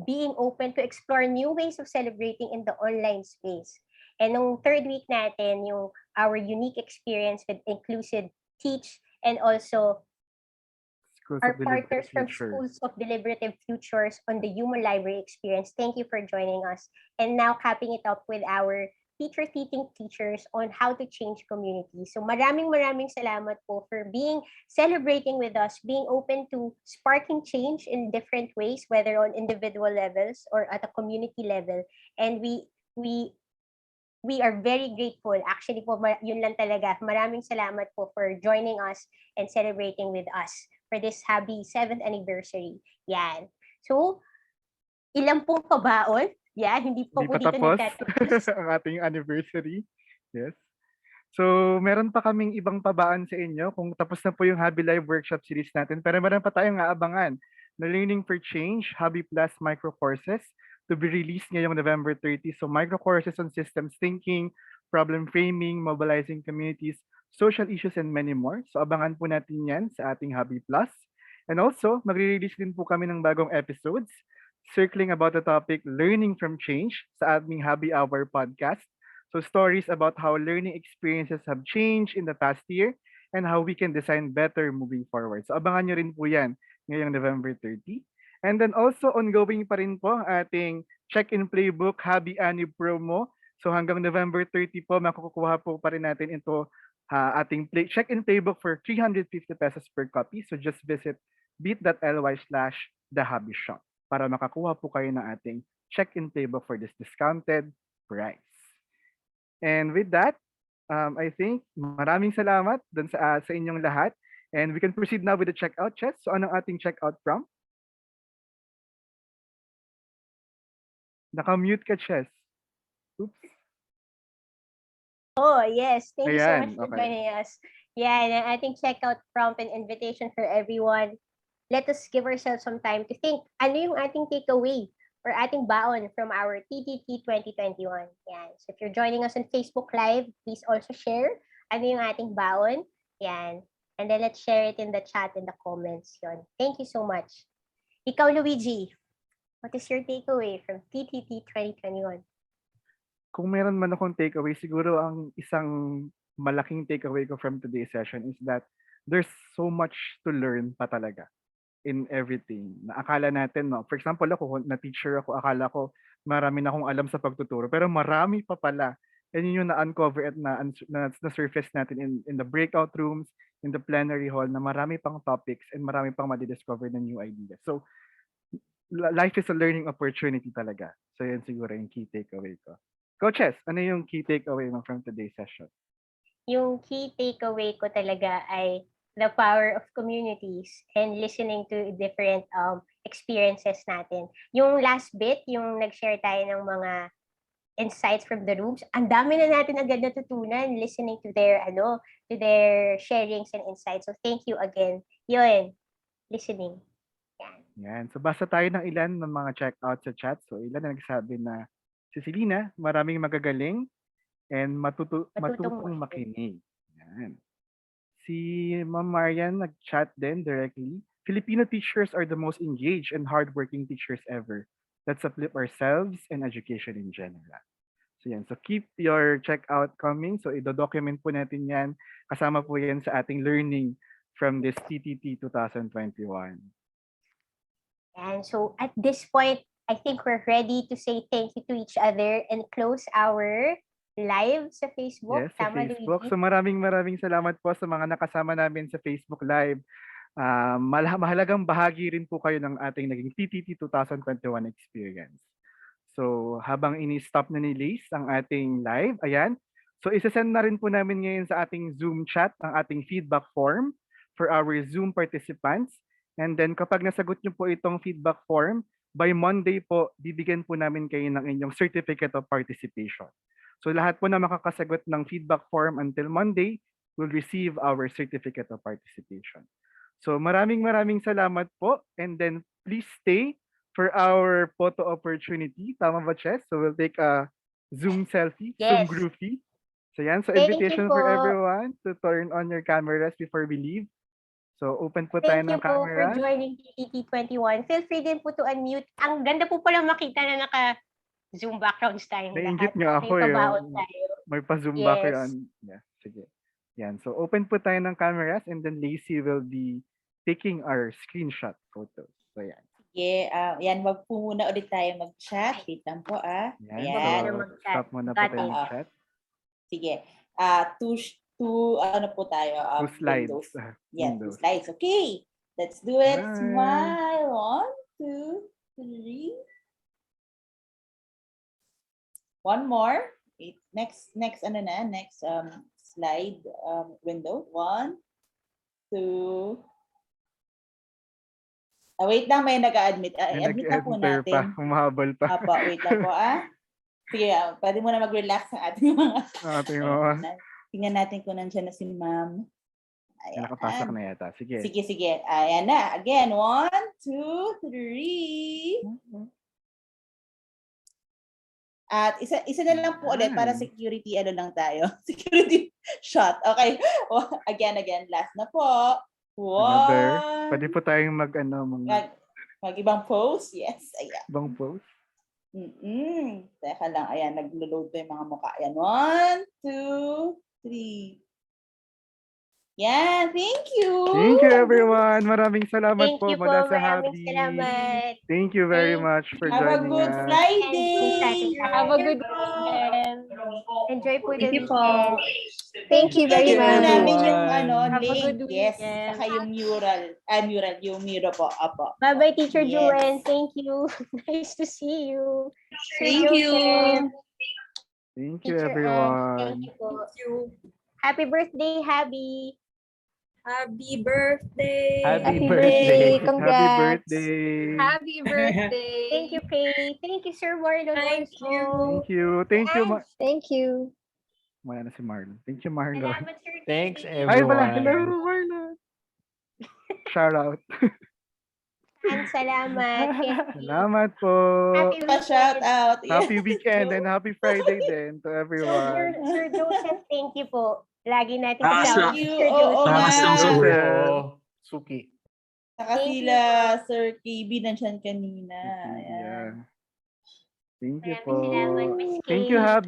Speaker 2: being open to explore new ways of celebrating in the online space. And nung third week natin, yung our unique experience with Inclusive Teach and also our partners from Schools of Deliberative Futures on the Human Library Experience. Thank you for joining us. And now capping it up with our teaching teachers on how to change communities. So maraming salamat po for celebrating with us, being open to sparking change in different ways, whether on individual levels or at a community level. And we are very grateful. Actually po, yun lang talaga. Maraming salamat po for joining us and celebrating with us for this Habi 7th anniversary. Yan. So, ilang pong pabaon? Yan, hindi po dito nagtatapos.
Speaker 1: Ang ating anniversary. Yes. So, meron pa kaming ibang pabaan sa inyo kung tapos na po yung Habi Live workshop series natin. Pero meron pa tayong aabangan na Learning for Change, Habi Plus micro courses to be released ngayong November 30. So micro courses on systems thinking, problem framing, mobilizing communities, social issues, and many more. So abangan po natin yan sa ating Habi Plus. And also, magre-release din po kami ng bagong episodes circling about the topic Learning from Change sa aming Habi Hour podcast. So stories about how learning experiences have changed in the past year and how we can design better moving forward. So abangan nyo rin po yan ngayong November 30. And then also ongoing pa rin po ang ating check-in playbook, Habi Ani promo. So hanggang November 30 po, makukuha po pa rin natin ito ating check-in playbook for 350 pesos per copy. So just visit bit.ly/thehabishop para makakuha po kayo ng ating check-in playbook for this discounted price. And with that, I think maraming salamat dun sa inyong lahat. And we can proceed now with the checkout, Chess. So anong ating checkout prompt? Naka-mute ka, Chess. Oops.
Speaker 2: Oh, yes. Thank you so much
Speaker 1: Ayan,
Speaker 2: for
Speaker 1: okay.
Speaker 2: joining us. Yeah, and I think checkout prompt and invitation for everyone. Let us give ourselves some time to think. Ano yung ating takeaway or ating baon from our TTT 2021? Yan. So if you're joining us on Facebook Live, please also share ano yung ating baon. Yan. And then let's share it in the chat, in the comments. Yun. Thank you so much. Ikaw, Luigi, what is your takeaway from TTT 2021?
Speaker 1: Kung meron man akong takeaway, siguro ang isang malaking takeaway ko from today's session is that there's so much to learn pa talaga in everything. Na akala natin, no? For example, ako, na teacher ako, akala ko marami na akong alam sa pagtuturo, pero marami pa pala. And yun yung na-uncover at na-surface natin in the breakout rooms, in the plenary hall, na marami pang topics and marami pang madidiscover na new ideas. So, life is a learning opportunity talaga. So, yun siguro yung key takeaway ko. Coaches, ano yung key takeaway mo from today's session?
Speaker 2: Yung key takeaway ko talaga ay the power of communities and listening to different experiences natin. Yung last bit, yung nag-share tayo ng mga insights from the rooms, ang dami na natin agad natutunan listening to their sharings and insights. So thank you again. Yun, listening.
Speaker 1: Yan. So basa tayo ng ilan ng mga check-out sa chat. So ilan na nagsabi na si Selena, maraming magagaling and matutong makinig. Yan. Si Ma'am Marian nag-chat din directly. Filipino teachers are the most engaged and hardworking teachers ever. Let's uplift ourselves and education in general. So yan. So keep your checkout coming. So ido-document po natin yan. Kasama po yan sa ating learning from this TTT 2021.
Speaker 2: And so at this point, I think we're ready to say thank you to each other and close our live sa Facebook.
Speaker 1: Yes, sa
Speaker 2: Tama,
Speaker 1: Facebook.
Speaker 2: Luigi?
Speaker 1: So maraming salamat po sa mga nakasama namin sa Facebook Live. Mahalagang bahagi rin po kayo ng ating naging TTT 2021 experience. So habang ini-stop na ni Lace ang ating live, ayan. So isa-send na rin po namin ngayon sa ating Zoom chat ang ating feedback form for our Zoom participants. And then kapag nasagot nyo po itong feedback form, by Monday po, bibigyan po namin kayo ng inyong certificate of participation. So lahat po na makakasagot ng feedback form until Monday will receive our certificate of participation. So maraming salamat po. And then please stay for our photo opportunity. Tama ba, Chess? So we'll take a Zoom selfie, Zoom
Speaker 2: Yes.
Speaker 1: groupie. So yan, so
Speaker 2: Thank you
Speaker 1: invitation
Speaker 2: po.
Speaker 1: for everyone to turn on your cameras before we leave. So open po tayo
Speaker 2: Thank
Speaker 1: ng
Speaker 2: you po for
Speaker 1: camera.
Speaker 2: joining TTT21. Feel free din po to unmute. Ang ganda po pala makita na naka-Zoom backgrounds tayong
Speaker 1: Nainggit
Speaker 2: lahat.
Speaker 1: nyo ako
Speaker 2: May pabaon tayo.
Speaker 1: May pa-zoom
Speaker 2: Yes.
Speaker 1: background. Yeah, sige. Yan. So open po tayo ng cameras and then Lacey will be taking our screenshot photos. So yan.
Speaker 3: Sige, yan, wag po muna ulit tayo mag-chat. Wait lang po,
Speaker 1: Yan.
Speaker 3: Ayan.
Speaker 1: So stop muna po tayo mag-chat.
Speaker 3: Sige. Two, ano po tayo?
Speaker 1: Two slides.
Speaker 3: Windows. Yeah, two slides. Okay. Let's do it.
Speaker 1: Bye.
Speaker 3: Smile. 1, 2, 3. One more. Next slide window. 1, 2. Wait lang, may nag-a-admit. Admit na po natin.
Speaker 1: Humahabol pa.
Speaker 3: Apo, wait lang po Sige, pwede muna mag-relax ang ating mga. Tingnan natin kung nandiyan na si ma'am. Ayan.
Speaker 1: Nakapasok na yata. Sige.
Speaker 3: Sige. Ayan na. Again, 1, 2, 3. At isa na lang po ulit para security lang tayo. Security shot. Okay. Again. Last na po. 1.
Speaker 1: Pwede po tayong
Speaker 3: mag-ibang pose. Yes. Ayan.
Speaker 1: Ibang pose.
Speaker 3: Teka lang. Ayan. Naglo-load pa yung mga mukha. Ayan. 1, 2, 3. Yan, thank you.
Speaker 1: Thank you everyone. Maraming salamat
Speaker 2: Thank
Speaker 1: po
Speaker 2: you po.
Speaker 1: mula sa
Speaker 2: Maraming
Speaker 1: Habi.
Speaker 2: salamat.
Speaker 1: Thank you very much for
Speaker 3: Have a
Speaker 1: joining
Speaker 3: good
Speaker 1: us.
Speaker 3: Friday.
Speaker 7: Have a good weekend.
Speaker 2: Enjoy po the
Speaker 9: Thank you po.
Speaker 2: weekend. Thank you very
Speaker 3: Lagyan po
Speaker 2: much.
Speaker 3: namin yung
Speaker 7: Have a
Speaker 3: link.
Speaker 7: good
Speaker 3: Yes.
Speaker 7: weekend.
Speaker 3: Saka yung yung mirror po. Apo.
Speaker 2: Bye-bye, Teacher
Speaker 3: Yes.
Speaker 2: Joanne. Thank you. Nice to see you.
Speaker 9: Thank you.
Speaker 1: Thank you
Speaker 2: Teacher Ann,
Speaker 1: everyone.
Speaker 2: thank you po. Happy birthday, Habi.
Speaker 14: Happy birthday!
Speaker 8: Happy
Speaker 11: Happy
Speaker 8: birthday.
Speaker 11: birthday!
Speaker 1: Happy
Speaker 11: Congrats!
Speaker 1: birthday!
Speaker 6: Happy birthday!
Speaker 2: Thank you, Kay. Thank you, Sir Marlon
Speaker 14: Thank
Speaker 2: also.
Speaker 14: you.
Speaker 1: Thank you. Thank you.
Speaker 2: Ange.
Speaker 11: Thank you.
Speaker 1: Wala na si Marlon. Thank you, Marlon.
Speaker 2: Salamat, Sir Kay.
Speaker 8: Thanks,
Speaker 2: Thank you.
Speaker 1: Ay, wala.
Speaker 8: everyone.
Speaker 1: Hello, Marlon. Shout out.
Speaker 2: And salamat. Kay.
Speaker 1: Salamat po.
Speaker 2: Happy
Speaker 3: Pa-shout
Speaker 2: weekend.
Speaker 3: out.
Speaker 1: Happy weekend and happy Friday din to everyone.
Speaker 2: Sir Joseph, thank you po. Lagi natin
Speaker 3: Thank
Speaker 2: kasama si
Speaker 3: you.
Speaker 2: Sir
Speaker 3: Oo
Speaker 2: Joseph.
Speaker 3: nga.
Speaker 1: Joseph.
Speaker 8: Suki.
Speaker 3: Saka
Speaker 2: Thank you
Speaker 3: sila,
Speaker 2: po.
Speaker 3: Sir KB, nandyan kanina.
Speaker 1: Yeah.
Speaker 3: Ayan.
Speaker 1: Thank you
Speaker 2: Maraming
Speaker 1: po.
Speaker 2: salamat, Miss
Speaker 1: Thank you,
Speaker 2: Kay.
Speaker 1: Habi.